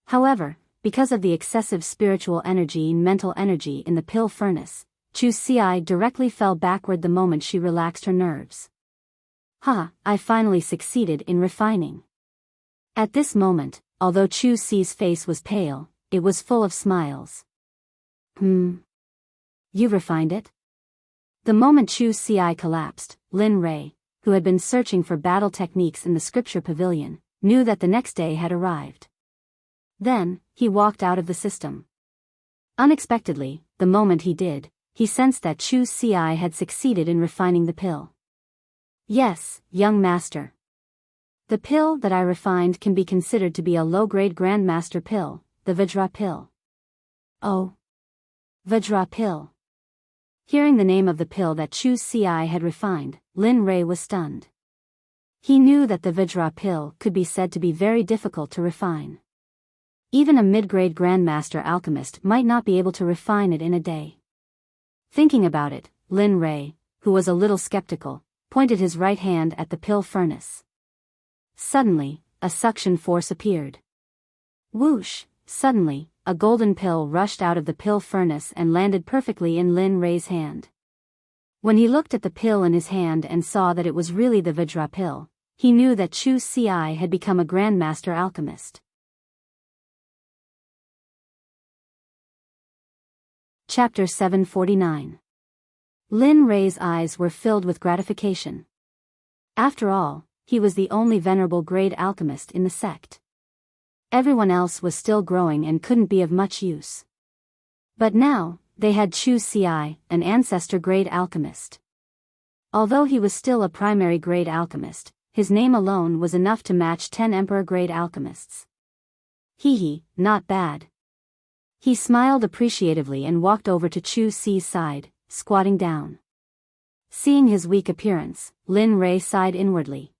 Speaker 1: However, because of the excessive spiritual energy and mental energy in the pill furnace, Chu Xi directly fell backward the moment she relaxed her nerves. I finally succeeded in refining. At this moment, although Chu Xi's face was pale, it was full of smiles. You refined it? The moment Chu Xi collapsed, Lin Rei, who had been searching for battle techniques in the scripture pavilion, knew that the next day had arrived. Then, he walked out of the system. Unexpectedly, the moment he did, he sensed that Chu Xi had succeeded in refining the pill. Yes, young master. The pill that I refined can be considered to be a low-grade grandmaster pill, the Vajra pill. Oh. Vajra pill. Hearing the name of the pill that Chu Xi had refined, Lin Rei was stunned. He knew that the Vajra pill could be said to be very difficult to refine. Even a mid-grade grandmaster alchemist might not be able to refine it in a day. Thinking about it, Lin Rei, who was a little skeptical, pointed his right hand at the pill furnace. Suddenly, a suction force appeared. Whoosh! Suddenly, a golden pill rushed out of the pill furnace and landed perfectly in Lin Rei's hand. When he looked at the pill in his hand and saw that it was really the Vajra pill, he knew that Chu Xi had become a grandmaster alchemist. Chapter 749. Lin Rei's eyes were filled with gratification. After all, he was the only venerable grade alchemist in the sect. Everyone else was still growing and couldn't be of much use. But now, they had Chu Xi, an ancestor grade alchemist. Although he was still a primary grade alchemist, his name alone was enough to match 10 emperor grade alchemists. Not bad. He smiled appreciatively and walked over to Chu Xi's side, squatting down. Seeing his weak appearance, Lin Rei sighed inwardly.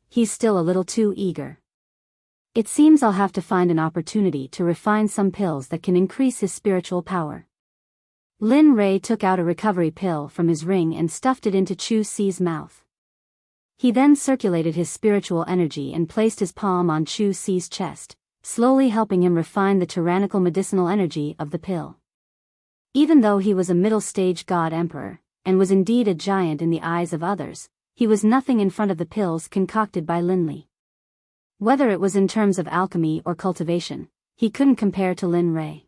Speaker 1: He's still a little too eager. It seems I'll have to find an opportunity to refine some pills that can increase his spiritual power. Lin Rei took out a recovery pill from his ring and stuffed it into Chu Xi's mouth. He then circulated his spiritual energy and placed his palm on Chu Xi's chest, slowly helping him refine the tyrannical medicinal energy of the pill. Even though he was a middle-stage god emperor, and was indeed a giant in the eyes of others, he was nothing in front of the pills concocted by Lin Li. Whether it was in terms of alchemy or cultivation, he couldn't compare to Lin Rei.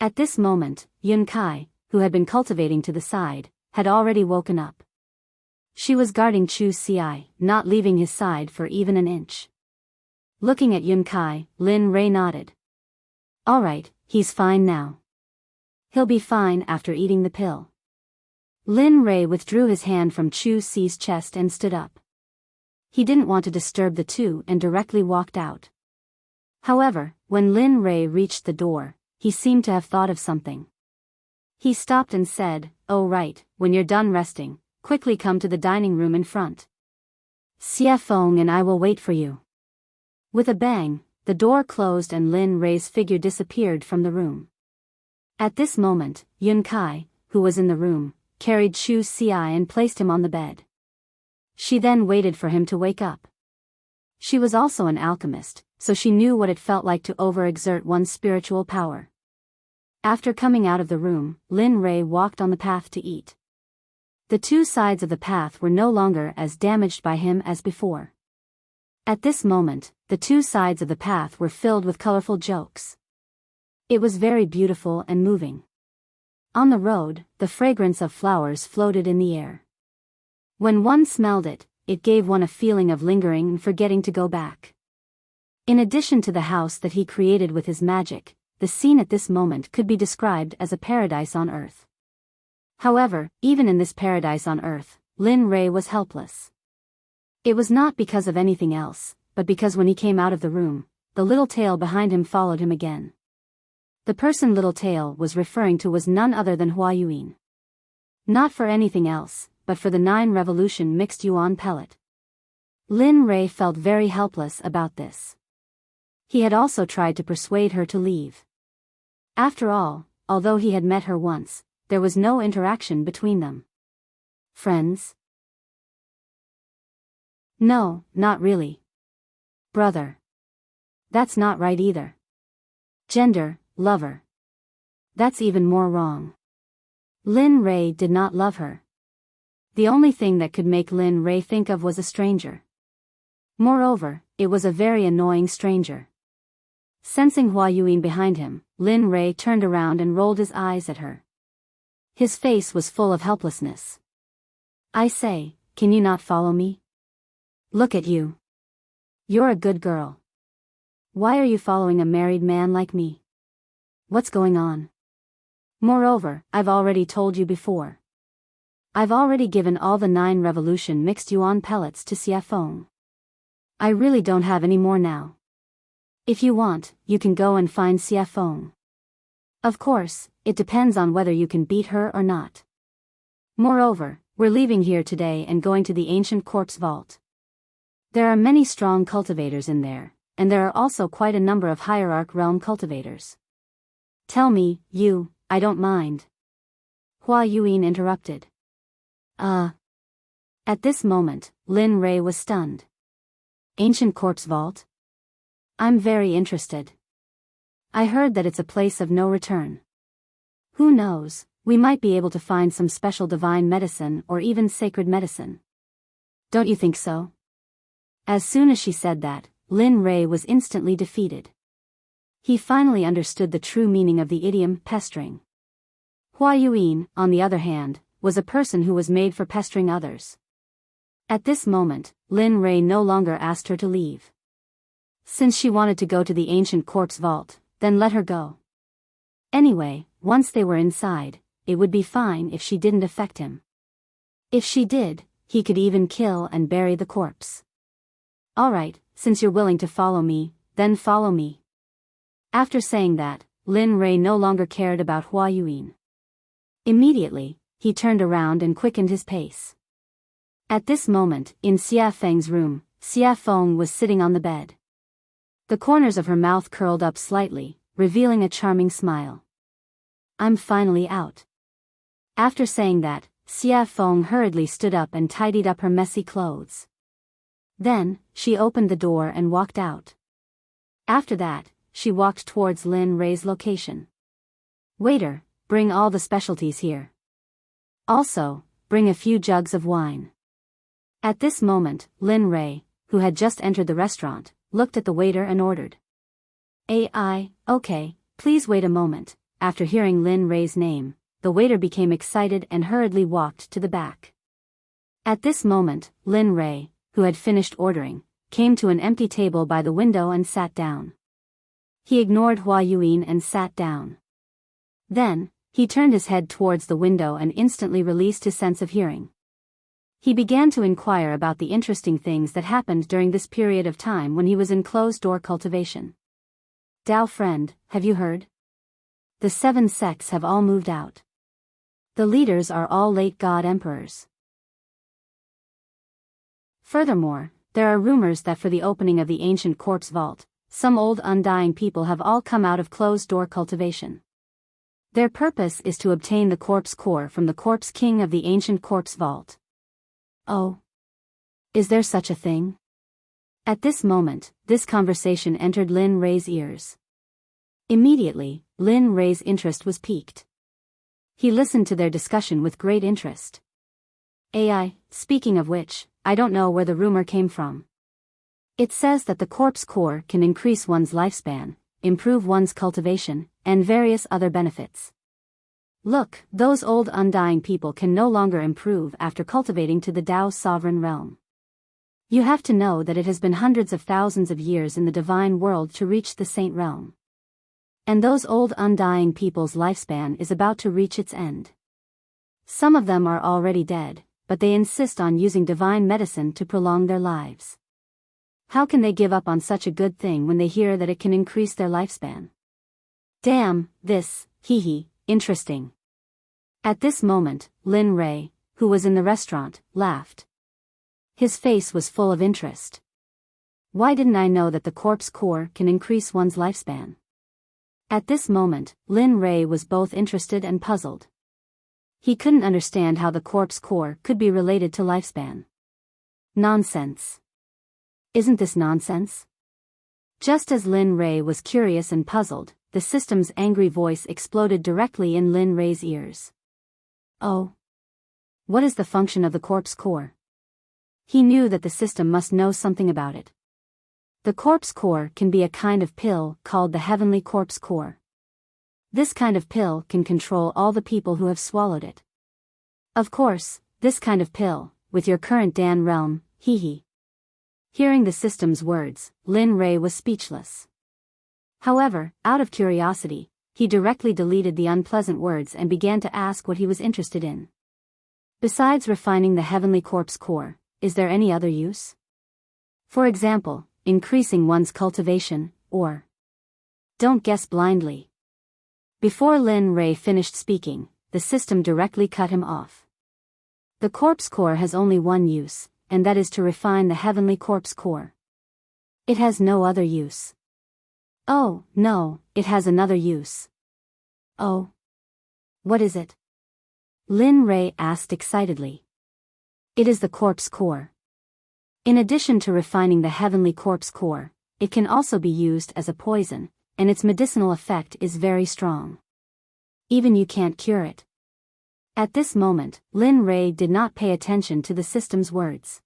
Speaker 1: At this moment, Yun Kai, who had been cultivating to the side, had already woken up. She was guarding Chu Xi, not leaving his side for even an inch. Looking at Yun Kai, Lin Rei nodded. Alright, he's fine now. He'll be fine after eating the pill. Lin Rei withdrew his hand from Chu Xi's chest and stood up. He didn't want to disturb the two and directly walked out. However, when Lin Rei reached the door, he seemed to have thought of something. He stopped and said, "Oh right, when you're done resting, quickly come to the dining room in front. Xie Feng and I will wait for you." With a bang, the door closed and Lin Rei's figure disappeared from the room. At this moment, Yun Kai, who was in the room, carried Chu Xi and placed him on the bed. She then waited for him to wake up. She was also an alchemist, so she knew what it felt like to overexert one's spiritual power. After coming out of the room, Lin Rei walked on the path to eat. The two sides of the path were no longer as damaged by him as before. At this moment, the two sides of the path were filled with colorful jokes. It was very beautiful and moving. On the road, the fragrance of flowers floated in the air. When one smelled it, it gave one a feeling of lingering and forgetting to go back. In addition to the house that he created with his magic, the scene at this moment could be described as a paradise on earth. However, even in this paradise on earth, Lin Rei was helpless. It was not because of anything else, but because when he came out of the room, the little tail behind him followed him again. The person Little Tail was referring to was none other than Hua Yuan. Not for anything else, but for the 9 revolution mixed yuan pellet. Lin Rei felt very helpless about this. He had also tried to persuade her to leave. After all, although he had met her once, there was no interaction between them. Friends? No, not really. Brother. That's not right either. Gender, lover. That's even more wrong. Lin Rei did not love her. The only thing that could make Lin Rei think of was a stranger. Moreover, it was a very annoying stranger. Sensing Hua Yuan behind him, Lin Rei turned around and rolled his eyes at her. His face was full of helplessness. I say, can you not follow me? Look at you. You're a good girl. Why are you following a married man like me? What's going on? Moreover, I've already told you before. I've already given all the 9 revolution mixed yuan pellets to Xia Feng. I really don't have any more now. If you want, you can go and find Xia Feng. Of course, it depends on whether you can beat her or not. Moreover, we're leaving here today and going to the ancient corpse vault. There are many strong cultivators in there, and there are also quite a number of hierarch realm cultivators. Tell me, I don't mind. Hua Yuan interrupted. At this moment, Lin Rei was stunned. Ancient corpse vault? I'm very interested. I heard that it's a place of no return. Who knows, we might be able to find some special divine medicine or even sacred medicine. Don't you think so? As soon as she said that, Lin Rei was instantly defeated. He finally understood the true meaning of the idiom pestering. Hua Yuan, on the other hand, was a person who was made for pestering others. At this moment, Lin Rei no longer asked her to leave. Since she wanted to go to the ancient corpse vault, then let her go. Anyway, once they were inside, it would be fine if she didn't affect him. If she did, he could even kill and bury the corpse. Alright, since you're willing to follow me, then follow me. After saying that, Lin Rei no longer cared about Hua Yuan. Immediately, he turned around and quickened his pace. At this moment, in Xia Feng's room, Xia Feng was sitting on the bed. The corners of her mouth curled up slightly, revealing a charming smile. I'm finally out. After saying that, Xia Feng hurriedly stood up and tidied up her messy clothes. Then, she opened the door and walked out. After that, she walked towards Lin Rei's location. Waiter, bring all the specialties here. Also, bring a few jugs of wine. At this moment, Lin Rei, who had just entered the restaurant, looked at the waiter and ordered. Okay, please wait a moment. After hearing Lin Rei's name, the waiter became excited and hurriedly walked to the back. At this moment, Lin Rei, who had finished ordering, came to an empty table by the window and sat down. He ignored Hua Yuan and sat down. Then, he turned his head towards the window and instantly released his sense of hearing. He began to inquire about the interesting things that happened during this period of time when he was in closed-door cultivation. Dao friend, have you heard? The 7 sects have all moved out. The leaders are all late god emperors. Furthermore, there are rumors that for the opening of the ancient corpse vault, some old undying people have all come out of closed-door cultivation. Their purpose is to obtain the corpse core from the corpse king of the ancient corpse vault. Oh. Is there such a thing? At this moment, this conversation entered Lin Rei's ears. Immediately, Lin Rei's interest was piqued. He listened to their discussion with great interest. Speaking of which, I don't know where the rumor came from. It says that the corpse core can increase one's lifespan, improve one's cultivation, and various other benefits. Look, those old undying people can no longer improve after cultivating to the Tao's sovereign realm. You have to know that it has been hundreds of thousands of years in the divine world to reach the saint realm. And those old undying people's lifespan is about to reach its end. Some of them are already dead, but they insist on using divine medicine to prolong their lives. How can they give up on such a good thing when they hear that it can increase their lifespan? Damn, interesting. At this moment, Lin Rei, who was in the restaurant, laughed. His face was full of interest. Why didn't I know that the corpse core can increase one's lifespan? At this moment, Lin Rei was both interested and puzzled. He couldn't understand how the corpse core could be related to lifespan. Nonsense. Isn't this nonsense? Just as Lin Rei was curious and puzzled, the system's angry voice exploded directly in Lin Rei's ears. Oh. What is the function of the corpse core? He knew that the system must know something about it. The corpse core can be a kind of pill called the heavenly corpse core. This kind of pill can control all the people who have swallowed it. Of course, this kind of pill, with your current Dan realm, Hearing the system's words, Lin Rei was speechless. However, out of curiosity, he directly deleted the unpleasant words and began to ask what he was interested in. Besides refining the heavenly corpse core, is there any other use? For example, increasing one's cultivation, or... Don't guess blindly. Before Lin Rei finished speaking, the system directly cut him off. The corpse core has only one use, and that is to refine the heavenly corpse core. It has no other use. Oh, no, it has another use. Oh. What is it? Lin Rei asked excitedly. It is the corpse core. In addition to refining the heavenly corpse core, it can also be used as a poison, and its medicinal effect is very strong. Even you can't cure it. At this moment, Lin Rei did not pay attention to the system's words.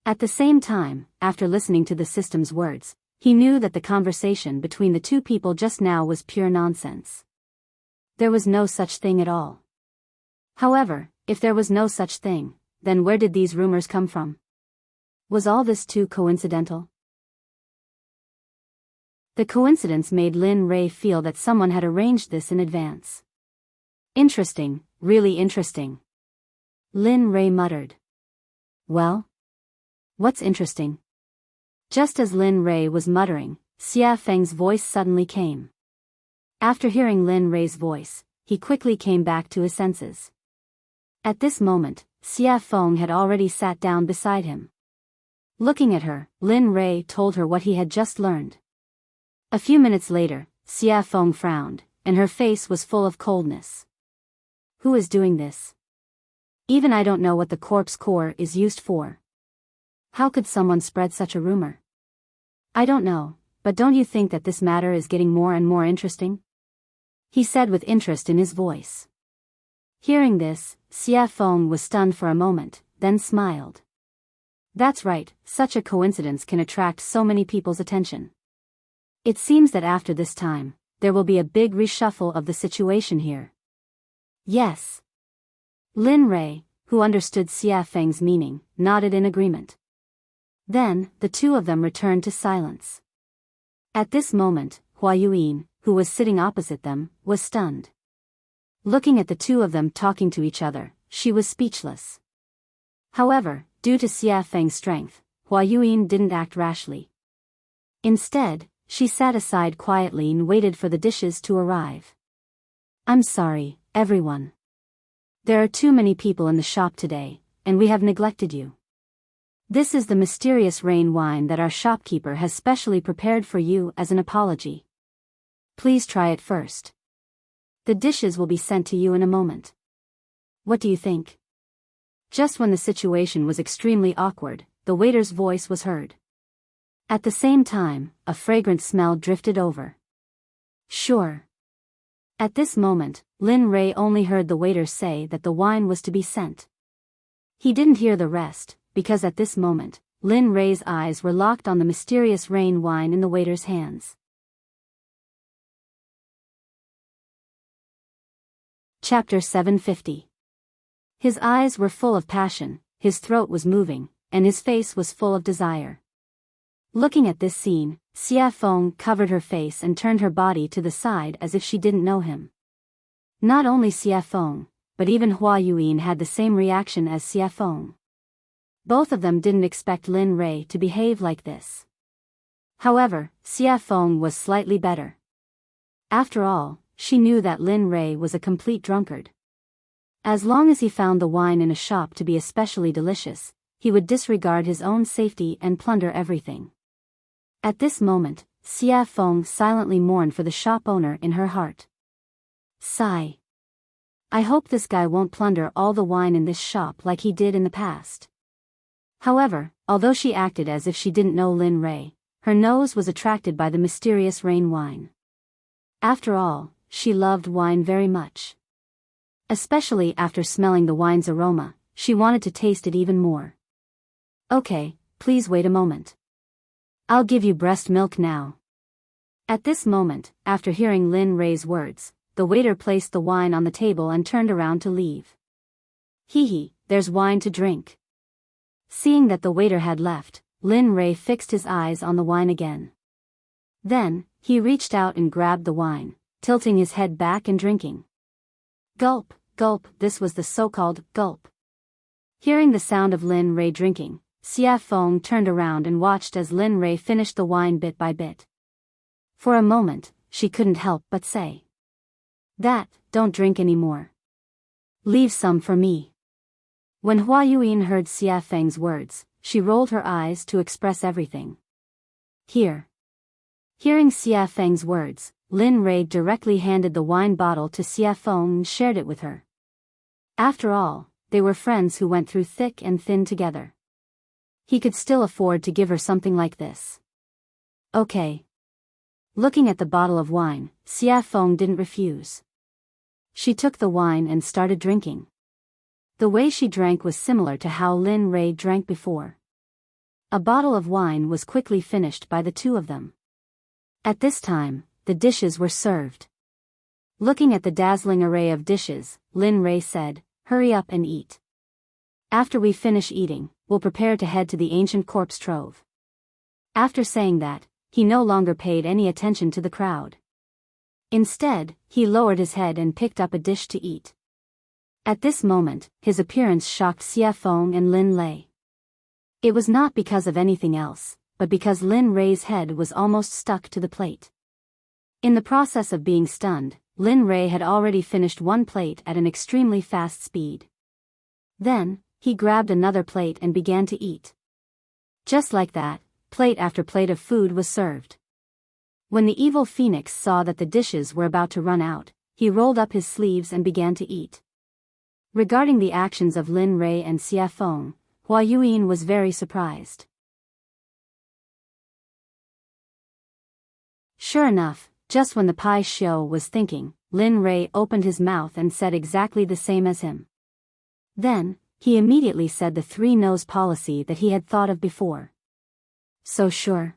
Speaker 1: At the same time, after listening to the system's words, he knew that the conversation between the two people just now was pure nonsense. There was no such thing at all. However, if there was no such thing, then where did these rumors come from? Was all this too coincidental? The coincidence made Lin Rei feel that someone had arranged this in advance. Interesting, really interesting. Lin Rei muttered. Well? What's interesting? Just as Lin Rei was muttering, Xia Feng's voice suddenly came. After hearing Lin Rei's voice, he quickly came back to his senses. At this moment, Xia Feng had already sat down beside him. Looking at her, Lin Rei told her what he had just learned. A few minutes later, Xia Feng frowned, and her face was full of coldness. Who is doing this? Even I don't know what the corpse core is used for. How could someone spread such a rumor? I don't know, but don't you think that this matter is getting more and more interesting? He said with interest in his voice. Hearing this, Xia Feng was stunned for a moment, then smiled. That's right, such a coincidence can attract so many people's attention. It seems that after this time, there will be a big reshuffle of the situation here. Yes. Lin Rei, who understood Xia Feng's meaning, nodded in agreement. Then, the two of them returned to silence. At this moment, Hua Yuyin, who was sitting opposite them, was stunned. Looking at the two of them talking to each other, she was speechless. However, due to Xia Feng's strength, Hua Yuyin didn't act rashly. Instead, she sat aside quietly and waited for the dishes to arrive. I'm sorry, everyone. There are too many people in the shop today, and we have neglected you. This is the mysterious rain wine that our shopkeeper has specially prepared for you as an apology. Please try it first. The dishes will be sent to you in a moment. What do you think? Just when the situation was extremely awkward, the waiter's voice was heard. At the same time, a fragrant smell drifted over. Sure. At this moment, Lin Rei only heard the waiter say that the wine was to be sent. He didn't hear the rest, because at this moment, Lin Rei's eyes were locked on the mysterious rain wine in the waiter's hands. Chapter 750. His eyes were full of passion, his throat was moving, and his face was full of desire. Looking at this scene, Xia Feng covered her face and turned her body to the side as if she didn't know him. Not only Xia Feng, but even Hua Yuan had the same reaction as Xia Feng. Both of them didn't expect Lin Rei to behave like this. However, Xia Feng was slightly better. After all, she knew that Lin Rei was a complete drunkard. As long as he found the wine in a shop to be especially delicious, he would disregard his own safety and plunder everything. At this moment, Xia Feng silently mourned for the shop owner in her heart. Sigh. I hope this guy won't plunder all the wine in this shop like he did in the past. However, although she acted as if she didn't know Lin Rei, her nose was attracted by the mysterious rain wine. After all, she loved wine very much. Especially after smelling the wine's aroma, she wanted to taste it even more. Okay, please wait a moment. I'll give you breast milk now. At this moment, after hearing Lin Rei's words, the waiter placed the wine on the table and turned around to leave. Hee, there's wine to drink. Seeing that the waiter had left, Lin Rei fixed his eyes on the wine again. Then, he reached out and grabbed the wine, tilting his head back and drinking. Gulp, gulp, this was the so-called gulp. Hearing the sound of Lin Rei drinking, Xia Feng turned around and watched as Lin Rei finished the wine bit by bit. For a moment, she couldn't help but say, don't drink anymore. Leave some for me. When Hua Yuan heard Xia Feng's words, she rolled her eyes to express everything. Here. Hearing Xia Feng's words, Lin Rei directly handed the wine bottle to Xia Feng and shared it with her. After all, they were friends who went through thick and thin together. He could still afford to give her something like this. Okay. Looking at the bottle of wine, Xia Feng didn't refuse. She took the wine and started drinking. The way she drank was similar to how Lin Rei drank before. A bottle of wine was quickly finished by the two of them. At this time, the dishes were served. Looking at the dazzling array of dishes, Lin Rei said, "Hurry up and eat. After we finish eating, we'll prepare to head to the ancient corpse trove." After saying that, he no longer paid any attention to the crowd. Instead, he lowered his head and picked up a dish to eat. At this moment, his appearance shocked Xia Feng and Lin Lei. It was not because of anything else, but because Lin Rei's head was almost stuck to the plate. In the process of being stunned, Lin Rei had already finished one plate at an extremely fast speed. Then, he grabbed another plate and began to eat. Just like that, plate after plate of food was served. When the evil phoenix saw that the dishes were about to run out, he rolled up his sleeves and began to eat. Regarding the actions of Lin Rei and Xia Feng, Hua Yuan was very surprised. Sure enough, just when the Pai Xiu was thinking, Lin Rei opened his mouth and said exactly the same as him. Then, he immediately said the three-nose policy that he had thought of before. So sure.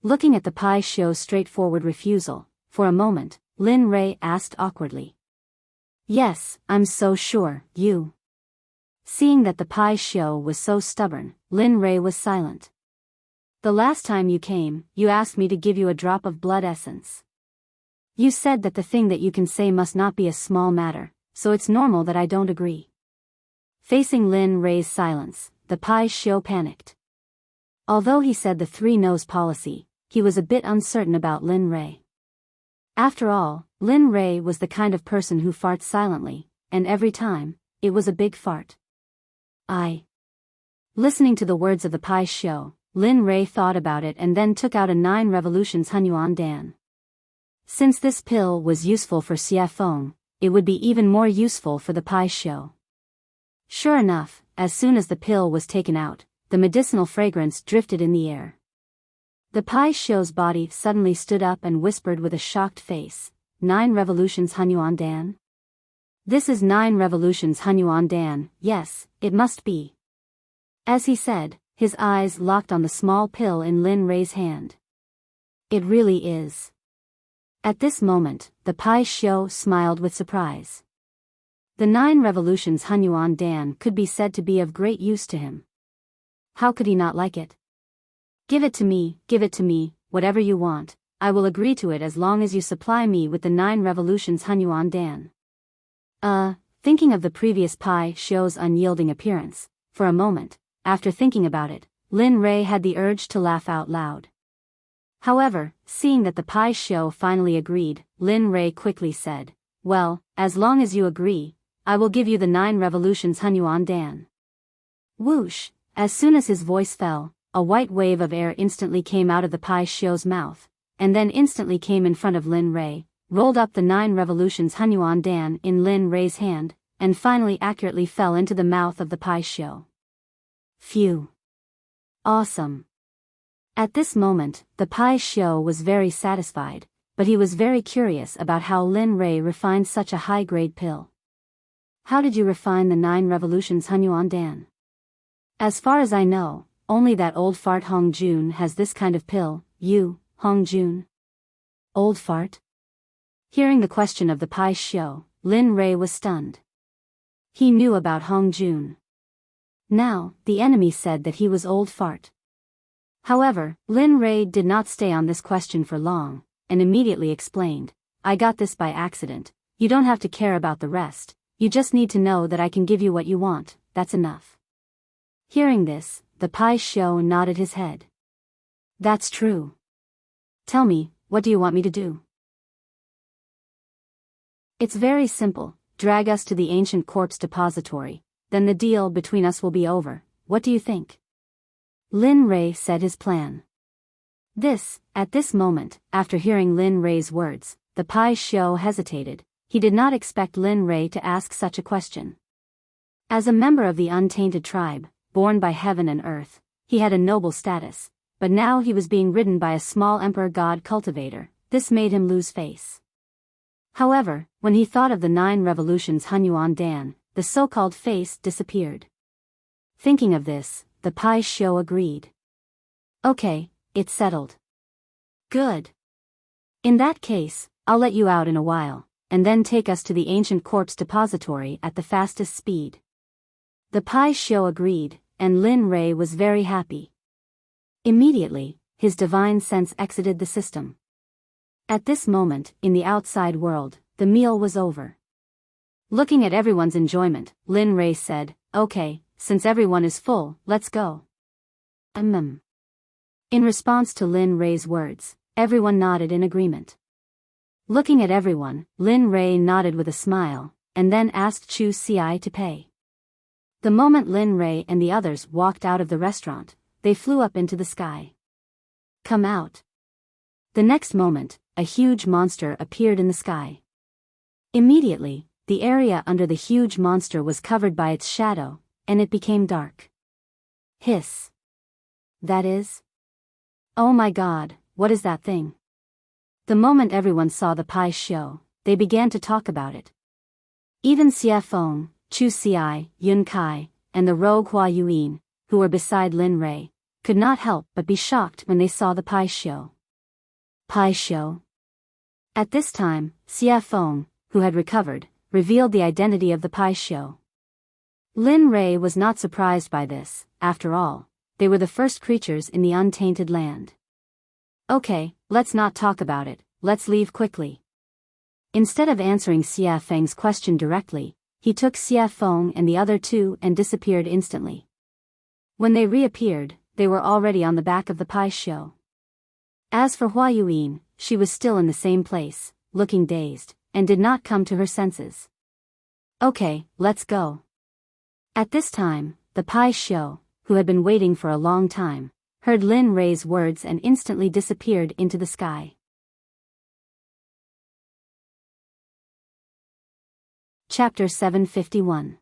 Speaker 1: Looking at the Pai Xiu's straightforward refusal, for a moment, Lin Rei asked awkwardly. Yes, I'm so sure, you. Seeing that the Pai Xiu was so stubborn, Lin Rei was silent. The last time you came, you asked me to give you a drop of blood essence. You said that the thing that you can say must not be a small matter, so it's normal that I don't agree. Facing Lin Rei's silence, the Pai Xiu panicked. Although he said the three-nose policy, he was a bit uncertain about Lin Rei. After all, Lin Rei was the kind of person who farts silently, and every time, it was a big fart. Listening to the words of the Pai Xiu, Lin Rei thought about it and then took out a 9 revolutions Hunyuan Dan. Since this pill was useful for Xia Feng, it would be even more useful for the Pai Xiu. Sure enough, as soon as the pill was taken out, the medicinal fragrance drifted in the air. The Pai Xiu's body suddenly stood up and whispered with a shocked face, 9 revolutions Hunyuan Dan? This is 9 revolutions Hunyuan Dan, yes, it must be. As he said, his eyes locked on the small pill in Lin Rei's hand. It really is. At this moment, the Pai Xiu smiled with surprise. The 9 revolutions Hunyuan Dan could be said to be of great use to him. How could he not like it? Give it to me, whatever you want, I will agree to it as long as you supply me with the 9 revolutions Hunyuan Dan. Thinking of the previous Pai Xiu's unyielding appearance, for a moment, after thinking about it, Lin Rei had the urge to laugh out loud. However, seeing that the Pai Xiu finally agreed, Lin Rei quickly said, well, as long as you agree, I will give you the 9 revolutions Hunyuan Dan. Whoosh, as soon as his voice fell, a white wave of air instantly came out of the Pai Xiu's mouth, and then instantly came in front of Lin Rei, rolled up the 9 revolutions Hunyuan Dan in Lin Rei's hand, and finally accurately fell into the mouth of the Pai Xiu. Phew. Awesome. At this moment, the Pai Xiu was very satisfied, but he was very curious about how Lin Rei refined such a high-grade pill. How did you refine the 9 revolutions Hunyuan Dan? As far as I know, only that old fart Hong Jun has this kind of pill. You, Hong Jun? Old fart? Hearing the question of the Pai Xiu, Lin Rei was stunned. He knew about Hong Jun. Now, the enemy said that he was old fart. However, Lin Rei did not stay on this question for long, and immediately explained, I got this by accident, you don't have to care about the rest, you just need to know that I can give you what you want, that's enough. Hearing this, the Pai Xiu nodded his head. That's true. Tell me, what do you want me to do? It's very simple, drag us to the ancient corpse depository, then the deal between us will be over, what do you think? Lin Rei said his plan. At this moment, after hearing Lin Rei's words, the Pai Xiu hesitated, he did not expect Lin Rei to ask such a question. As a member of the untainted tribe, born by heaven and earth, he had a noble status, but now he was being ridden by a small emperor god cultivator, this made him lose face. However, when he thought of the 9 revolutions Hunyuan Dan, the so-called face disappeared. Thinking of this, the Pai Xiu agreed. Okay, it's settled. Good. In that case, I'll let you out in a while, and then take us to the ancient corpse depository at the fastest speed. The Pai Xiu agreed, and Lin Rei was very happy. Immediately, his divine sense exited the system. At this moment, in the outside world, the meal was over. Looking at everyone's enjoyment, Lin Rei said, okay, since everyone is full, let's go. In response to Lin Rei's words, everyone nodded in agreement. Looking at everyone, Lin Rei nodded with a smile, and then asked Chu Ci to pay. The moment Lin Rei and the others walked out of the restaurant, they flew up into the sky. Come out. The next moment, a huge monster appeared in the sky. Immediately, the area under the huge monster was covered by its shadow, and it became dark. Hiss. That is? Oh my god, what is that thing? The moment everyone saw the Pai Xiu, they began to talk about it. Even Xie Feng, Chu Ci, Yun Kai, and the rogue Hua Yuan, who were beside Lin Rei, could not help but be shocked when they saw the Pai Xiu. Pai Xiu. At this time, Xie Feng, who had recovered, revealed the identity of the Pai Xiu. Lin Rei was not surprised by this, after all, they were the first creatures in the untainted land. Okay, let's not talk about it, let's leave quickly. Instead of answering Xie Feng's question directly, he took Xie Feng and the other two and disappeared instantly. When they reappeared, they were already on the back of the Pai Xiu. As for Hua Yuan, she was still in the same place, looking dazed, and did not come to her senses. Okay, let's go. At this time, the Pai Xiu, who had been waiting for a long time, heard Lin Rei's words and instantly disappeared into the sky. Chapter 751.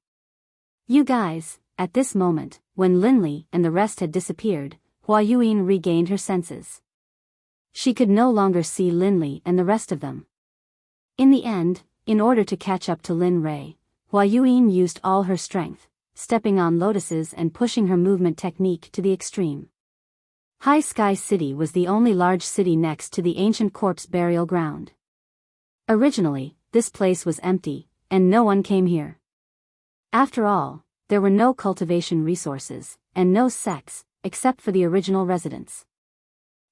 Speaker 1: You guys, at this moment, when Linli and the rest had disappeared, Hua Yuan regained her senses. She could no longer see Linli and the rest of them. In the end, in order to catch up to Lin Rei, Hua Yuan used all her strength, stepping on lotuses and pushing her movement technique to the extreme. High Sky City was the only large city next to the ancient corpse burial ground. Originally, this place was empty, and no one came here. After all, there were no cultivation resources, and no sects, except for the original residents.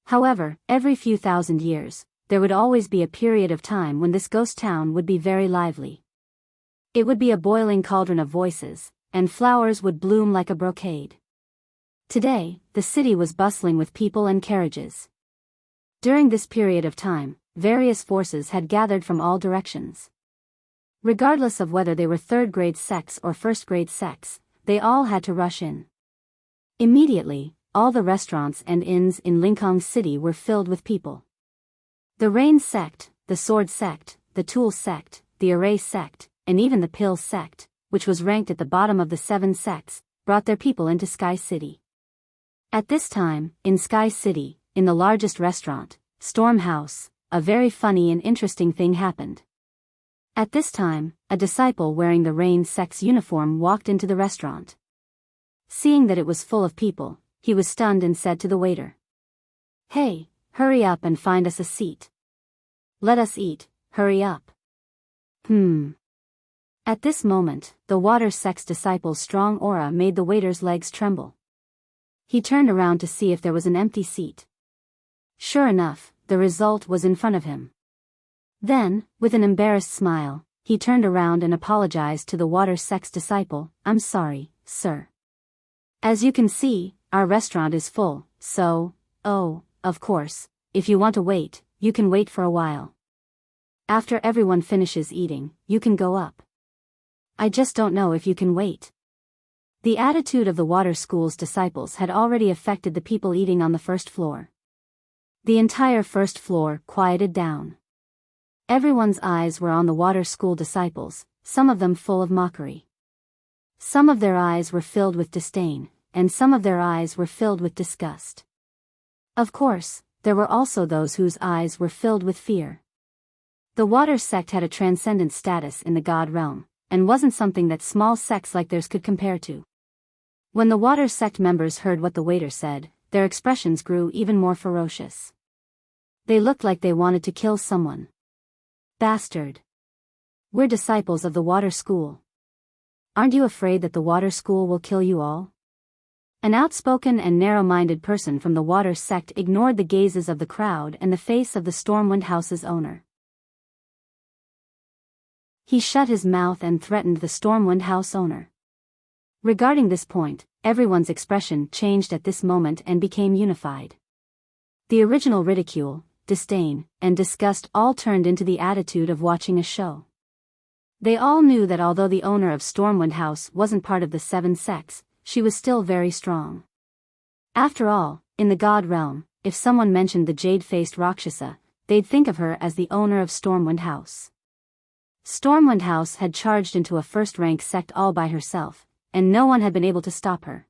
Speaker 1: However, every few thousand years, there would always be a period of time when this ghost town would be very lively. It would be a boiling cauldron of voices, and flowers would bloom like a brocade. Today, the city was bustling with people and carriages. During this period of time, various forces had gathered from all directions. Regardless of whether they were third-grade sects or first-grade sects, they all had to rush in. Immediately, all the restaurants and inns in Lincoln City were filled with people. The Rain Sect, the Sword Sect, the Tool Sect, the Array Sect, and even the Pill Sect, which was ranked at the bottom of the 7 sects, brought their people into Sky City. At this time, in Sky City, in the largest restaurant, Storm House, a very funny and interesting thing happened. At this time, a disciple wearing the Rain Sect's uniform walked into the restaurant. Seeing that it was full of people, he was stunned and said to the waiter, "Hey, hurry up and find us a seat. Let us eat, hurry up." At this moment, the Water Sect's disciple's strong aura made the waiter's legs tremble. He turned around to see if there was an empty seat. Sure enough, the result was in front of him. Then, with an embarrassed smile, he turned around and apologized to the Water Sect's disciple, "I'm sorry, sir. As you can see, our restaurant is full, so, of course, if you want to wait, you can wait for a while. After everyone finishes eating, you can go up. I just don't know if you can wait." The attitude of the Water School's disciples had already affected the people eating on the first floor. The entire first floor quieted down. Everyone's eyes were on the Water School disciples, some of them full of mockery. Some of their eyes were filled with disdain, and some of their eyes were filled with disgust. Of course, there were also those whose eyes were filled with fear. The Water Sect had a transcendent status in the God realm, and wasn't something that small sects like theirs could compare to. When the Water Sect members heard what the waiter said, their expressions grew even more ferocious. They looked like they wanted to kill someone. "Bastard. We're disciples of the Water School. Aren't you afraid that the Water School will kill you all?" An outspoken and narrow-minded person from the Water Sect ignored the gazes of the crowd and the face of the Stormwind House's owner. He shut his mouth and threatened the Stormwind House owner. Regarding this point, everyone's expression changed at this moment and became unified. The original ridicule, disdain, and disgust all turned into the attitude of watching a show. They all knew that although the owner of Stormwind House wasn't part of the 7 sects, she was still very strong. After all, in the God realm, if someone mentioned the jade-faced Rakshasa, they'd think of her as the owner of Stormwind House. Stormwind House had charged into a first-rank sect all by herself, and no one had been able to stop her.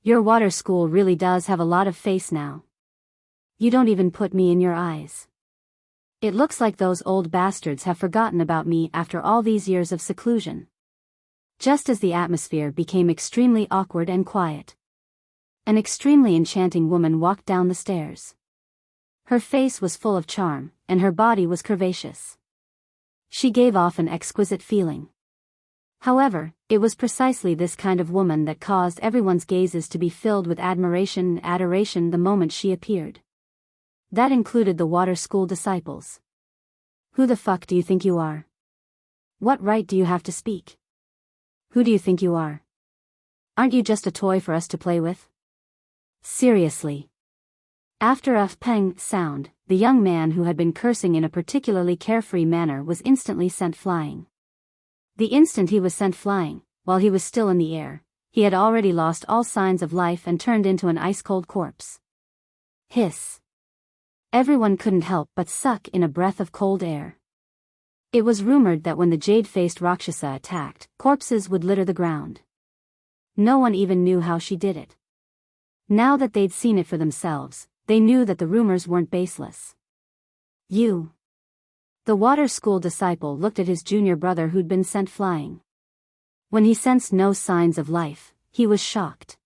Speaker 1: Your Water School really does have a lot of face now. You don't even put me in your eyes. It looks like those old bastards have forgotten about me after all these years of seclusion." Just as the atmosphere became extremely awkward and quiet, an extremely enchanting woman walked down the stairs. Her face was full of charm, and her body was curvaceous. She gave off an exquisite feeling. However, it was precisely this kind of woman that caused everyone's gazes to be filled with admiration and adoration the moment she appeared. That included the Water School disciples. "Who the fuck do you think you are? What right do you have to speak? Who do you think you are? Aren't you just a toy for us to play with? Seriously." After a peng sound, the young man who had been cursing in a particularly carefree manner was instantly sent flying. The instant he was sent flying, while he was still in the air, he had already lost all signs of life and turned into an ice-cold corpse. Hiss. Everyone couldn't help but suck in a breath of cold air. It was rumored that when the jade-faced Rakshasa attacked, corpses would litter the ground. No one even knew how she did it. Now that they'd seen it for themselves, they knew that the rumors weren't baseless. You The water school disciple looked at his junior brother who'd been sent flying. When he sensed no signs of life, he was shocked.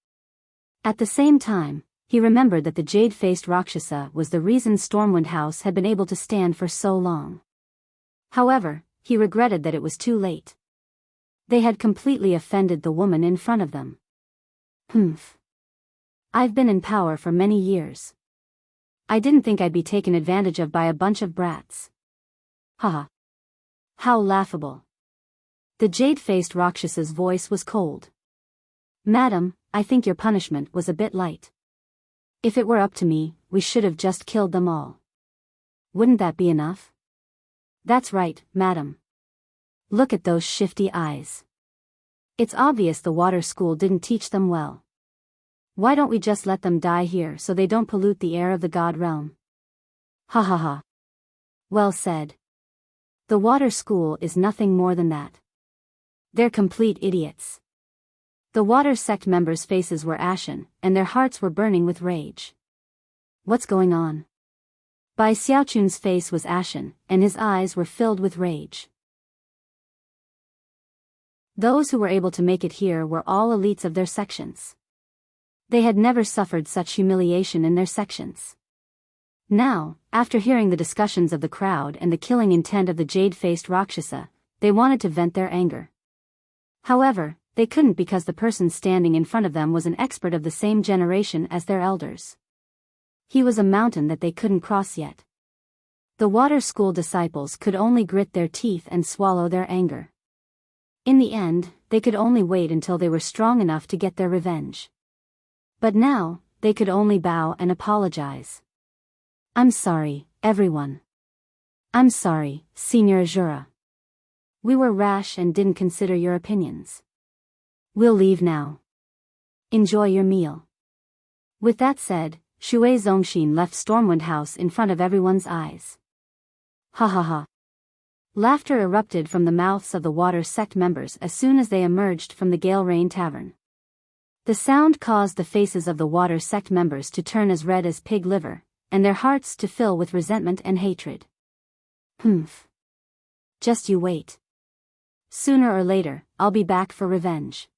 Speaker 1: At the same time, he remembered that the jade-faced Rakshasa was the reason Stormwind House had been able to stand for so long. However, he regretted that it was too late. They had completely offended the woman in front of them. Humph. I've been in power for many years. I didn't think I'd be taken advantage of by a bunch of brats. Haha. How laughable. The jade-faced Rakshasa's voice was cold. Madam, I think your punishment was a bit light. If it were up to me, we should have just killed them all. Wouldn't that be enough? That's right, madam. Look at those shifty eyes. It's obvious the water school didn't teach them well. Why don't we just let them die here so they don't pollute the air of the god realm? Ha ha ha. Well said. The water school is nothing more than that. They're complete idiots. The water sect members' faces were ashen, and their hearts were burning with rage. What's going on? Bai Xiaochun's face was ashen, and his eyes were filled with rage. Those who were able to make it here were all elites of their sections. They had never suffered such humiliation in their sections. Now, after hearing the discussions of the crowd and the killing intent of the jade-faced Rakshasa, they wanted to vent their anger. However, they couldn't because the person standing in front of them was an expert of the same generation as their elders. He was a mountain that they couldn't cross yet. The water school disciples could only grit their teeth and swallow their anger. In the end, they could only wait until they were strong enough to get their revenge. But now, they could only bow and apologize. I'm sorry, everyone. I'm sorry, Senior Azura. We were rash and didn't consider your opinions. We'll leave now. Enjoy your meal. With that said, Shui Zongxin left Stormwind House in front of everyone's eyes. Ha ha ha. Laughter erupted from the mouths of the water sect members as soon as they emerged from the Gale Rain Tavern. The sound caused the faces of the water sect members to turn as red as pig liver, and their hearts to fill with resentment and hatred. Humph. Just you wait. Sooner or later, I'll be back for revenge.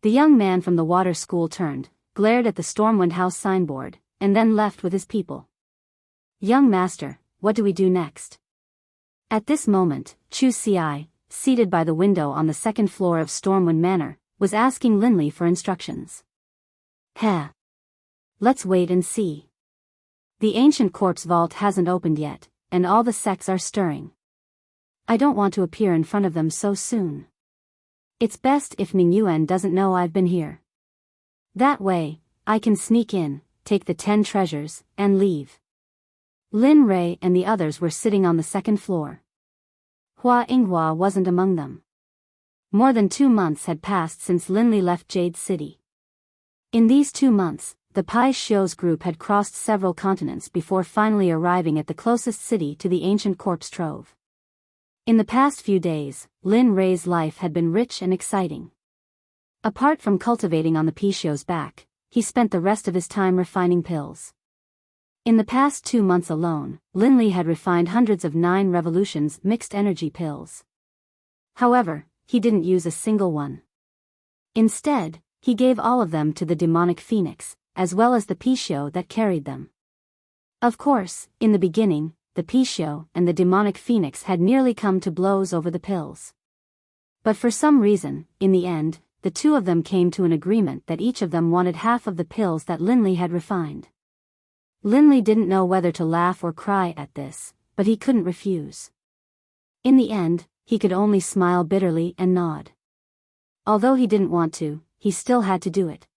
Speaker 1: The young man from the water school turned, glared at the Stormwind House signboard, and then left with his people. Young master, what do we do next? At this moment, Chu Ci, seated by the window on the second floor of Stormwind Manor, was asking Linley for instructions. Heh. Let's wait and see. The ancient corpse vault hasn't opened yet, and all the sects are stirring. I don't want to appear in front of them so soon. It's best if Ning Yuan doesn't know I've been here. That way, I can sneak in, take the 10 treasures, and leave. Lin Rei and the others were sitting on the second floor. Hua Yinghua wasn't among them. More than 2 months had passed since Linley left Jade City. In these 2 months, the Pai Xiu's group had crossed several continents before finally arriving at the closest city to the ancient corpse trove. In the past few days, Lin Rei's life had been rich and exciting. Apart from cultivating on the Pai Xiu's back, he spent the rest of his time refining pills. In the past 2 months alone, Linley had refined hundreds of 9 revolutions mixed energy pills. However, he didn't use a single one. Instead, he gave all of them to the demonic phoenix, as well as the Pai Xiu that carried them. Of course, in the beginning, the Pai Xiu and the demonic phoenix had nearly come to blows over the pills. But for some reason, in the end, the two of them came to an agreement that each of them wanted half of the pills that Linley had refined. Linley didn't know whether to laugh or cry at this, but he couldn't refuse. In the end, he could only smile bitterly and nod. Although he didn't want to, he still had to do it.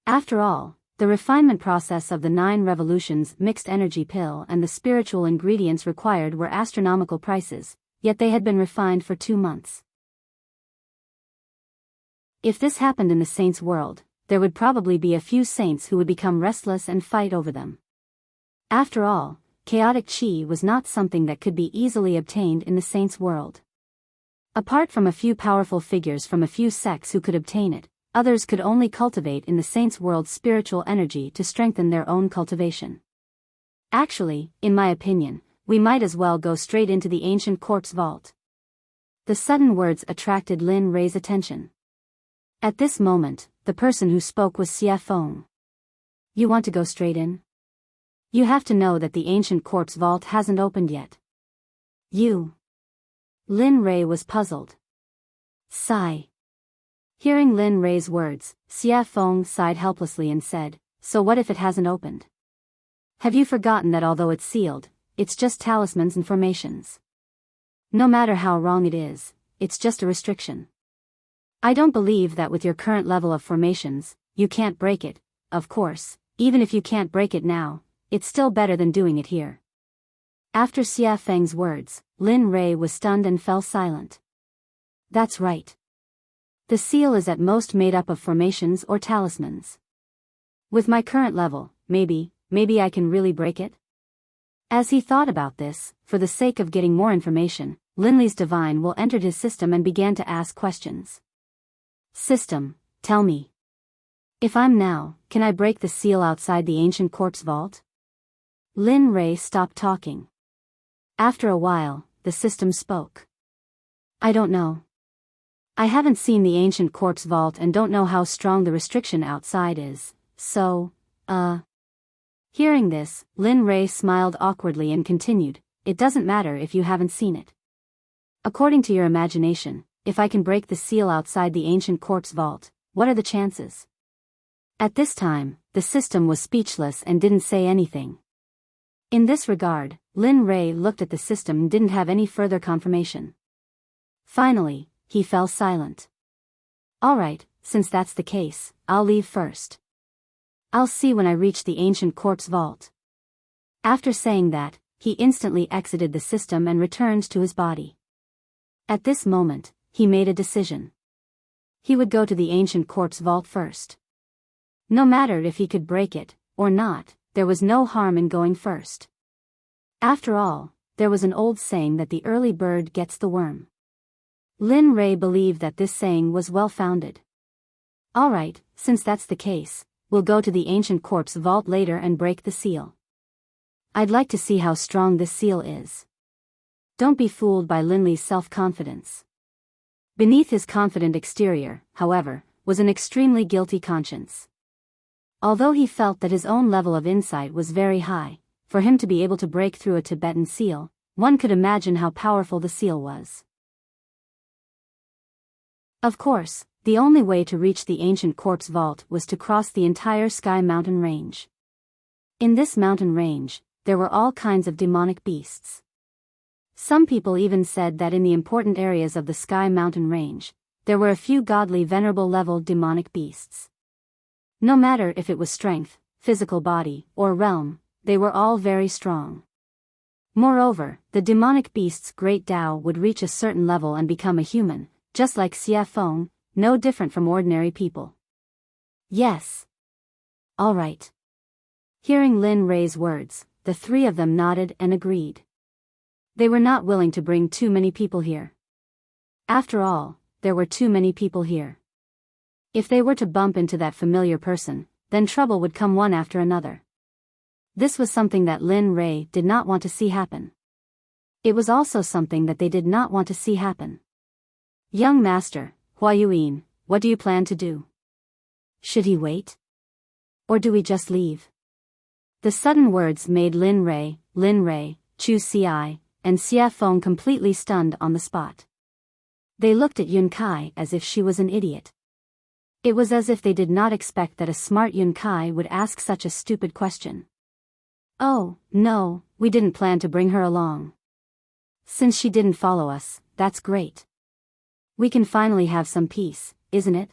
Speaker 1: After all, the refinement process of the 9 revolutions mixed energy pill and the spiritual ingredients required were astronomical prices, yet they had been refined for 2 months. If this happened in the saints' world, there would probably be a few saints who would become restless and fight over them. After all, chaotic chi was not something that could be easily obtained in the saints' world. Apart from a few powerful figures from a few sects who could obtain it, others could only cultivate in the saints' world spiritual energy to strengthen their own cultivation. Actually, in my opinion, we might as well go straight into the ancient quartz vault. The sudden words attracted Lin Rei's attention. At this moment, the person who spoke was Xie Feng. You want to go straight in? You have to know that the ancient quartz vault hasn't opened yet. Lin Rei was puzzled. Sigh. Hearing Lin Rei's words, Xie Feng sighed helplessly and said, so what if it hasn't opened? Have you forgotten that although it's sealed, it's just talismans and formations? No matter how wrong it is, it's just a restriction. I don't believe that with your current level of formations, you can't break it. Of course, even if you can't break it now, it's still better than doing it here. After Xie Feng's words, Lin Rei was stunned and fell silent. That's right. The seal is at most made up of formations or talismans. With my current level, maybe I can really break it? As he thought about this, for the sake of getting more information, Linley's divine will entered his system and began to ask questions. System, tell me. If I'm now, can I break the seal outside the ancient quartz vault? Lin Rei stopped talking. After a while, the system spoke. I don't know. I haven't seen the ancient quartz vault and don't know how strong the restriction outside is, so, Hearing this, Lin Rei smiled awkwardly and continued, it doesn't matter if you haven't seen it. According to your imagination, if I can break the seal outside the ancient quartz vault, what are the chances? At this time, the system was speechless and didn't say anything. In this regard, Lin Rei looked at the system and didn't have any further confirmation. Finally, he fell silent. Alright, since that's the case, I'll leave first. I'll see when I reach the ancient quartz vault. After saying that, he instantly exited the system and returned to his body. At this moment, he made a decision. He would go to the ancient quartz vault first. No matter if he could break it, or not, there was no harm in going first. After all, there was an old saying that the early bird gets the worm. Lin Rei believed that this saying was well-founded. Alright, since that's the case, we'll go to the ancient quartz vault later and break the seal. I'd like to see how strong this seal is. Don't be fooled by Linley's self-confidence. Beneath his confident exterior, however, was an extremely guilty conscience. Although he felt that his own level of insight was very high, for him to be able to break through a Tibetan seal, one could imagine how powerful the seal was. Of course, the only way to reach the ancient quartz vault was to cross the entire Sky Mountain range. In this mountain range, there were all kinds of demonic beasts. Some people even said that in the important areas of the Sky Mountain range, there were a few godly venerable level demonic beasts. No matter if it was strength, physical body, or realm, they were all very strong. Moreover, the demonic beast's great Tao would reach a certain level and become a human, just like Xie Feng, no different from ordinary people. Yes. All right. Hearing Lin Rei's words, the three of them nodded and agreed. They were not willing to bring too many people here. After all, there were too many people here. If they were to bump into that familiar person, then trouble would come one after another. This was something that Lin Rei did not want to see happen. It was also something that they did not want to see happen. Young master, Huayuan, what do you plan to do? Should he wait? Or do we just leave? The sudden words made Lin Rei, Chu Ci, and Xie Feng completely stunned on the spot. They looked at Yun Kai as if she was an idiot. It was as if they did not expect that a smart Yun Kai would ask such a stupid question. Oh, no, we didn't plan to bring her along. Since she didn't follow us, that's great. We can finally have some peace, isn't it?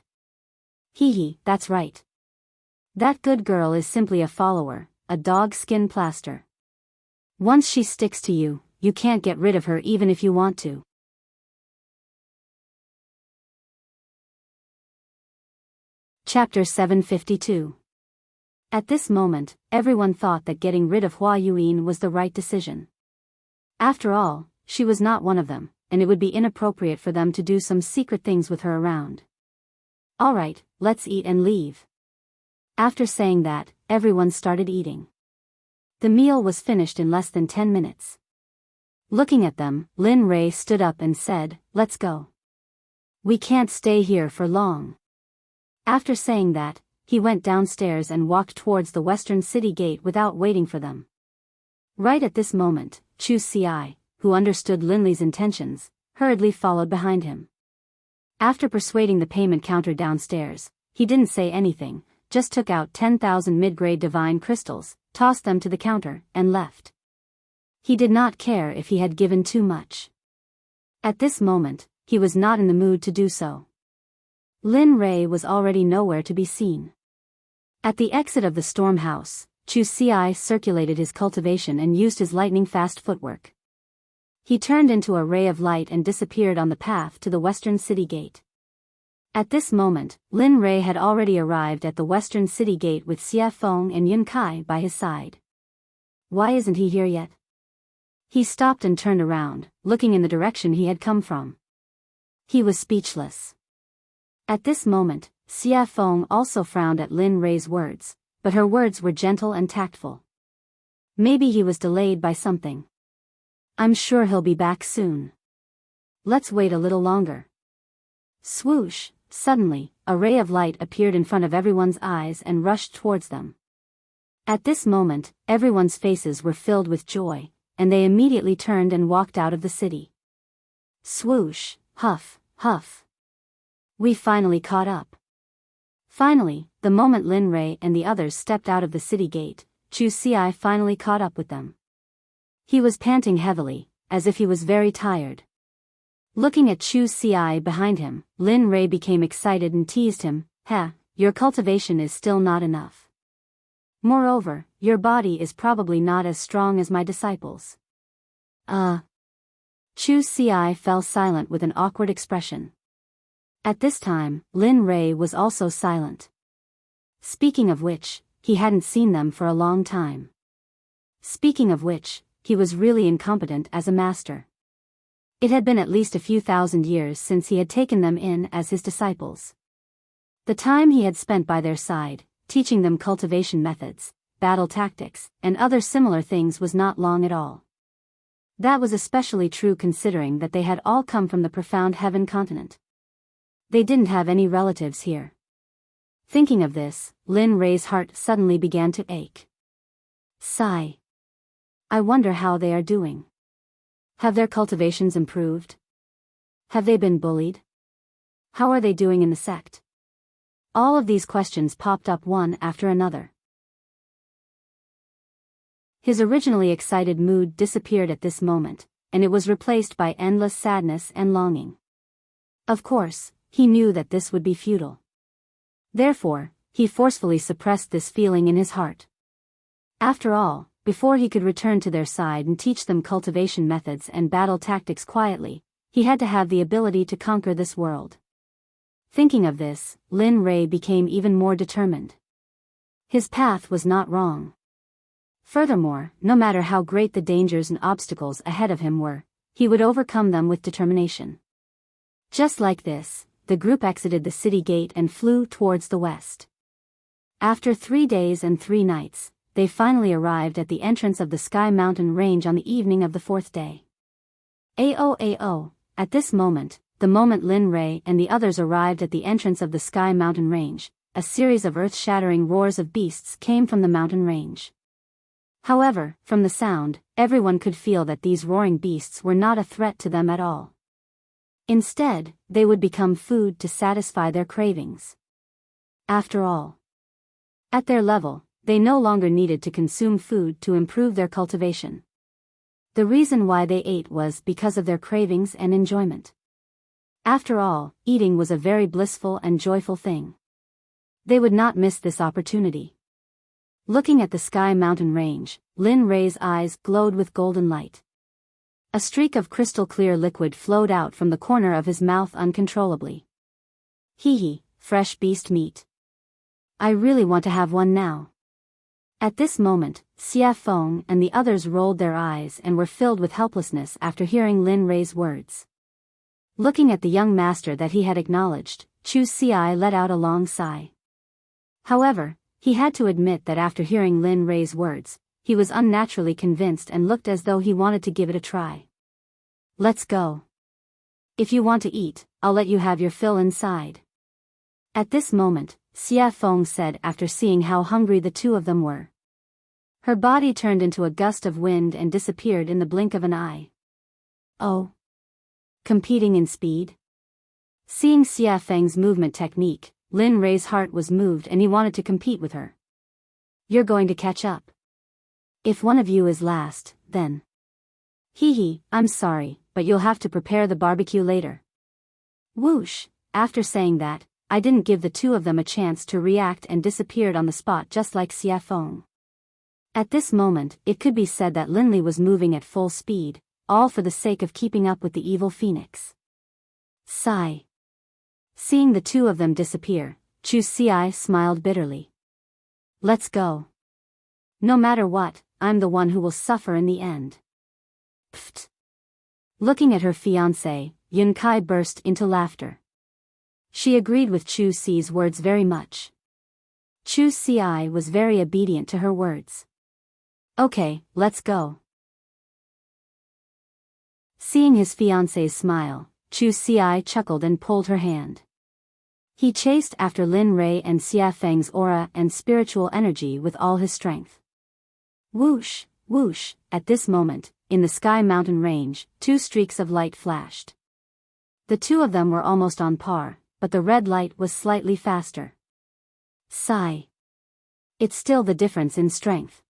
Speaker 1: Hee, that's right. That good girl is simply a follower, a dog skin plaster. Once she sticks to you, you can't get rid of her even if you want to. Chapter 752. At this moment, everyone thought that getting rid of Huayuan was the right decision. After all, she was not one of them, and it would be inappropriate for them to do some secret things with her around. Alright, let's eat and leave. After saying that, everyone started eating. The meal was finished in less than 10 minutes. Looking at them, Lin Rei stood up and said, "Let's go. We can't stay here for long." After saying that, he went downstairs and walked towards the western city gate without waiting for them. Right at this moment, Chu Ci, who understood Lin Li's intentions, hurriedly followed behind him. After persuading the payment counter downstairs, he didn't say anything, just took out 10,000 mid-grade divine crystals, tossed them to the counter, and left. He did not care if he had given too much. At this moment, he was not in the mood to do so. Lin Rei was already nowhere to be seen. At the exit of the storm house, Chu Ci circulated his cultivation and used his lightning-fast footwork. He turned into a ray of light and disappeared on the path to the western city gate. At this moment, Lin Rei had already arrived at the western city gate with Xie Feng and Yun Kai by his side. Why isn't he here yet? He stopped and turned around, looking in the direction he had come from. He was speechless. At this moment, Xie Feng also frowned at Lin Rei's words, but her words were gentle and tactful. Maybe he was delayed by something. "I'm sure he'll be back soon. Let's wait a little longer." Swoosh, suddenly, a ray of light appeared in front of everyone's eyes and rushed towards them. At this moment, everyone's faces were filled with joy, and they immediately turned and walked out of the city. Swoosh, huff, huff. We finally caught up. Finally, the moment Lin Rei and the others stepped out of the city gate, Chu Ci finally caught up with them. He was panting heavily, as if he was very tired. Looking at Chu Ci behind him, Lin Rei became excited and teased him, your cultivation is still not enough. Moreover, your body is probably not as strong as my disciples." Chu Ci fell silent with an awkward expression. At this time, Lin Rei was also silent. Speaking of which, he hadn't seen them for a long time. Speaking of which, he was really incompetent as a master. It had been at least a few thousand years since he had taken them in as his disciples. The time he had spent by their side, teaching them cultivation methods, battle tactics, and other similar things was not long at all. That was especially true considering that they had all come from the profound heaven continent. They didn't have any relatives here. Thinking of this, Lin Rei's heart suddenly began to ache. Sigh. I wonder how they are doing. Have their cultivations improved? Have they been bullied? How are they doing in the sect? All of these questions popped up one after another. His originally excited mood disappeared at this moment, and it was replaced by endless sadness and longing. Of course, he knew that this would be futile. Therefore, he forcefully suppressed this feeling in his heart. After all, before he could return to their side and teach them cultivation methods and battle tactics quietly, he had to have the ability to conquer this world. Thinking of this, Lin Rei became even more determined. His path was not wrong. Furthermore, no matter how great the dangers and obstacles ahead of him were, he would overcome them with determination. Just like this, the group exited the city gate and flew towards the west. After 3 days and 3 nights, they finally arrived at the entrance of the Sky Mountain Range on the evening of the 4th day. At this moment, the moment Lin Rei and the others arrived at the entrance of the Sky Mountain Range, a series of earth-shattering roars of beasts came from the mountain range. However, from the sound, everyone could feel that these roaring beasts were not a threat to them at all. Instead, they would become food to satisfy their cravings. After all, at their level, they no longer needed to consume food to improve their cultivation. The reason why they ate was because of their cravings and enjoyment. After all, eating was a very blissful and joyful thing. They would not miss this opportunity. Looking at the Sky Mountain Range, Lin Rei's eyes glowed with golden light. A streak of crystal-clear liquid flowed out from the corner of his mouth uncontrollably. Hee, fresh beast meat. I really want to have one now. At this moment, Xie Feng and the others rolled their eyes and were filled with helplessness after hearing Lin Rei's words. Looking at the young master that he had acknowledged, Chu Ci let out a long sigh. However, he had to admit that after hearing Lin Rei's words, he was unnaturally convinced and looked as though he wanted to give it a try. Let's go. If you want to eat, I'll let you have your fill inside. At this moment, Xia Feng said after seeing how hungry the two of them were. Her body turned into a gust of wind and disappeared in the blink of an eye. Oh. Competing in speed? Seeing Xia Feng's movement technique, Lin Rei's heart was moved and he wanted to compete with her. You're going to catch up. If one of you is last, then. I'm sorry, but you'll have to prepare the barbecue later. Whoosh, after saying that, I didn't give the two of them a chance to react and disappeared on the spot just like Xia Feng. At this moment, it could be said that Linley was moving at full speed, all for the sake of keeping up with the evil phoenix. Sigh. Seeing the two of them disappear, Chu Xi smiled bitterly. Let's go. No matter what, I'm the one who will suffer in the end. Pfft. Looking at her fiancé, Yun Kai burst into laughter. She agreed with Chu Xi's words very much. Chu Xi was very obedient to her words. Okay, let's go. Seeing his fiancé's smile, Chu Xi chuckled and pulled her hand. He chased after Lin Rei and Xia Feng's aura and spiritual energy with all his strength. Whoosh, whoosh, at this moment, in the Sky Mountain range, two streaks of light flashed. The two of them were almost on par, but the red light was slightly faster. Sigh. It's still the difference in strength.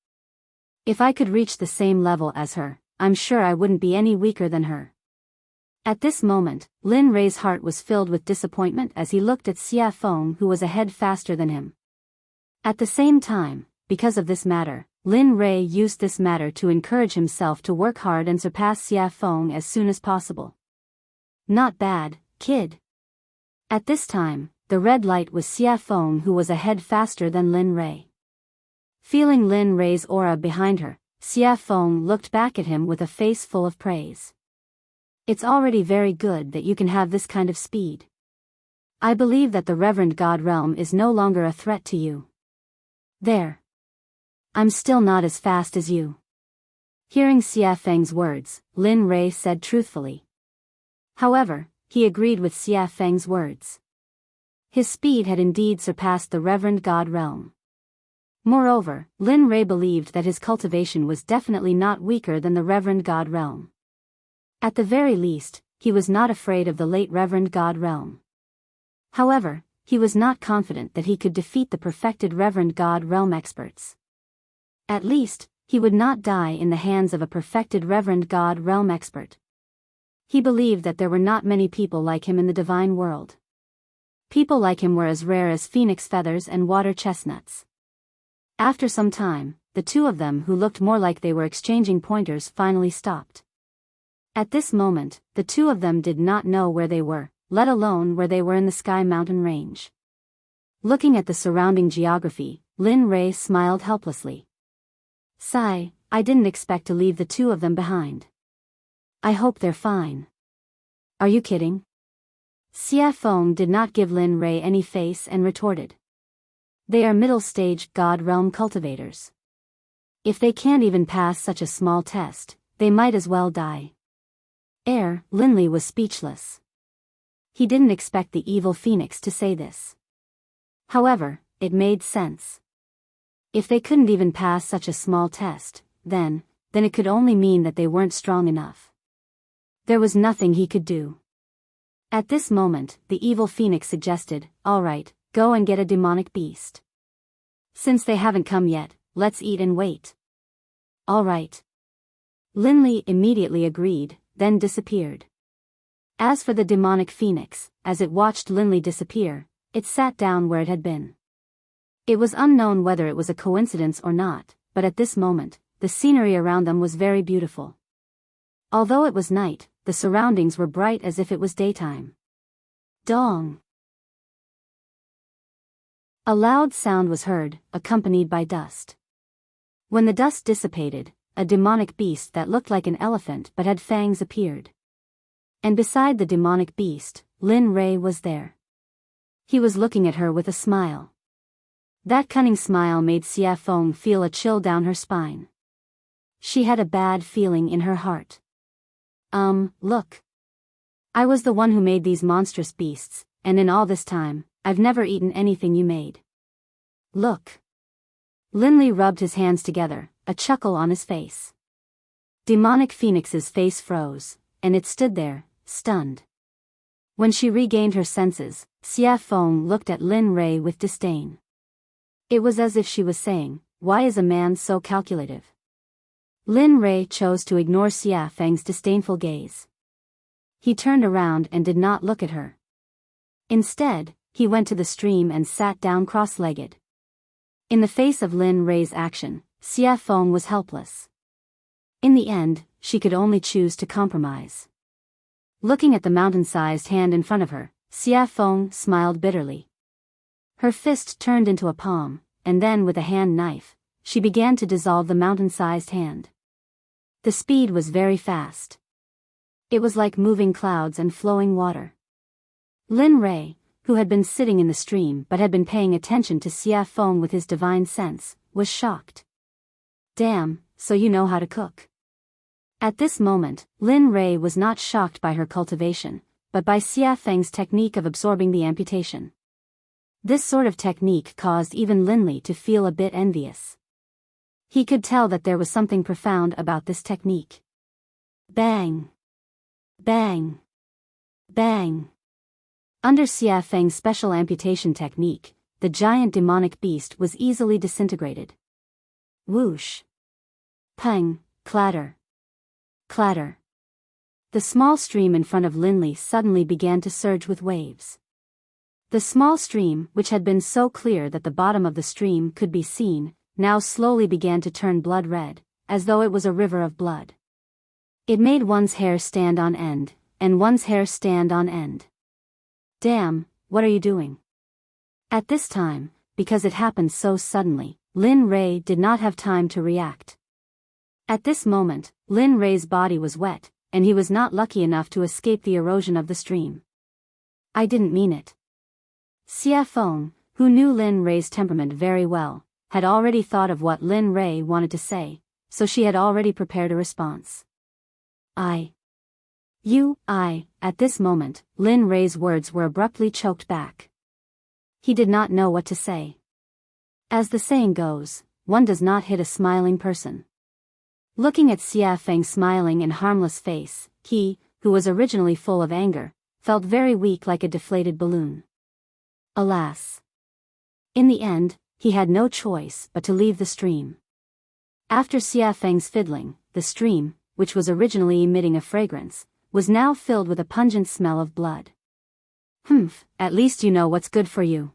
Speaker 1: If I could reach the same level as her, I'm sure I wouldn't be any weaker than her. At this moment, Lin Rei's heart was filled with disappointment as he looked at Xia Feng who was ahead faster than him. At the same time, because of this matter, Lin Rei used this matter to encourage himself to work hard and surpass Xia Feng as soon as possible. Not bad, kid. At this time, the red light was Xia Feng who was ahead faster than Lin Rei. Feeling Lin Rei's aura behind her, Xia Feng looked back at him with a face full of praise. It's already very good that you can have this kind of speed. I believe that the Reverend God Realm is no longer a threat to you. There. I'm still not as fast as you. Hearing Xia Feng's words, Lin Rei said truthfully. However, he agreed with Xia Feng's words. His speed had indeed surpassed the Reverend God Realm. Moreover, Lin Rei believed that his cultivation was definitely not weaker than the Reverend God Realm. At the very least, he was not afraid of the late Reverend God Realm. However, he was not confident that he could defeat the perfected Reverend God Realm experts. At least, he would not die in the hands of a perfected Reverend God Realm expert. He believed that there were not many people like him in the divine world. People like him were as rare as phoenix feathers and water chestnuts. After some time, the two of them who looked more like they were exchanging pointers finally stopped. At this moment, the two of them did not know where they were, let alone where they were in the Sky Mountain range. Looking at the surrounding geography, Lin Rei smiled helplessly. Sigh, I didn't expect to leave the two of them behind. I hope they're fine. Are you kidding? Xia Feng did not give Lin Rei any face and retorted. They are middle-stage God Realm cultivators. If they can't even pass such a small test, they might as well die. Linley was speechless. He didn't expect the evil phoenix to say this. However, it made sense. If they couldn't even pass such a small test, then it could only mean that they weren't strong enough. There was nothing he could do. At this moment, the evil phoenix suggested, all right, go and get a demonic beast. Since they haven't come yet, let's eat and wait. All right. Linley immediately agreed, then disappeared. As for the demonic phoenix, as it watched Linley disappear, it sat down where it had been. It was unknown whether it was a coincidence or not, but at this moment, the scenery around them was very beautiful. Although it was night, the surroundings were bright as if it was daytime. Dong! A loud sound was heard, accompanied by dust. When the dust dissipated, a demonic beast that looked like an elephant but had fangs appeared. And beside the demonic beast, Lin Rei was there. He was looking at her with a smile. That cunning smile made Xia Feng feel a chill down her spine. She had a bad feeling in her heart. Look. I was the one who made these monstrous beasts, and in all this time, I've never eaten anything you made. Look. Linley rubbed his hands together, a chuckle on his face. Demonic Phoenix's face froze, and it stood there, stunned. When she regained her senses, Xia Feng looked at Lin Ray with disdain. It was as if she was saying, "Why is a man so calculative?" Lin Ray chose to ignore Xia Feng's disdainful gaze. He turned around and did not look at her. Instead, he went to the stream and sat down cross-legged. In the face of Lin Ray's action, Xia Feng was helpless. In the end, she could only choose to compromise. Looking at the mountain-sized hand in front of her, Xia Feng smiled bitterly. Her fist turned into a palm, and then with a hand knife, she began to dissolve the mountain-sized hand. The speed was very fast. It was like moving clouds and flowing water. Lin Ray, who had been sitting in the stream but had been paying attention to Xia Feng with his divine sense, was shocked. Damn, so you know how to cook. At this moment, Lin Ray was not shocked by her cultivation, but by Xia Feng's technique of absorbing the amputation. This sort of technique caused even Linley to feel a bit envious. He could tell that there was something profound about this technique. Bang! Bang! Bang! Under Xia Feng's special amputation technique, the giant demonic beast was easily disintegrated. Whoosh! Pang! Clatter! Clatter! The small stream in front of Linley suddenly began to surge with waves. The small stream, which had been so clear that the bottom of the stream could be seen, now slowly began to turn blood red, as though it was a river of blood. It made one's hair stand on end, and one's hair stand on end. Damn, what are you doing? At this time, because it happened so suddenly, Lin Ray did not have time to react. At this moment, Lin Ray's body was wet, and he was not lucky enough to escape the erosion of the stream. I didn't mean it. Xia Feng, who knew Lin Ray's temperament very well, had already thought of what Lin Ray wanted to say, so she had already prepared a response. At this moment, Lin Ray's words were abruptly choked back. He did not know what to say. As the saying goes, one does not hit a smiling person. Looking at Xia Feng's smiling and harmless face, he, who was originally full of anger, felt very weak like a deflated balloon. Alas! In the end, he had no choice but to leave the stream. After Xia Feng's fiddling, the stream, which was originally emitting a fragrance, was now filled with a pungent smell of blood. Humph, at least you know what's good for you.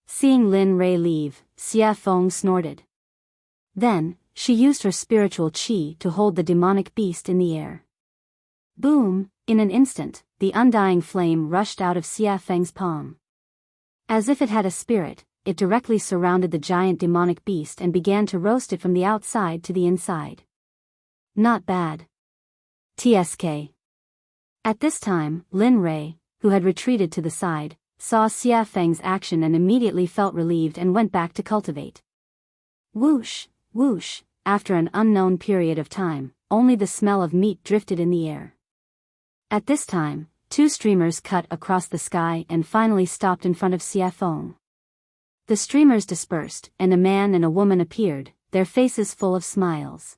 Speaker 1: Seeing Lin Ray leave, Xia Feng snorted. Then, she used her spiritual qi to hold the demonic beast in the air. Boom! In an instant, the undying flame rushed out of Xia Feng's palm. As if it had a spirit, it directly surrounded the giant demonic beast and began to roast it from the outside to the inside. Not bad. TSK. At this time, Lin Ray, who had retreated to the side, saw Xia Feng's action and immediately felt relieved and went back to cultivate. Whoosh, whoosh, after an unknown period of time, only the smell of meat drifted in the air. At this time, two streamers cut across the sky and finally stopped in front of Xia Feng. The streamers dispersed, and a man and a woman appeared, their faces full of smiles.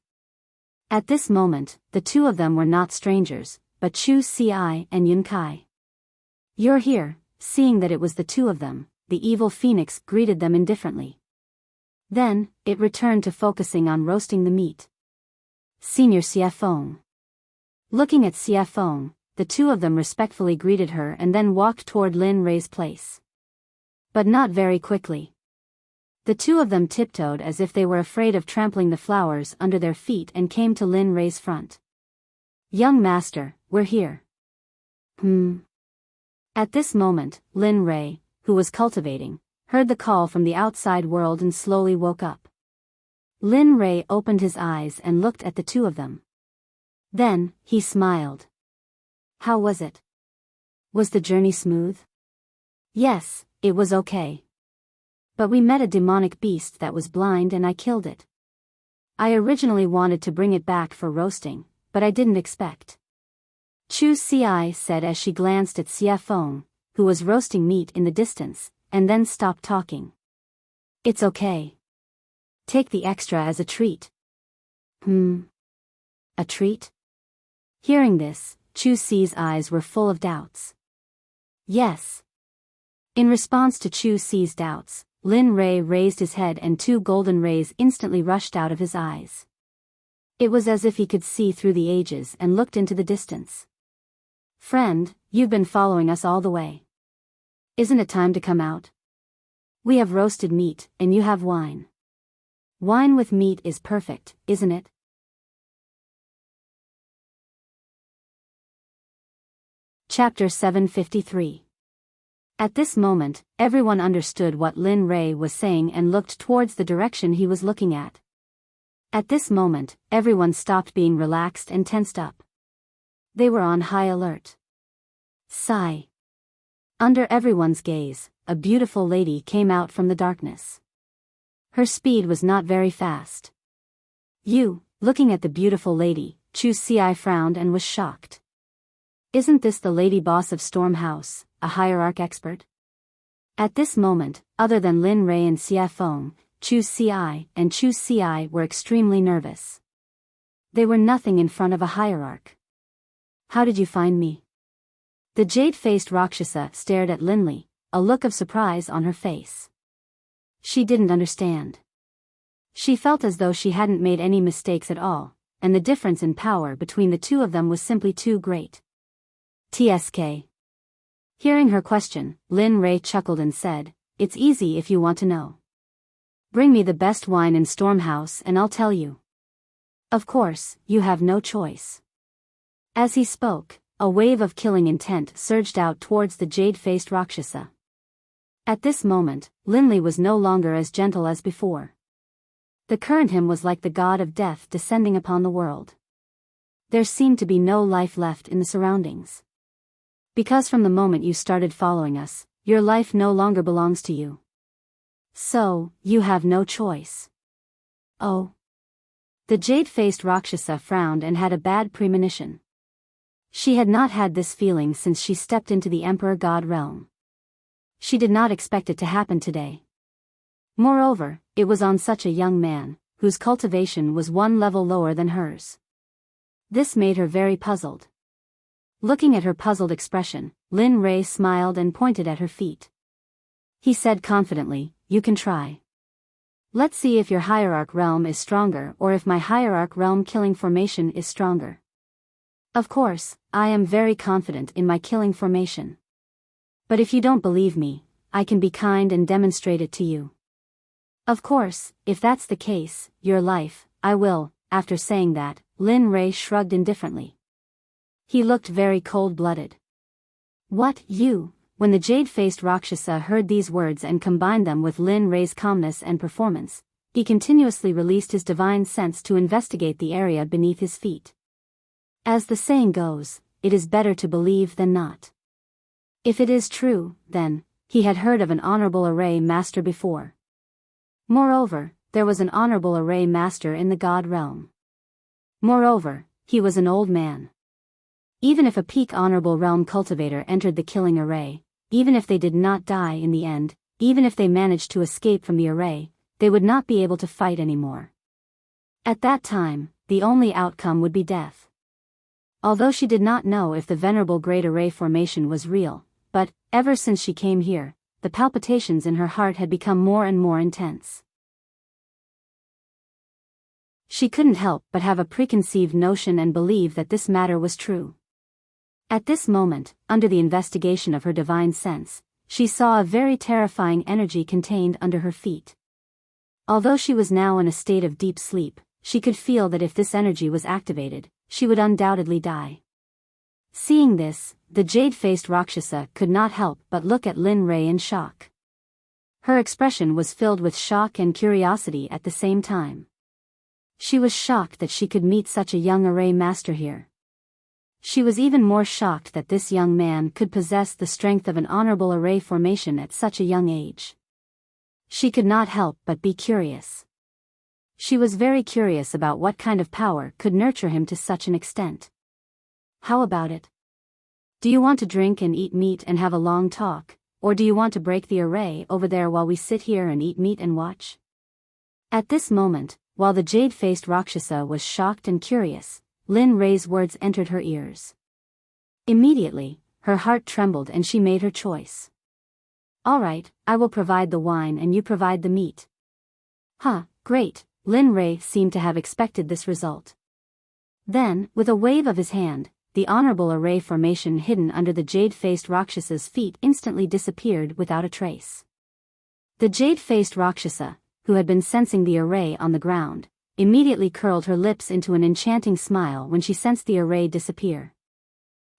Speaker 1: At this moment, the two of them were not strangers, but Chu Ci and Yun Kai. You're here. Seeing that it was the two of them, the evil phoenix greeted them indifferently. Then, it returned to focusing on roasting the meat. Senior Xia Feng. Looking at Xia Feng, the two of them respectfully greeted her and then walked toward Lin Ray's place. But not very quickly. The two of them tiptoed as if they were afraid of trampling the flowers under their feet and came to Lin Ray's front. Young master, we're here. At this moment, Lin Ray, who was cultivating, heard the call from the outside world and slowly woke up. Lin Ray opened his eyes and looked at the two of them. Then, he smiled. How was it? Was the journey smooth? Yes, it was okay. But we met a demonic beast that was blind and I killed it. I originally wanted to bring it back for roasting, but I didn't expect. Chu Ci said as she glanced at Xie Feng, who was roasting meat in the distance, and then stopped talking. It's okay. Take the extra as a treat. A treat? Hearing this, Chu Ci's eyes were full of doubts. Yes. In response to Chu Ci's doubts, Lin Rei raised his head and 2 golden rays instantly rushed out of his eyes. It was as if he could see through the ages and looked into the distance. Friend, you've been following us all the way. Isn't it time to come out? We have roasted meat, and you have wine. Wine with meat is perfect, isn't it? Chapter 753. At this moment, everyone understood what Lin Rei was saying and looked towards the direction he was looking at. At this moment, everyone stopped being relaxed and tensed up. They were on high alert. Sigh. Under everyone's gaze, a beautiful lady came out from the darkness. Her speed was not very fast. Looking at the beautiful lady, Chu Ci frowned and was shocked. Isn't this the lady boss of Storm House, a hierarch expert? At this moment, other than Lin Rei and Xie Feng, Chu Ci were extremely nervous. They were nothing in front of a hierarch. How did you find me? The jade-faced Rakshasa stared at Linli, a look of surprise on her face. She didn't understand. She felt as though she hadn't made any mistakes at all, and the difference in power between the two of them was simply too great. TSK. Hearing her question, Lin Rei chuckled and said, "It's easy if you want to know. Bring me the best wine in Storm House and I'll tell you. Of course, you have no choice." As he spoke, a wave of killing intent surged out towards the jade-faced Rakshasa. At this moment, Linli was no longer as gentle as before. The current him was like the god of death descending upon the world. There seemed to be no life left in the surroundings. Because from the moment you started following us, your life no longer belongs to you. So, you have no choice. Oh. The jade-faced Rakshasa frowned and had a bad premonition. She had not had this feeling since she stepped into the Emperor God realm. She did not expect it to happen today. Moreover, it was on such a young man, whose cultivation was 1 level lower than hers. This made her very puzzled. Looking at her puzzled expression, Lin Rei smiled and pointed at her feet. He said confidently, "You can try. Let's see if your hierarch realm is stronger or if my hierarch realm killing formation is stronger. Of course, I am very confident in my killing formation. But if you don't believe me, I can be kind and demonstrate it to you. Of course, if that's the case, your life, I will." After saying that, Lin Rei shrugged indifferently. He looked very cold-blooded. "What, you?" When the jade-faced Rakshasa heard these words and combined them with Lin Rei's calmness and performance, he continuously released his divine sense to investigate the area beneath his feet. As the saying goes, it is better to believe than not. If it is true, then, he had heard of an honorable array master before. Moreover, there was an honorable array master in the god realm. Moreover, he was an old man. Even if a peak honorable realm cultivator entered the killing array, even if they did not die in the end, even if they managed to escape from the array, they would not be able to fight anymore. At that time, the only outcome would be death. Although she did not know if the venerable great array formation was real, but, ever since she came here, the palpitations in her heart had become more and more intense. She couldn't help but have a preconceived notion and believe that this matter was true. At this moment, under the investigation of her divine sense, she saw a very terrifying energy contained under her feet. Although she was now in a state of deep sleep, she could feel that if this energy was activated, she would undoubtedly die. Seeing this, the jade-faced Rakshasa could not help but look at Lin Rei in shock. Her expression was filled with shock and curiosity at the same time. She was shocked that she could meet such a young array master here. She was even more shocked that this young man could possess the strength of an honorable array formation at such a young age. She could not help but be curious. She was very curious about what kind of power could nurture him to such an extent. How about it? Do you want to drink and eat meat and have a long talk, or do you want to break the array over there while we sit here and eat meat and watch? At this moment, while the jade-faced Rakshasa was shocked and curious, Lin Rei's words entered her ears. Immediately, her heart trembled and she made her choice. All right, I will provide the wine and you provide the meat. Huh, great, Lin Rei seemed to have expected this result. Then, with a wave of his hand, the honorable array formation hidden under the jade-faced Rakshasa's feet instantly disappeared without a trace. The jade-faced Rakshasa, who had been sensing the array on the ground, immediately curled her lips into an enchanting smile when she sensed the array disappear.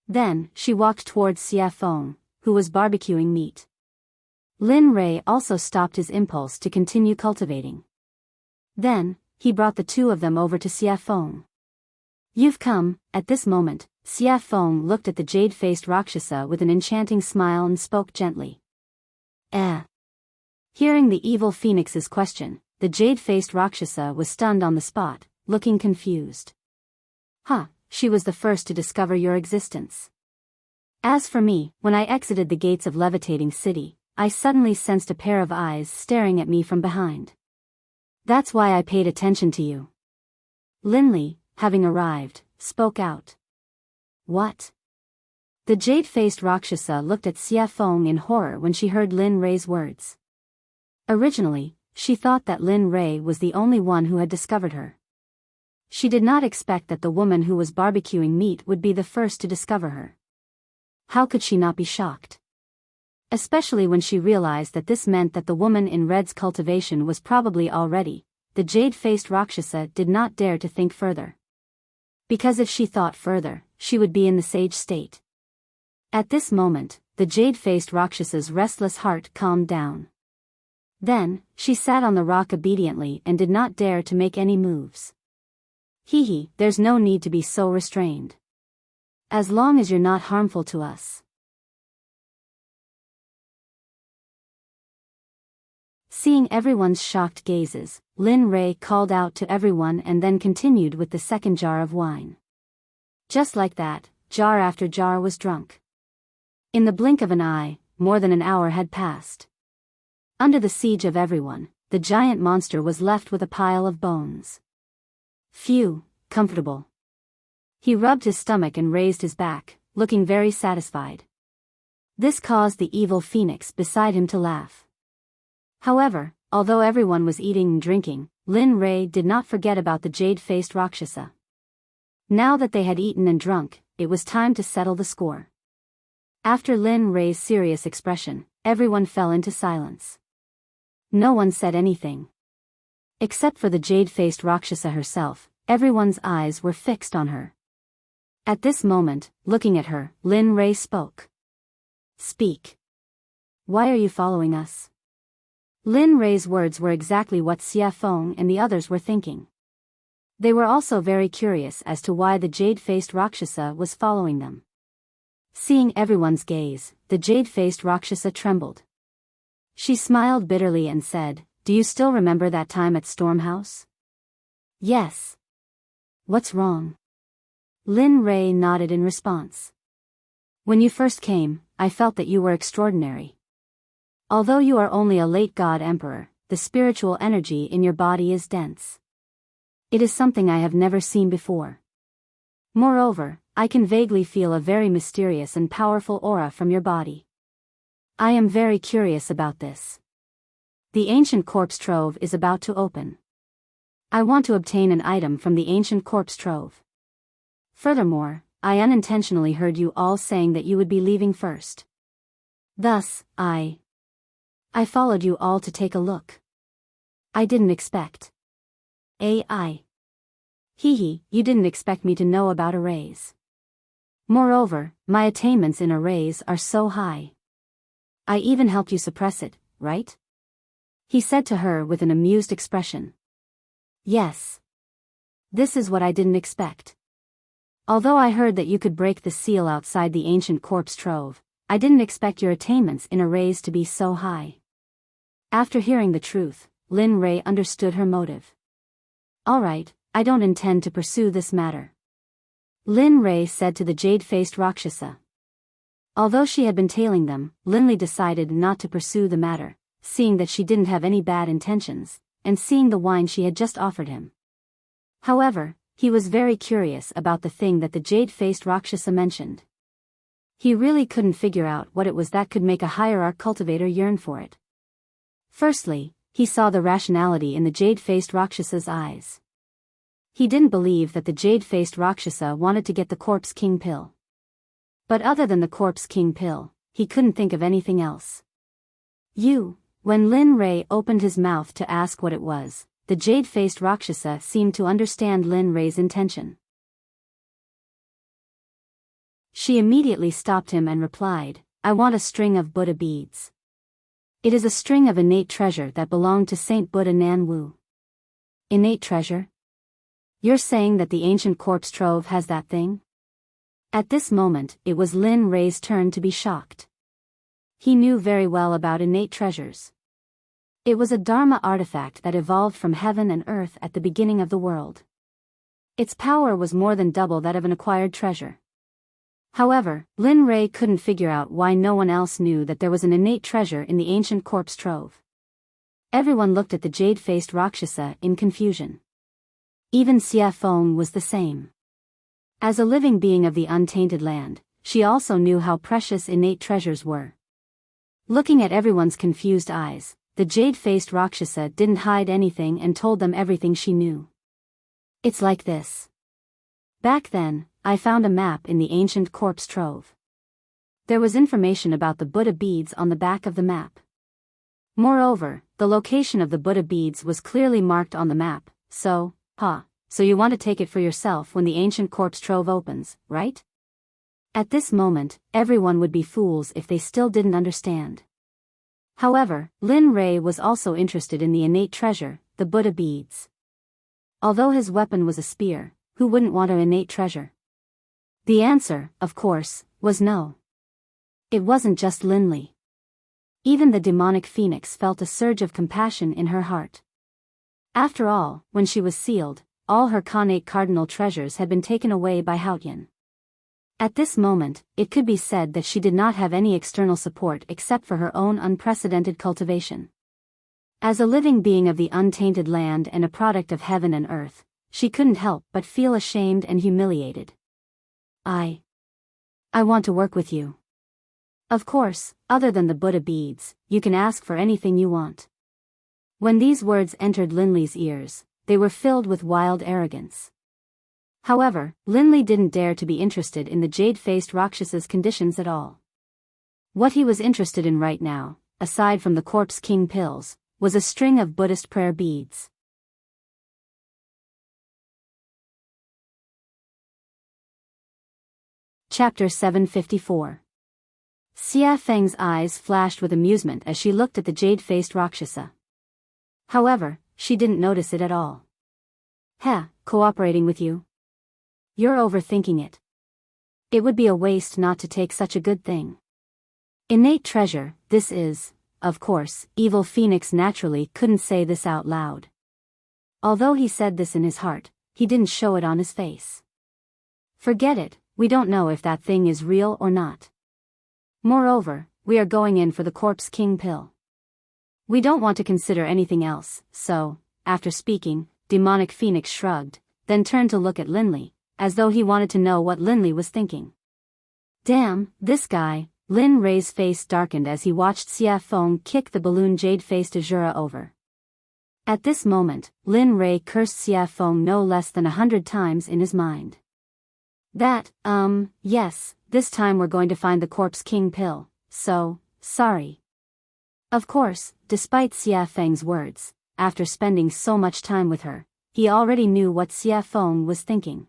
Speaker 1: Then, she walked towards Xia Feng, who was barbecuing meat. Lin Rei also stopped his impulse to continue cultivating. Then, he brought the two of them over to Xia Feng. You've come. At this moment, Xia Feng looked at the jade-faced Rakshasa with an enchanting smile and spoke gently. Hearing the evil phoenix's question, the jade-faced Rakshasa was stunned on the spot, looking confused. She was the first to discover your existence. As for me, when I exited the gates of Levitating City, I suddenly sensed a pair of eyes staring at me from behind. That's why I paid attention to you. Linley, having arrived, spoke out. What? The jade-faced Rakshasa looked at Xia Feng in horror when she heard Lin Rei's words. Originally, she thought that Lin Rei was the only one who had discovered her. She did not expect that the woman who was barbecuing meat would be the first to discover her. How could she not be shocked? Especially when she realized that this meant that the woman in red's cultivation was probably already. The jade-faced Rakshasa did not dare to think further. Because if she thought further, she would be in the sage state. At this moment, the jade-faced Rakshasa's restless heart calmed down. Then, she sat on the rock obediently and did not dare to make any moves. There's no need to be so restrained. As long as you're not harmful to us. Seeing everyone's shocked gazes, Lin Rei called out to everyone and then continued with the second jar of wine. Just like that, jar after jar was drunk. In the blink of an eye, more than an hour had passed. Under the siege of everyone, the giant monster was left with a pile of bones. Phew, comfortable. He rubbed his stomach and raised his back, looking very satisfied. This caused the evil phoenix beside him to laugh. However, although everyone was eating and drinking, Lin Rei did not forget about the jade-faced Rakshasa. Now that they had eaten and drunk, it was time to settle the score. After Lin Rei's serious expression, everyone fell into silence. No one said anything. Except for the jade-faced Rakshasa herself, everyone's eyes were fixed on her. At this moment, looking at her, Lin Rei spoke. Speak. Why are you following us? Lin Rei's words were exactly what Xia Feng and the others were thinking. They were also very curious as to why the jade-faced Rakshasa was following them. Seeing everyone's gaze, the jade-faced Rakshasa trembled. She smiled bitterly and said, Do you still remember that time at Stormhouse? Yes. What's wrong? Lin Rei nodded in response. When you first came, I felt that you were extraordinary. Although you are only a late god emperor, the spiritual energy in your body is dense. It is something I have never seen before. Moreover, I can vaguely feel a very mysterious and powerful aura from your body. I am very curious about this. The ancient corpse trove is about to open. I want to obtain an item from the ancient corpse trove. Furthermore, I unintentionally heard you all saying that you would be leaving first. Thus, I followed you all to take a look. I didn't expect. You didn't expect me to know about arrays. Moreover, my attainments in arrays are so high. I even helped you suppress it, right? He said to her with an amused expression. Yes. This is what I didn't expect. Although I heard that you could break the seal outside the ancient corpse trove, I didn't expect your attainments in arrays to be so high. After hearing the truth, Lin Rei understood her motive. Alright, I don't intend to pursue this matter. Lin Rei said to the jade-faced Rakshasa. Although she had been tailing them, Linley decided not to pursue the matter, seeing that she didn't have any bad intentions, and seeing the wine she had just offered him. However, he was very curious about the thing that the jade-faced Rakshasa mentioned. He really couldn't figure out what it was that could make a hierarch cultivator yearn for it. Firstly, he saw the rationality in the jade-faced Rakshasa's eyes. He didn't believe that the jade-faced Rakshasa wanted to get the Corpse King pill. But other than the Corpse King pill, he couldn't think of anything else. When Lin Rei opened his mouth to ask what it was, the jade-faced Rakshasa seemed to understand Lin Rei's intention. She immediately stopped him and replied, I want a string of Buddha beads. It is a string of innate treasure that belonged to Saint Buddha Nan Wu. Innate treasure? You're saying that the ancient corpse trove has that thing? At this moment, it was Lin Rei's turn to be shocked. He knew very well about innate treasures. It was a Dharma artifact that evolved from heaven and earth at the beginning of the world. Its power was more than double that of an acquired treasure. However, Lin Rei couldn't figure out why no one else knew that there was an innate treasure in the ancient corpse trove. Everyone looked at the jade-faced Rakshasa in confusion. Even Xia Feng was the same. As a living being of the untainted land, she also knew how precious innate treasures were. Looking at everyone's confused eyes, the jade-faced Rakshasa didn't hide anything and told them everything she knew. It's like this. Back then, I found a map in the ancient corpse trove. There was information about the Buddha beads on the back of the map. Moreover, the location of the Buddha beads was clearly marked on the map, so you want to take it for yourself when the ancient corpse trove opens, right? At this moment, everyone would be fools if they still didn't understand. However, Lin Rei was also interested in the innate treasure, the Buddha beads. Although his weapon was a spear, who wouldn't want an innate treasure? The answer, of course, was no. It wasn't just Linley. Even the demonic phoenix felt a surge of compassion in her heart. After all, when she was sealed, all her Khanate cardinal treasures had been taken away by Haotian. At this moment, it could be said that she did not have any external support except for her own unprecedented cultivation. As a living being of the untainted land and a product of heaven and earth, she couldn't help but feel ashamed and humiliated. I want to work with you. Of course, other than the Buddha beads, you can ask for anything you want. When these words entered Linley's ears, they were filled with wild arrogance. However, Linley didn't dare to be interested in the jade-faced Rakshasa's conditions at all. What he was interested in right now, aside from the Corpse King pills, was a string of Buddhist prayer beads. Chapter 754. Xia Feng's eyes flashed with amusement as she looked at the jade-faced Rakshasa. However, she didn't notice it at all. Cooperating with you? You're overthinking it. It would be a waste not to take such a good thing. Innate treasure, this is, of course, Evil Phoenix naturally couldn't say this out loud. Although he said this in his heart, he didn't show it on his face. Forget it, we don't know if that thing is real or not. Moreover, we are going in for the Corpse King pill. We don't want to consider anything else, so, after speaking, Demonic Phoenix shrugged, then turned to look at Linley, as though he wanted to know what Linley was thinking. Damn, this guy. Lin Rei's face darkened as he watched Xia Feng kick the balloon jade-faced Azura over. At this moment, Lin Rei cursed Xia Feng no less than 100 times in his mind. Yes, this time we're going to find the Corpse King pill, so, sorry. Of course, despite Xia Feng's words, after spending so much time with her, he already knew what Xia Feng was thinking.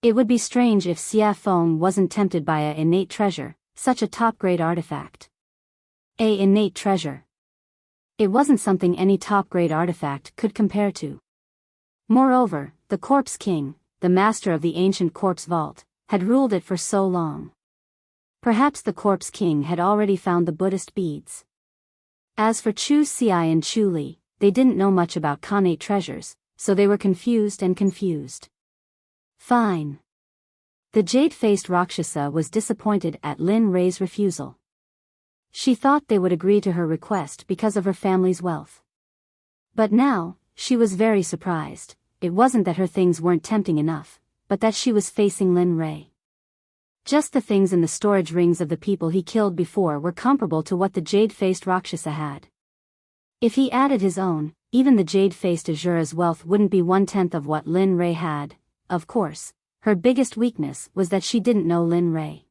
Speaker 1: It would be strange if Xia Feng wasn't tempted by a innate treasure, such a top-grade artifact. A innate treasure. It wasn't something any top-grade artifact could compare to. Moreover, the Corpse King, the master of the ancient corpse vault, had ruled it for so long. Perhaps the Corpse King had already found the Buddhist beads. As for Chu Xiai and Chu Li, they didn't know much about Khanate treasures, so they were confused and confused. Fine. The jade-faced Rakshasa was disappointed at Lin Rei's refusal. She thought they would agree to her request because of her family's wealth. But now, she was very surprised. It wasn't that her things weren't tempting enough, but that she was facing Lin Rei. Just the things in the storage rings of the people he killed before were comparable to what the jade-faced Rakshasa had. If he added his own, even the jade-faced Azura's wealth wouldn't be 1/10 of what Lin Rei had. Of course, her biggest weakness was that she didn't know Lin Rei.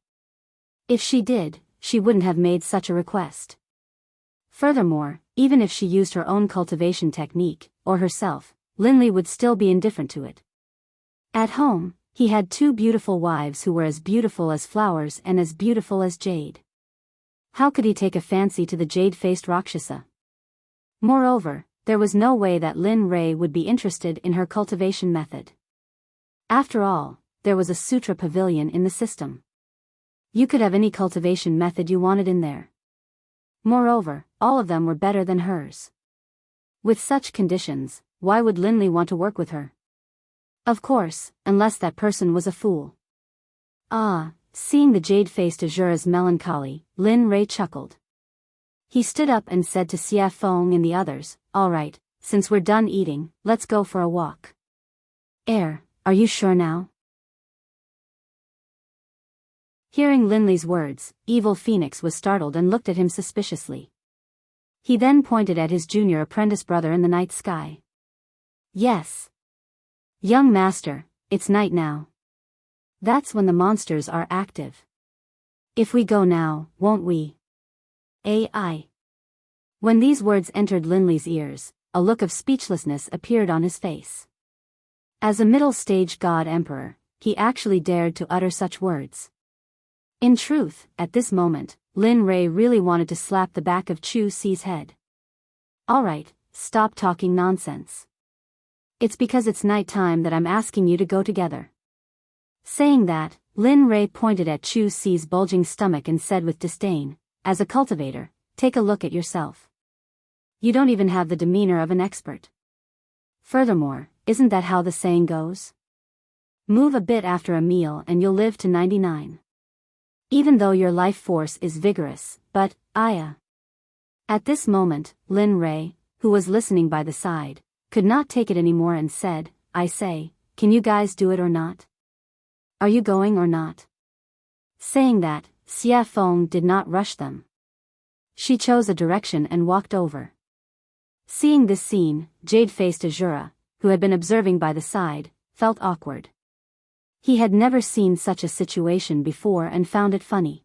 Speaker 1: If she did, she wouldn't have made such a request. Furthermore, even if she used her own cultivation technique, or herself, Linley would still be indifferent to it. At home, he had 2 beautiful wives who were as beautiful as flowers and as beautiful as jade. How could he take a fancy to the jade-faced Rakshasa? Moreover, there was no way that Lin Rei would be interested in her cultivation method. After all, there was a sutra pavilion in the system. You could have any cultivation method you wanted in there. Moreover, all of them were better than hers. With such conditions, why would Linley want to work with her? Of course, unless that person was a fool. Ah, seeing the jade-faced Azura's melancholy, Lin Rei chuckled. He stood up and said to Xia Feng and the others, "All right, since we're done eating, let's go for a walk." Are you sure now?" Hearing Linley's words, Evil Phoenix was startled and looked at him suspiciously. He then pointed at his junior apprentice brother in the night sky. "Yes. Young master, it's night now. That's when the monsters are active. If we go now, won't we?" AI. When these words entered Linley's ears, a look of speechlessness appeared on his face. As a middle-stage god-emperor, he actually dared to utter such words. In truth, at this moment, Lin Rei really wanted to slap the back of Chu Si's head. "All right, stop talking nonsense. It's because it's night time that I'm asking you to go together." Saying that, Lin Rei pointed at Chu Si's bulging stomach and said with disdain, "As a cultivator, take a look at yourself. You don't even have the demeanor of an expert. Furthermore, isn't that how the saying goes? Move a bit after a meal and you'll live to 99. Even though your life force is vigorous, but, Aya." At this moment, Lin Rei, who was listening by the side, could not take it anymore and said, "I say, can you guys do it or not? Are you going or not?" Saying that, Xia Feng did not rush them. She chose a direction and walked over. Seeing this scene, jade-faced Azura, who had been observing by the side, felt awkward. He had never seen such a situation before and found it funny.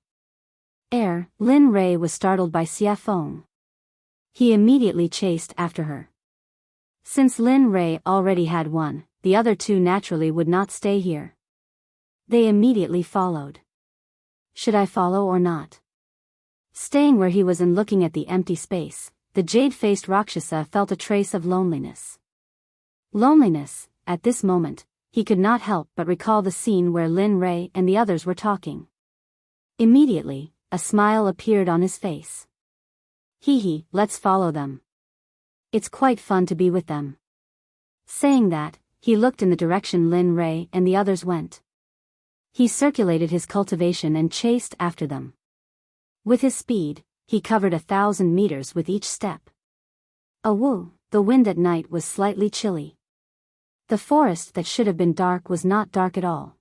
Speaker 1: Lin Rei was startled by Xia Feng. He immediately chased after her. Since Lin Rei already had one, the other 2 naturally would not stay here. They immediately followed. Should I follow or not? Staying where he was and looking at the empty space, the jade-faced Rakshasa felt a trace of loneliness. Loneliness, at this moment, he could not help but recall the scene where Lin Rei and the others were talking. Immediately, a smile appeared on his face. Hee, let's follow them. It's quite fun to be with them." Saying that, he looked in the direction Lin Rei and the others went. He circulated his cultivation and chased after them. With his speed, he covered 1,000 meters with each step. The wind at night was slightly chilly. The forest that should have been dark was not dark at all.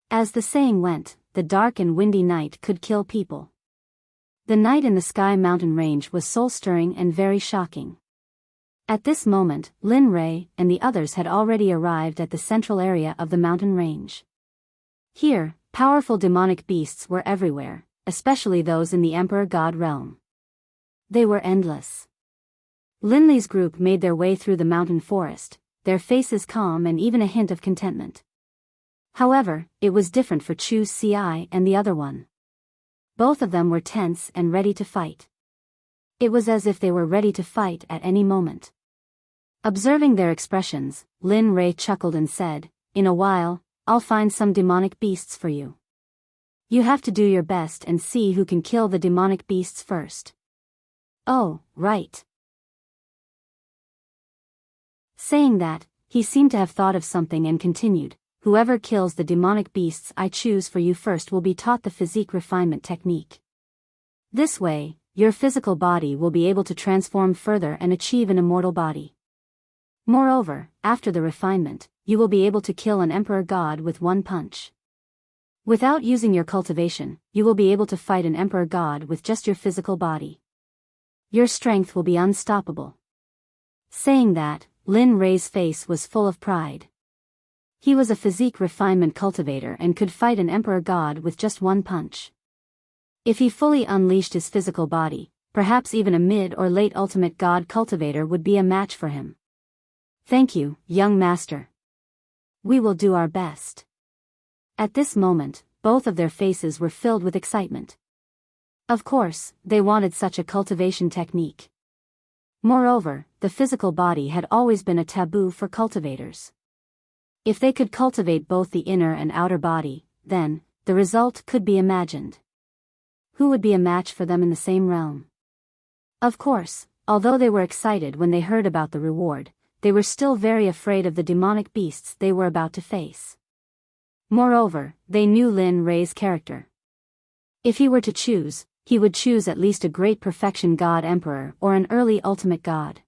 Speaker 1: As the saying went, the dark and windy night could kill people. The night in the Sky Mountain Range was soul-stirring and very shocking. At this moment, Lin Rei and the others had already arrived at the central area of the mountain range. Here, powerful demonic beasts were everywhere, especially those in the Emperor God realm. They were endless. Linley's group made their way through the mountain forest, their faces calm and even a hint of contentment. However, it was different for Chu Si and the other one. Both of them were tense and ready to fight. It was as if they were ready to fight at any moment. Observing their expressions, Lin Rei chuckled and said, "In a while, I'll find some demonic beasts for you. You have to do your best and see who can kill the demonic beasts first." "Oh, right." Saying that, he seemed to have thought of something and continued, "Whoever kills the demonic beasts I choose for you first will be taught the physique refinement technique. This way, your physical body will be able to transform further and achieve an immortal body. Moreover, after the refinement, you will be able to kill an emperor god with one punch. Without using your cultivation, you will be able to fight an emperor god with just your physical body. Your strength will be unstoppable." Saying that, Lin Rei's face was full of pride. He was a physique refinement cultivator and could fight an emperor god with just one punch. If he fully unleashed his physical body, perhaps even a mid or late ultimate god cultivator would be a match for him. "Thank you, young master. We will do our best." At this moment, both of their faces were filled with excitement. Of course, they wanted such a cultivation technique. Moreover, the physical body had always been a taboo for cultivators. If they could cultivate both the inner and outer body, then, the result could be imagined. Who would be a match for them in the same realm? Of course, although they were excited when they heard about the reward, they were still very afraid of the demonic beasts they were about to face. Moreover, they knew Lin Rei's character. If he were to choose, he would choose at least a great perfection god emperor or an early ultimate god.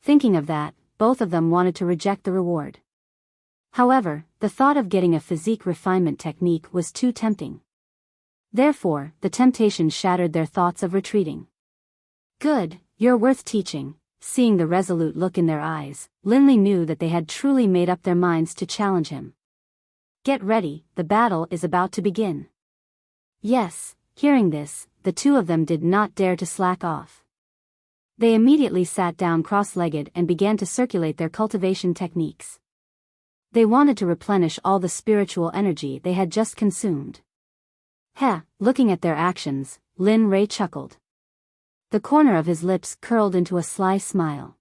Speaker 1: Thinking of that, both of them wanted to reject the reward. However, the thought of getting a physique refinement technique was too tempting. Therefore, the temptation shattered their thoughts of retreating. "Good, you're worth teaching." Seeing the resolute look in their eyes, Linley knew that they had truly made up their minds to challenge him. "Get ready, the battle is about to begin." Yes, hearing this, the two of them did not dare to slack off. They immediately sat down cross-legged and began to circulate their cultivation techniques. They wanted to replenish all the spiritual energy they had just consumed. Looking at their actions, Lin Rei chuckled. The corner of his lips curled into a sly smile.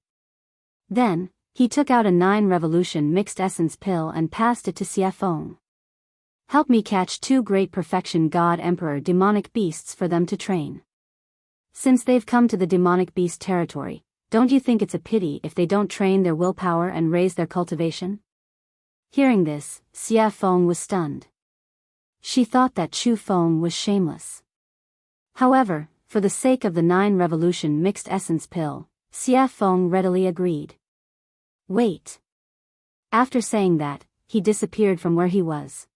Speaker 1: Then, he took out a 9-revolution mixed essence pill and passed it to Xie Feng. "Help me catch 2 great perfection god emperor demonic beasts for them to train. Since they've come to the demonic beast territory, don't you think it's a pity if they don't train their willpower and raise their cultivation?" Hearing this, Xie Feng was stunned. She thought that Chu Feng was shameless. However, for the sake of the 9-revolution mixed essence pill, Xie Feng readily agreed. "Wait." After saying that, he disappeared from where he was.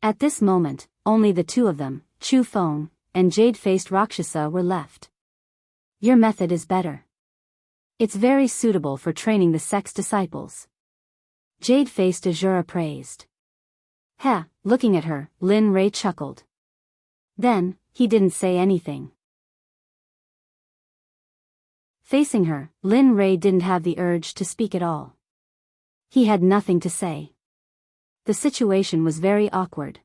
Speaker 1: At this moment, only the two of them, Chu Feng and jade-faced Rakshasa, were left. "Your method is better. It's very suitable for training the Sect's disciples." Jade-faced Azura praised. Looking at her, Lin Rei chuckled. Then, he didn't say anything. Facing her, Lin Rei didn't have the urge to speak at all. He had nothing to say. The situation was very awkward.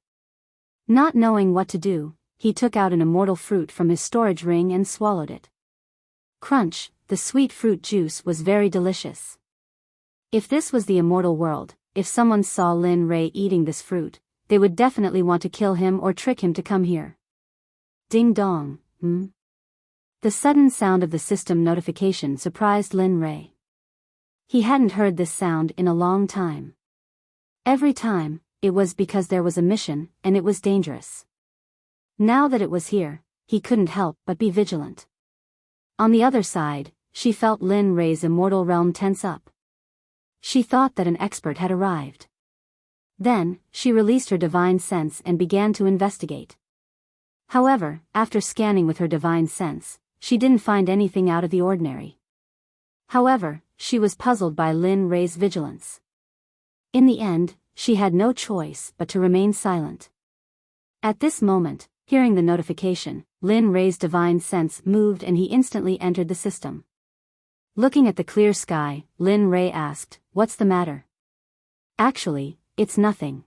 Speaker 1: Not knowing what to do, he took out an immortal fruit from his storage ring and swallowed it. Crunch, the sweet fruit juice was very delicious. If this was the immortal world, if someone saw Lin Rei eating this fruit, they would definitely want to kill him or trick him to come here. Ding dong, The sudden sound of the system notification surprised Lin Rei. He hadn't heard this sound in a long time. Every time, it was because there was a mission, and it was dangerous. Now that it was here, he couldn't help but be vigilant. On the other side, she felt Lin Rei's immortal realm tense up. She thought that an expert had arrived. Then, she released her divine sense and began to investigate. However, after scanning with her divine sense, she didn't find anything out of the ordinary. However, she was puzzled by Lin Rei's vigilance. In the end, she had no choice but to remain silent. At this moment, hearing the notification, Lin Rei's divine sense moved and he instantly entered the system. Looking at the clear sky, Lin Rei asked, "What's the matter?" "Actually, it's nothing.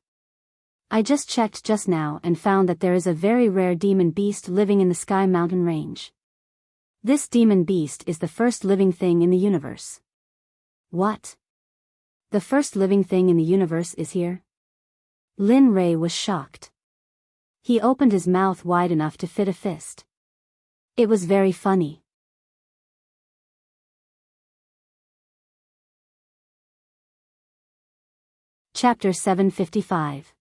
Speaker 1: I just checked just now and found that there is a very rare demon beast living in the Sky Mountain range. This demon beast is the first living thing in the universe." "What? The first living thing in the universe is here?" Lin Rei was shocked. He opened his mouth wide enough to fit a fist. It was very funny. Chapter 755.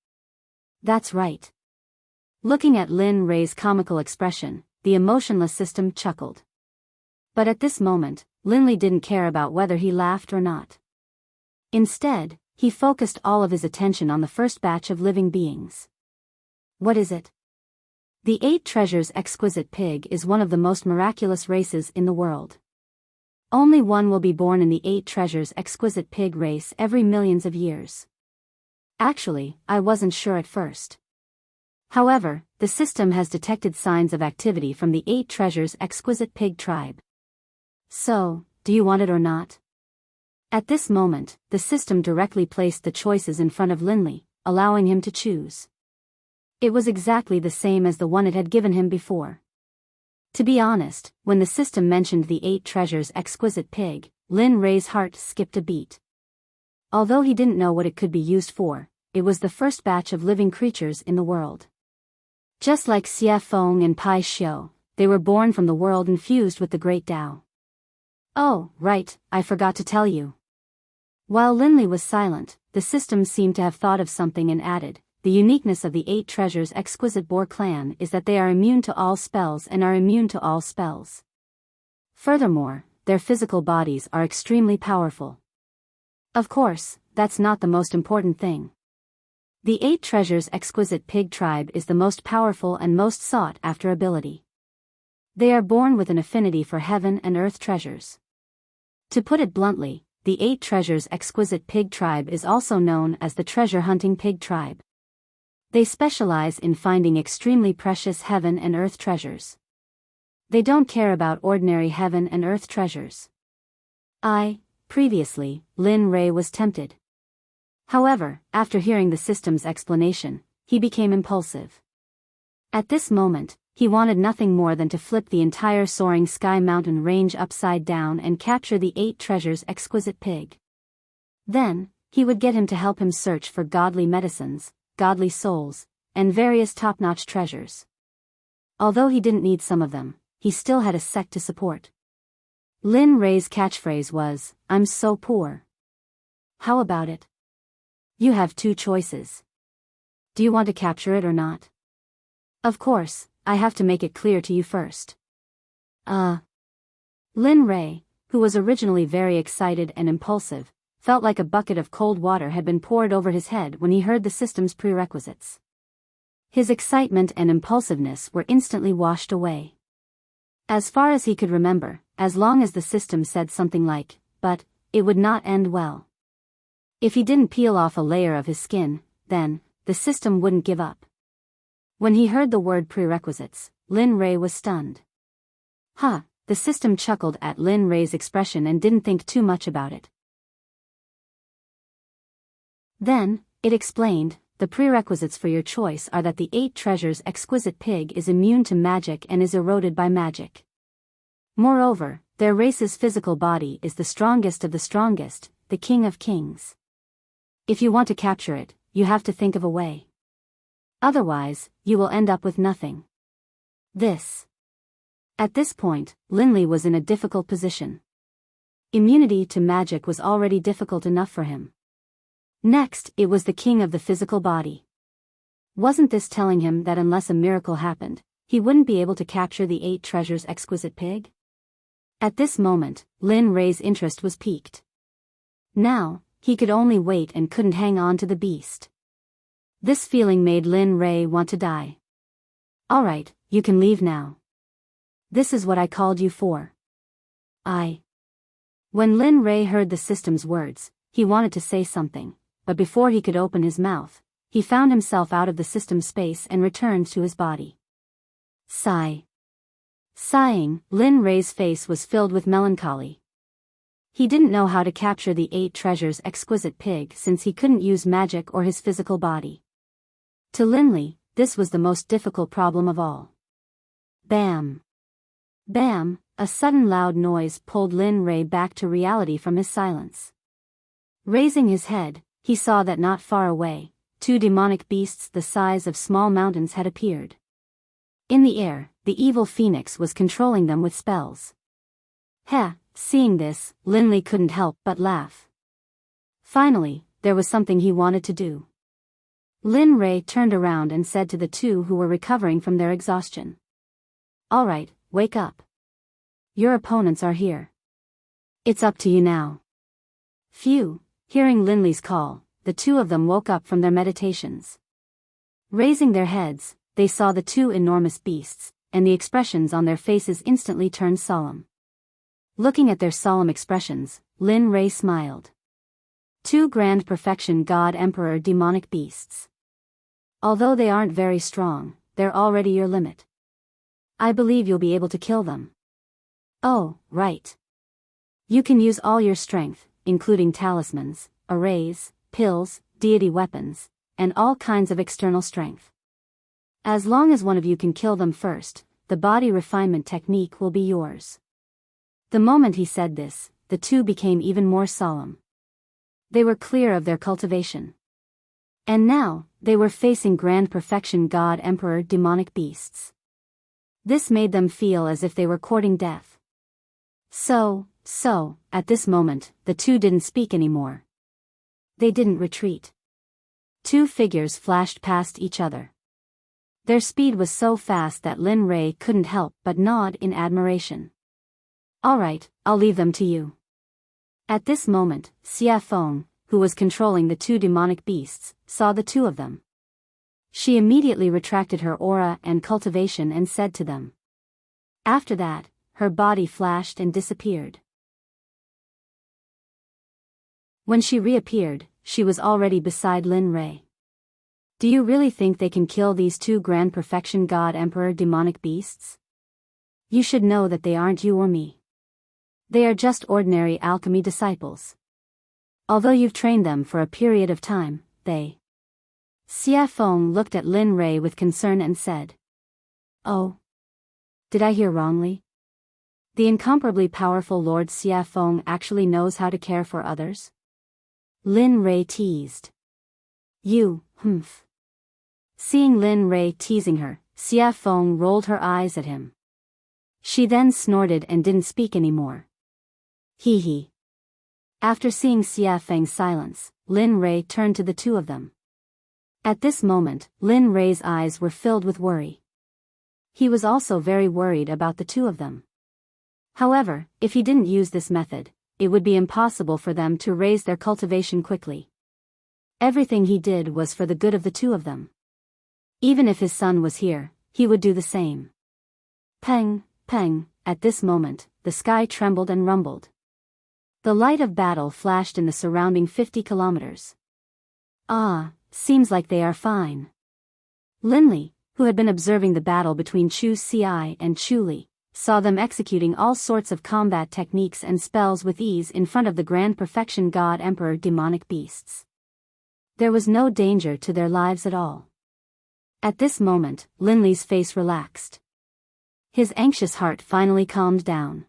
Speaker 1: That's right. Looking at Lin Ray's comical expression, the emotionless system chuckled. But at this moment, Linley didn't care about whether he laughed or not. Instead, he focused all of his attention on the first batch of living beings. What is it? The 8 Treasures Exquisite Pig is one of the most miraculous races in the world. Only one will be born in the 8 Treasures Exquisite Pig race every millions of years. Actually, I wasn't sure at first. However, the system has detected signs of activity from the 8 Treasures Exquisite Pig tribe. So, do you want it or not? At this moment, the system directly placed the choices in front of Linley, allowing him to choose. It was exactly the same as the one it had given him before. To be honest, when the system mentioned the 8 Treasures Exquisite Pig, Lin Ray's heart skipped a beat. Although he didn't know what it could be used for, it was the first batch of living creatures in the world. Just like Xie Feng and Pai Xiu, they were born from the world infused with the Great Tao. Oh, right, I forgot to tell you. While Linley was silent, the system seemed to have thought of something and added, the uniqueness of the 8 Treasures Exquisite Boar clan is that they are immune to all spells and are immune to all spells. Furthermore, their physical bodies are extremely powerful. Of course, that's not the most important thing. The 8 Treasures Exquisite Pig tribe is the most powerful and most sought-after ability. They are born with an affinity for heaven and earth treasures. To put it bluntly, the 8 Treasures Exquisite Pig tribe is also known as the treasure-hunting pig tribe. They specialize in finding extremely precious heaven and earth treasures. They don't care about ordinary heaven and earth treasures. Previously, Lin Ray was tempted. However, after hearing the system's explanation, he became impulsive. At this moment, he wanted nothing more than to flip the entire soaring sky mountain range upside down and capture the 8 Treasures Exquisite Pig. Then, he would get him to help him search for godly medicines, godly souls, and various top-notch treasures. Although he didn't need some of them, he still had a sect to support. Lin Ray's catchphrase was, "I'm so poor." How about it? You have 2 choices. Do you want to capture it or not? Of course, I have to make it clear to you first. Lin Ray, who was originally very excited and impulsive, felt like a bucket of cold water had been poured over his head when he heard the system's prerequisites. His excitement and impulsiveness were instantly washed away. As far as he could remember, as long as the system said something like, "but," it would not end well. If he didn't peel off a layer of his skin, then, the system wouldn't give up. When he heard the word prerequisites, Lin Ray was stunned. The system chuckled at Lin Ray's expression and didn't think too much about it. Then, it explained, the prerequisites for your choice are that the 8 Treasures Exquisite Pig is immune to magic and is eroded by magic. Moreover, their race's physical body is the strongest of the strongest, the king of kings. If you want to capture it, you have to think of a way. Otherwise, you will end up with nothing. At this point, Linley was in a difficult position. Immunity to magic was already difficult enough for him. Next, it was the king of the physical body. Wasn't this telling him that unless a miracle happened, he wouldn't be able to capture the 8 Treasures Exquisite Pig? At this moment, Lin Ray's interest was piqued. Now, he could only wait and couldn't hang on to the beast. This feeling made Lin Ray want to die. Alright, you can leave now. This is what I called you for. When Lin Ray heard the system's words, he wanted to say something, but before he could open his mouth, he found himself out of the system space and returned to his body. Sigh. Sighing, Lin Ray's face was filled with melancholy. He didn't know how to capture the 8 Treasures Exquisite Pig since he couldn't use magic or his physical body. To Linley, this was the most difficult problem of all. Bam! Bam! A sudden loud noise pulled Lin Ray back to reality from his silence. Raising his head, he saw that not far away, 2 demonic beasts the size of small mountains had appeared. In the air, the evil phoenix was controlling them with spells. Seeing this, Linley couldn't help but laugh. Finally, there was something he wanted to do. Lin Rei turned around and said to the two who were recovering from their exhaustion. "All right, wake up. Your opponents are here. It's up to you now." Phew, hearing Linley's call, the two of them woke up from their meditations. Raising their heads, they saw the two enormous beasts, and the expressions on their faces instantly turned solemn. Looking at their solemn expressions, Lin Rei smiled. Two grand perfection God Emperor demonic beasts. Although they aren't very strong, they're already your limit. I believe you'll be able to kill them. Oh, right. You can use all your strength, including talismans, arrays, pills, deity weapons, and all kinds of external strength. As long as one of you can kill them first, the body refinement technique will be yours. The moment he said this, the two became even more solemn. They were clear of their cultivation. And now, they were facing grand perfection God Emperor demonic beasts. This made them feel as if they were courting death. So, at this moment, the two didn't speak anymore. They didn't retreat. Two figures flashed past each other. Their speed was so fast that Lin Rei couldn't help but nod in admiration. "All right, I'll leave them to you." At this moment, Xia Feng, who was controlling the two demonic beasts, saw the two of them. She immediately retracted her aura and cultivation and said to them. After that, her body flashed and disappeared. When she reappeared, she was already beside Lin Rei. "Do you really think they can kill these two grand perfection God Emperor demonic beasts? You should know that they aren't you or me. They are just ordinary alchemy disciples. Although you've trained them for a period of time, they..." Xia Feng looked at Lin Rei with concern and said. "Oh. Did I hear wrongly? The incomparably powerful Lord Xia Feng actually knows how to care for others?" Lin Rei teased. "You, humph." Seeing Lin Rei teasing her, Xia Feng rolled her eyes at him. She then snorted and didn't speak anymore. Hee hee. After seeing Xia Feng's silence, Lin Rei turned to the two of them. At this moment, Lin Rei's eyes were filled with worry. He was also very worried about the two of them. However, if he didn't use this method, it would be impossible for them to raise their cultivation quickly. Everything he did was for the good of the two of them. Even if his son was here, he would do the same. Peng, peng, at this moment, the sky trembled and rumbled. The light of battle flashed in the surrounding 50 kilometers. "Ah, seems like they are fine." Linley, who had been observing the battle between Chu Xi and Chu Li, saw them executing all sorts of combat techniques and spells with ease in front of the Grand Perfection God Emperor demonic beasts. There was no danger to their lives at all. At this moment, Linley's face relaxed. His anxious heart finally calmed down.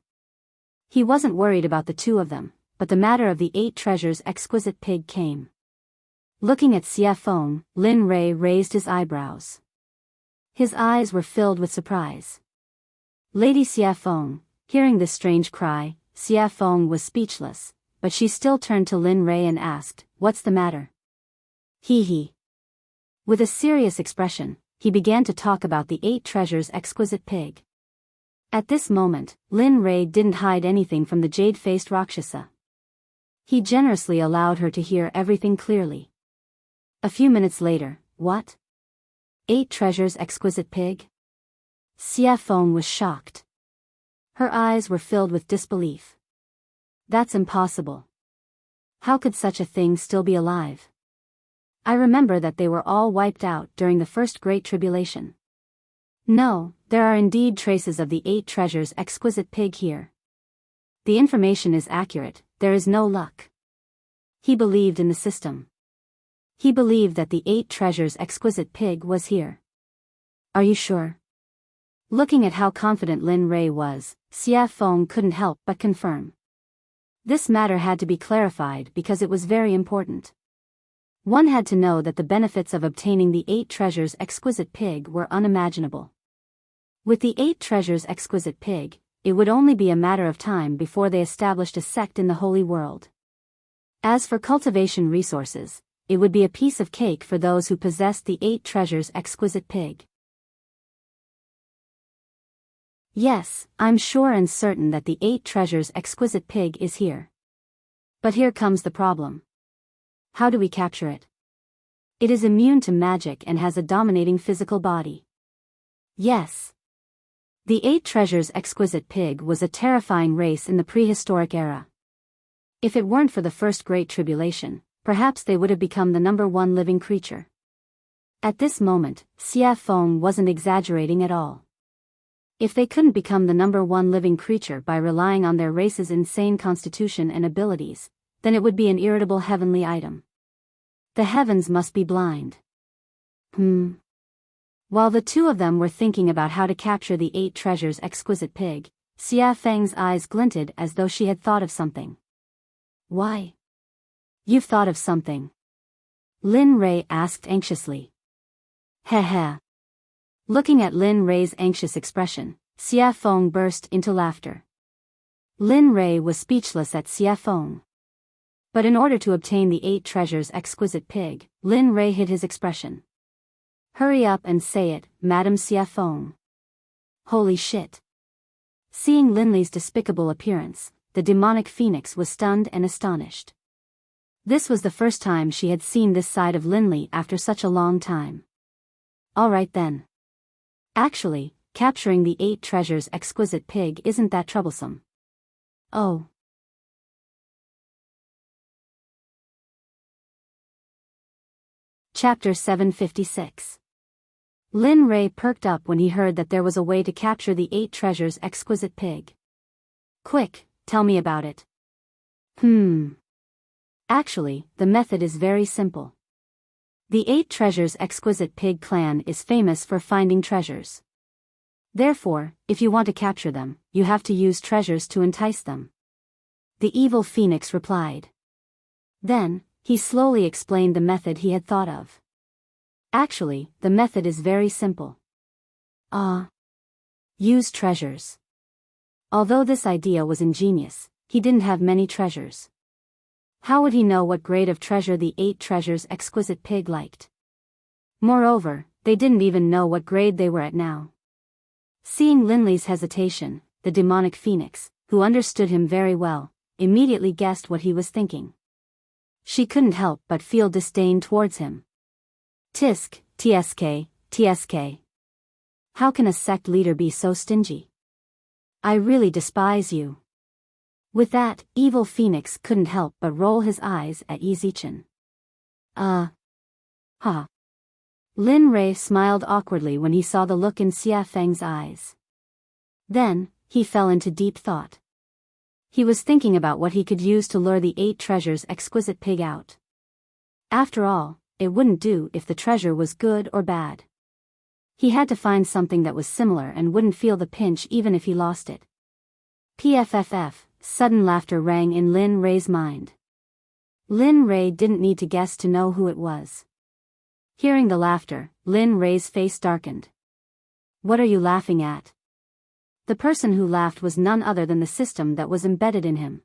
Speaker 1: He wasn't worried about the two of them, but the matter of the 8 treasures exquisite pig came. Looking at Xia Feng, Lin Rei raised his eyebrows. His eyes were filled with surprise. Lady Xia Feng, hearing this strange cry, Xia Feng was speechless, but she still turned to Lin Rei and asked, "What's the matter?" Hee hee. With a serious expression, he began to talk about the 8 treasures exquisite pig. At this moment, Lin Rei didn't hide anything from the jade-faced Rakshasa. He generously allowed her to hear everything clearly. A few minutes later, "What? 8 treasures exquisite pig?" Xia Feng was shocked. Her eyes were filled with disbelief. "That's impossible. How could such a thing still be alive? I remember that they were all wiped out during the first Great Tribulation." "No, there are indeed traces of the 8 treasures exquisite pig here. The information is accurate, there is no luck." He believed in the system. He believed that the 8 treasures exquisite pig was here. "Are you sure?" Looking at how confident Lin Rei was, Xia Feng couldn't help but confirm. This matter had to be clarified because it was very important. One had to know that the benefits of obtaining the 8 treasures exquisite pig were unimaginable. With the 8 treasures exquisite pig, it would only be a matter of time before they established a sect in the Holy World. As for cultivation resources, it would be a piece of cake for those who possessed the 8 treasures exquisite pig. Yes, I'm sure and certain that the 8 treasures exquisite pig is here. But here comes the problem. How do we capture it? It is immune to magic and has a dominating physical body. Yes. The 8 treasures exquisite pig was a terrifying race in the prehistoric era. If it weren't for the first Great Tribulation, perhaps they would have become the #1 living creature. At this moment, Xia Feng wasn't exaggerating at all. If they couldn't become the #1 living creature by relying on their race's insane constitution and abilities, then it would be an irritable heavenly item. The heavens must be blind. While the two of them were thinking about how to capture the 8 treasures exquisite pig, Xia Feng's eyes glinted as though she had thought of something. Why? You've thought of something? Lin Rei asked anxiously. Heh. Looking at Lin Rei's anxious expression, Xia Feng burst into laughter. Lin Rei was speechless at Xia Feng. But in order to obtain the 8 treasures exquisite pig, Lin Rei hid his expression. Hurry up and say it, Madame Xia Feng. Holy shit. Seeing Linley's despicable appearance, the demonic phoenix was stunned and astonished. This was the first time she had seen this side of Linley after such a long time. All right then. Actually, capturing the 8 treasures exquisite pig isn't that troublesome. Oh. Chapter 756. Lin Rei perked up when he heard that there was a way to capture the 8 treasures exquisite pig. Quick, tell me about it. Actually, the method is very simple. The 8 treasures exquisite pig clan is famous for finding treasures. Therefore, if you want to capture them, you have to use treasures to entice them. The evil phoenix replied. Then, he slowly explained the method he had thought of. Actually, the method is very simple. Use treasures. Although this idea was ingenious, he didn't have many treasures. How would he know what grade of treasure the 8 treasures exquisite pig liked? Moreover, they didn't even know what grade they were at now. Seeing Linley's hesitation, the demonic phoenix, who understood him very well, immediately guessed what he was thinking. She couldn't help but feel disdain towards him. Tisk, tsk. How can a sect leader be so stingy? I really despise you. With that, evil phoenix couldn't help but roll his eyes at Yizichin. Lin Rei smiled awkwardly when he saw the look in Xia Feng's eyes. Then, he fell into deep thought. He was thinking about what he could use to lure the 8 treasures exquisite pig out. After all, it wouldn't do if the treasure was good or bad. He had to find something that was similar and wouldn't feel the pinch even if he lost it. Pfff, sudden laughter rang in Lin Rei's mind. Lin Rei didn't need to guess to know who it was. Hearing the laughter, Lin Rei's face darkened. What are you laughing at? The person who laughed was none other than the system that was embedded in him.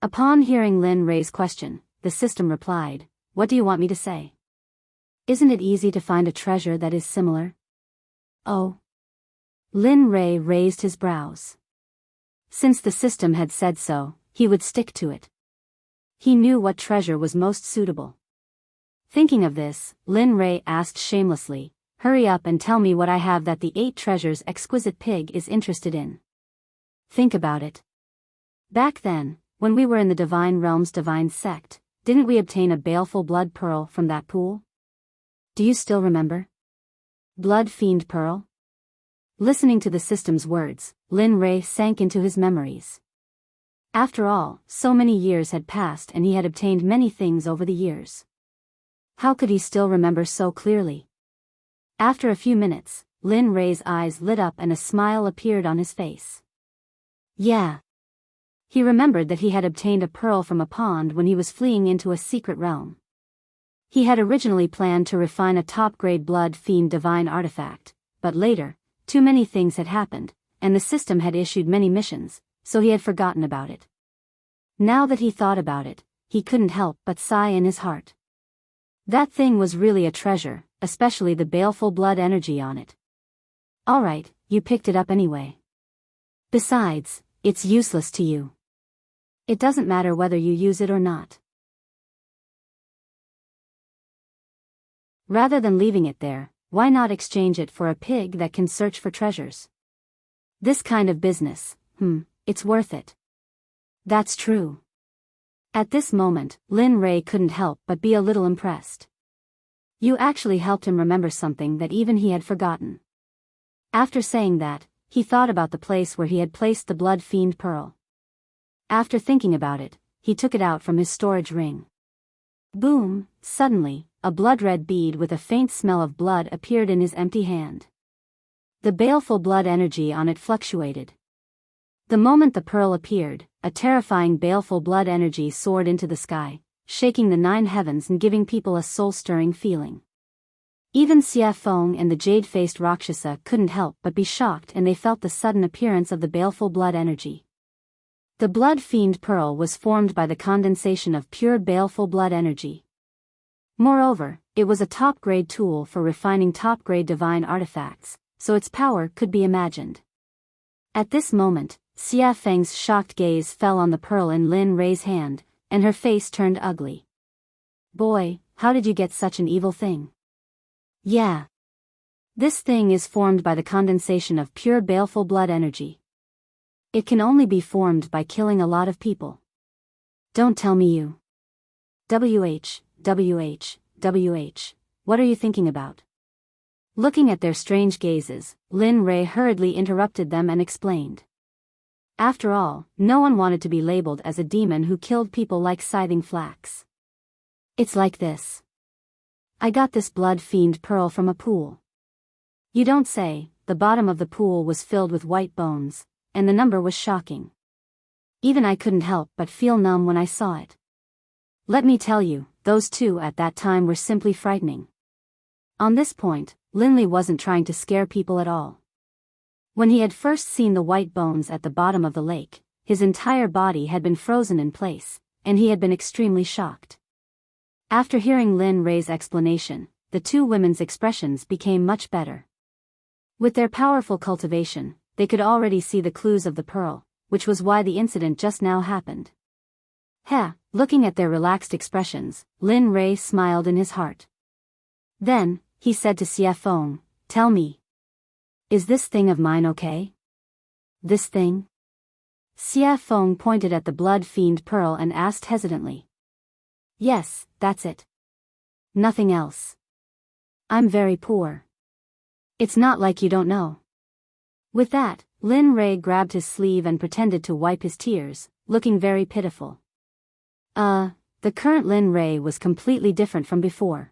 Speaker 1: Upon hearing Lin Rei's question, the system replied, What do you want me to say? Isn't it easy to find a treasure that is similar? Oh. Lin Rei raised his brows. Since the system had said so, he would stick to it. He knew what treasure was most suitable. Thinking of this, Lin Rei asked shamelessly, Hurry up and tell me what I have that the 8 treasures exquisite pig is interested in. Think about it. Back then, when we were in the Divine Realm's Divine Sect, didn't we obtain a baleful blood pearl from that pool? Do you still remember? Blood Fiend Pearl? Listening to the system's words, Lin Rei sank into his memories. After all, so many years had passed and he had obtained many things over the years. How could he still remember so clearly? After a few minutes, Lin Rei's eyes lit up and a smile appeared on his face. Yeah. He remembered that he had obtained a pearl from a pond when he was fleeing into a secret realm. He had originally planned to refine a top-grade blood fiend divine artifact, but later, too many things had happened, and the system had issued many missions, so he had forgotten about it. Now that he thought about it, he couldn't help but sigh in his heart. That thing was really a treasure, especially the baleful blood energy on it. Alright, you picked it up anyway. Besides, it's useless to you. It doesn't matter whether you use it or not. Rather than leaving it there, why not exchange it for a pig that can search for treasures? This kind of business, it's worth it. That's true. At this moment, Lin Ray couldn't help but be a little impressed. You actually helped him remember something that even he had forgotten. After saying that, he thought about the place where he had placed the blood fiend pearl. After thinking about it, he took it out from his storage ring. Boom! Suddenly, a blood-red bead with a faint smell of blood appeared in his empty hand. The baleful blood energy on it fluctuated. The moment the pearl appeared, a terrifying baleful blood energy soared into the sky, shaking the 9 heavens and giving people a soul-stirring feeling. Even Xia Feng and the jade-faced Rakshasa couldn't help but be shocked, and they felt the sudden appearance of the baleful blood energy. The blood fiend pearl was formed by the condensation of pure baleful blood energy. Moreover, it was a top-grade tool for refining top-grade divine artifacts, so its power could be imagined. At this moment, Xia Feng's shocked gaze fell on the pearl in Lin Ray's hand, and her face turned ugly. Boy, how did you get such an evil thing? Yeah. This thing is formed by the condensation of pure baleful blood energy. It can only be formed by killing a lot of people. Don't tell me you. WH, what are you thinking about? Looking at their strange gazes, Lin Ray hurriedly interrupted them and explained. After all, no one wanted to be labeled as a demon who killed people like scything flax. It's like this. I got this blood fiend pearl from a pool. You don't say. The bottom of the pool was filled with white bones, and the number was shocking. Even I couldn't help but feel numb when I saw it. Let me tell you, those two at that time were simply frightening. On this point, Linley wasn't trying to scare people at all. When he had first seen the white bones at the bottom of the lake, his entire body had been frozen in place, and he had been extremely shocked. After hearing Lin Ray's explanation, the two women's expressions became much better. With their powerful cultivation, they could already see the clues of the pearl, which was why the incident just now happened. Looking at their relaxed expressions, Lin Ray smiled in his heart. Then, he said to Xia Feng, tell me. Is this thing of mine okay? This thing? Xia Feng pointed at the blood fiend pearl and asked hesitantly. Yes, that's it. Nothing else. I'm very poor. It's not like you don't know. With that, Lin Ray grabbed his sleeve and pretended to wipe his tears, looking very pitiful. The current Lin Ray was completely different from before.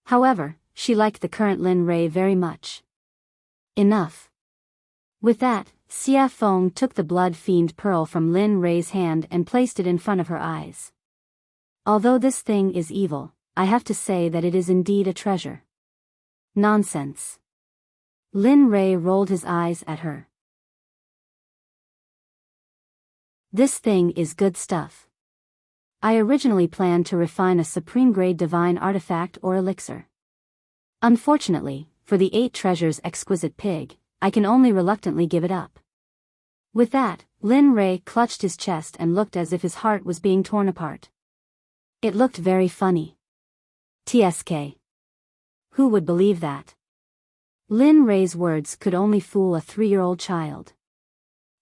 Speaker 1: However, she liked the current Lin Ray very much. Enough. With that, Xia Feng took the blood fiend pearl from Lin Ray's hand and placed it in front of her eyes. Although this thing is evil, I have to say that it is indeed a treasure. Nonsense. Lin Ray rolled his eyes at her. This thing is good stuff. I originally planned to refine a supreme-grade divine artifact or elixir. Unfortunately, for the 8 treasures exquisite pig, I can only reluctantly give it up. With that, Lin Ray clutched his chest and looked as if his heart was being torn apart. It looked very funny. TSK. Who would believe that? Lin Ray's words could only fool a 3-year-old child.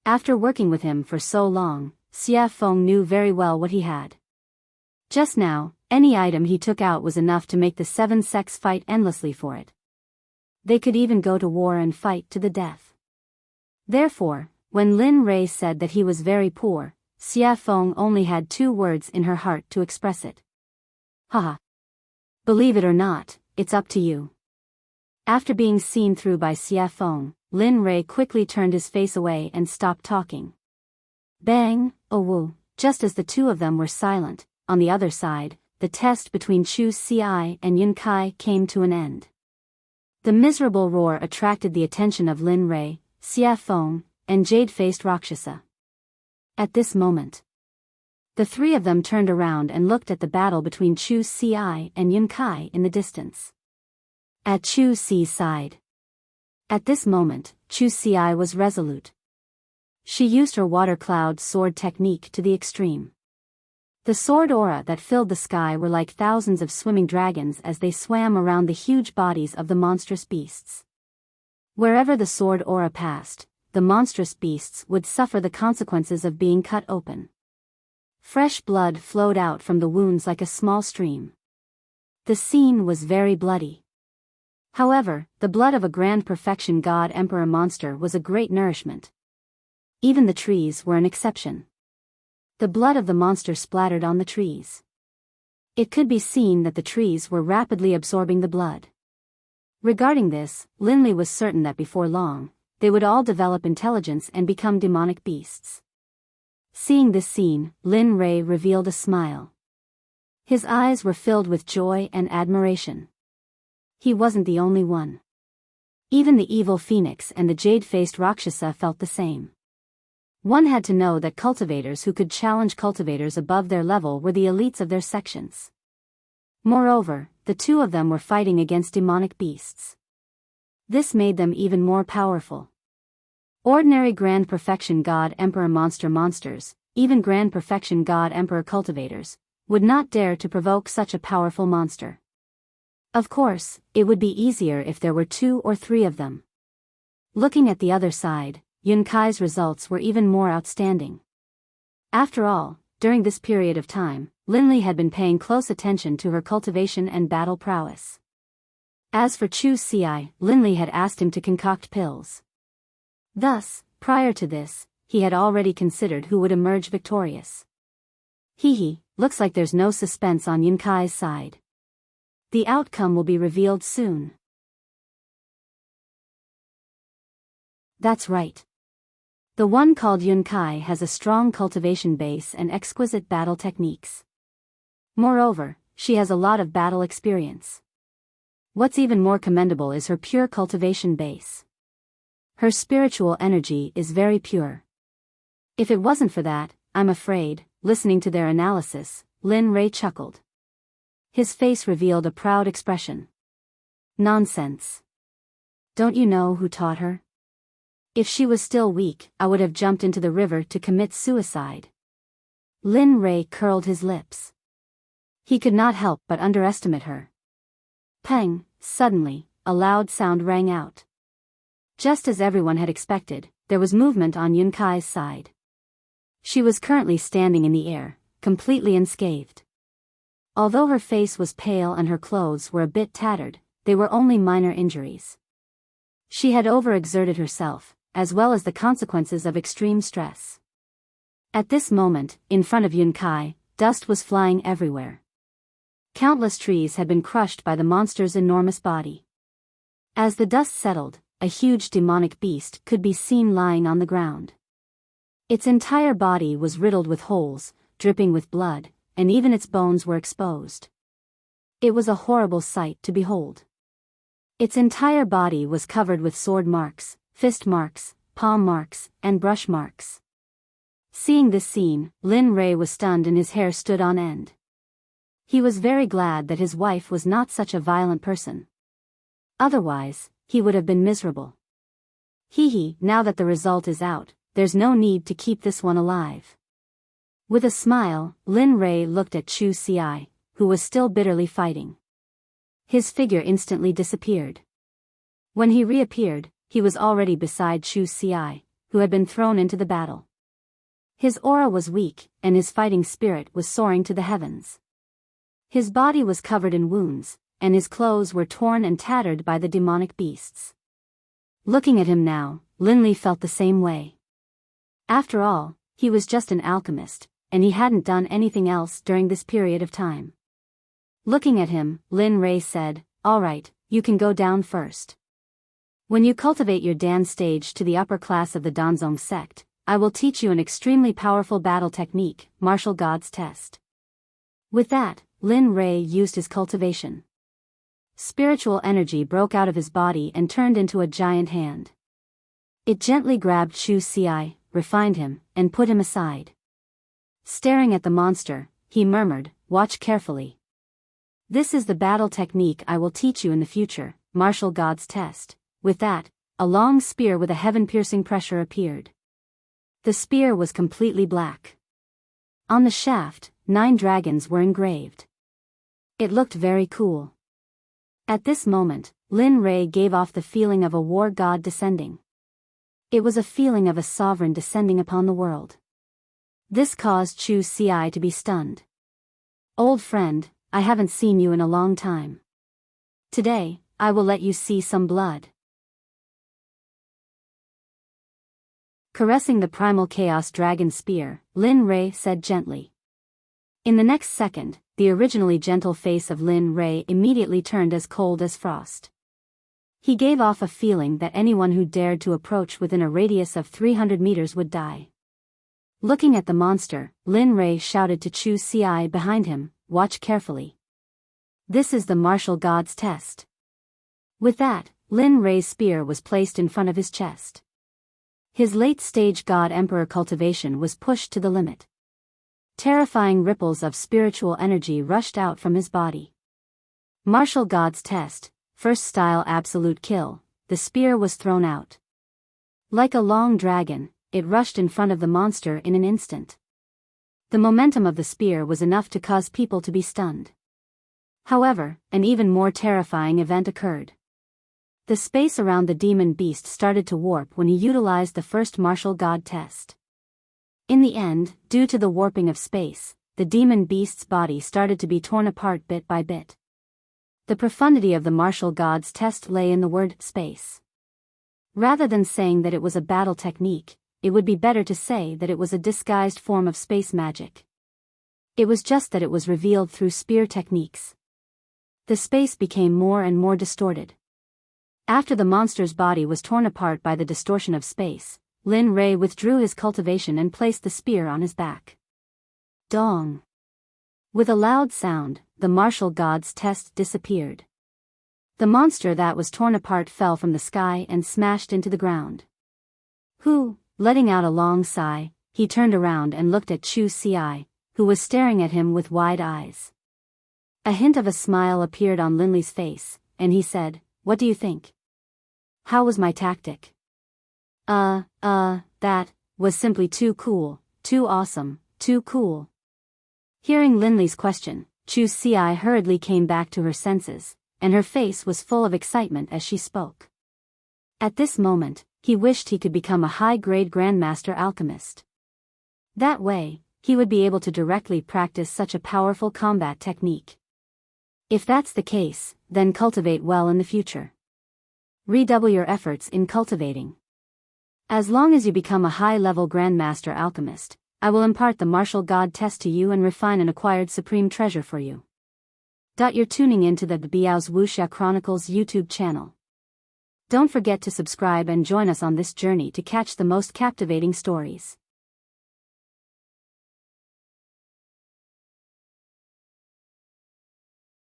Speaker 1: After working with him for so long, Xia Feng knew very well what he had. Just now, any item he took out was enough to make the 7 sects fight endlessly for it. They could even go to war and fight to the death. Therefore, when Lin Ray said that he was very poor, Xia Feng only had 2 words in her heart to express it. Haha. Believe it or not, it's up to you. After being seen through by Xia Feng, Lin Ray quickly turned his face away and stopped talking. Bang, oh woo, just as the two of them were silent, on the other side, the test between Chu Xi and Yun Kai came to an end. The miserable roar attracted the attention of Lin Ray, Xia Feng, and jade-faced Rakshasa. At this moment, The three of them turned around and looked at the battle between Chu Ci and Yun Kai in the distance. At Chu Ci's side. At this moment, Chu Ci was resolute. She used her water cloud sword technique to the extreme. The sword aura that filled the sky were like thousands of swimming dragons as they swam around the huge bodies of the monstrous beasts. Wherever the sword aura passed, the monstrous beasts would suffer the consequences of being cut open. Fresh blood flowed out from the wounds like a small stream. The scene was very bloody. However, the blood of a grand perfection god emperor monster was a great nourishment. Even the trees were an exception. The blood of the monster splattered on the trees. It could be seen that the trees were rapidly absorbing the blood. Regarding this, Linley was certain that before long, they would all develop intelligence and become demonic beasts. Seeing this scene, Lin Rei revealed a smile. His eyes were filled with joy and admiration. He wasn't the only one. Even the evil phoenix and the jade-faced Rakshasa felt the same. One had to know that cultivators who could challenge cultivators above their level were the elites of their sections. Moreover, the two of them were fighting against demonic beasts. This made them even more powerful. Ordinary Grand Perfection God Emperor monsters, even Grand Perfection God Emperor cultivators, would not dare to provoke such a powerful monster. Of course, it would be easier if there were 2 or 3 of them. Looking at the other side, Yun Kai's results were even more outstanding. After all, during this period of time, Linley had been paying close attention to her cultivation and battle prowess. As for Chu Ci, Linley had asked him to concoct pills. Thus, prior to this, he had already considered who would emerge victorious. Looks like there's no suspense on Yun Kai's side. The outcome will be revealed soon. That's right. The one called Yun Kai has a strong cultivation base and exquisite battle techniques. Moreover, she has a lot of battle experience. What's even more commendable is her pure cultivation base. Her spiritual energy is very pure. If it wasn't for that, I'm afraid, listening to their analysis, Lin Rei chuckled. His face revealed a proud expression. Nonsense. Don't you know who taught her? If she was still weak, I would have jumped into the river to commit suicide. Lin Rei curled his lips. He could not help but underestimate her. Pang, suddenly, a loud sound rang out. Just as everyone had expected, there was movement on Yun Kai's side. She was currently standing in the air, completely unscathed. Although her face was pale and her clothes were a bit tattered, they were only minor injuries. She had overexerted herself, as well as the consequences of extreme stress. At this moment, in front of Yun Kai, dust was flying everywhere. Countless trees had been crushed by the monster's enormous body. As the dust settled, a huge demonic beast could be seen lying on the ground. Its entire body was riddled with holes, dripping with blood, and even its bones were exposed. It was a horrible sight to behold. Its entire body was covered with sword marks, fist marks, palm marks, and brush marks. Seeing this scene, Lin Rei was stunned and his hair stood on end. He was very glad that his wife was not such a violent person. Otherwise, he would have been miserable. Now that the result is out, there's no need to keep this one alive. With a smile, Lin Rei looked at Chu Ci, who was still bitterly fighting. His figure instantly disappeared. When he reappeared, he was already beside Chu Ci, who had been thrown into the battle. His aura was weak, and his fighting spirit was soaring to the heavens. His body was covered in wounds, and his clothes were torn and tattered by the demonic beasts. Looking at him now, Linley felt the same way. After all, he was just an alchemist, and he hadn't done anything else during this period of time. Looking at him, Lin Rei said, "All right, you can go down first. When you cultivate your Dan stage to the upper class of the Danzong sect, I will teach you an extremely powerful battle technique, Martial God's Test." With that, Lin Rei used his cultivation. Spiritual energy broke out of his body and turned into a giant hand. It gently grabbed Chu Ci, refined him, and put him aside. Staring at the monster, he murmured, "Watch carefully. This is the battle technique I will teach you in the future, martial god's test." With that, a long spear with a heaven-piercing pressure appeared. The spear was completely black. On the shaft, 9 dragons were engraved. It looked very cool. At this moment, Lin Rei gave off the feeling of a war god descending. It was a feeling of a sovereign descending upon the world. This caused Chu Ci to be stunned. "Old friend, I haven't seen you in a long time. Today, I will let you see some blood." Caressing the primal chaos dragon spear, Lin Rei said gently. In the next second, the originally gentle face of Lin Rei immediately turned as cold as frost. He gave off a feeling that anyone who dared to approach within a radius of 300 meters would die. Looking at the monster, Lin Rei shouted to Chu Ci behind him, "Watch carefully. This is the martial god's test." With that, Lin Rei's spear was placed in front of his chest. His late-stage god emperor cultivation was pushed to the limit. Terrifying ripples of spiritual energy rushed out from his body. Martial god's test, first style absolute kill, the spear was thrown out. Like a long dragon, it rushed in front of the monster in an instant. The momentum of the spear was enough to cause people to be stunned. However, an even more terrifying event occurred. The space around the demon beast started to warp when he utilized the first martial god test. In the end, due to the warping of space, the demon beast's body started to be torn apart bit by bit. The profundity of the martial god's test lay in the word space. Rather than saying that it was a battle technique, it would be better to say that it was a disguised form of space magic. It was just that it was revealed through spear techniques. The space became more and more distorted. After the monster's body was torn apart by the distortion of space, Lin Rei withdrew his cultivation and placed the spear on his back. Dong! With a loud sound, the martial god's test disappeared. The monster that was torn apart fell from the sky and smashed into the ground. Letting out a long sigh, he turned around and looked at Chu Ci, who was staring at him with wide eyes. A hint of a smile appeared on Linley's face, and he said, "What do you think? How was my tactic?" That was simply too cool, too awesome, too cool." Hearing Linley's question, Chu Ci hurriedly came back to her senses, and her face was full of excitement as she spoke. At this moment, he wished he could become a high-grade Grandmaster Alchemist. That way, he would be able to directly practice such a powerful combat technique. If that's the case, then cultivate well in the future. Redouble your efforts in cultivating. As long as you become a high-level Grandmaster Alchemist, I will impart the martial god test to you and refine an acquired supreme treasure for you. You're tuning into the Biyao's Wuxia Chronicles YouTube channel. Don't forget to subscribe and join us on this journey to catch the most captivating stories.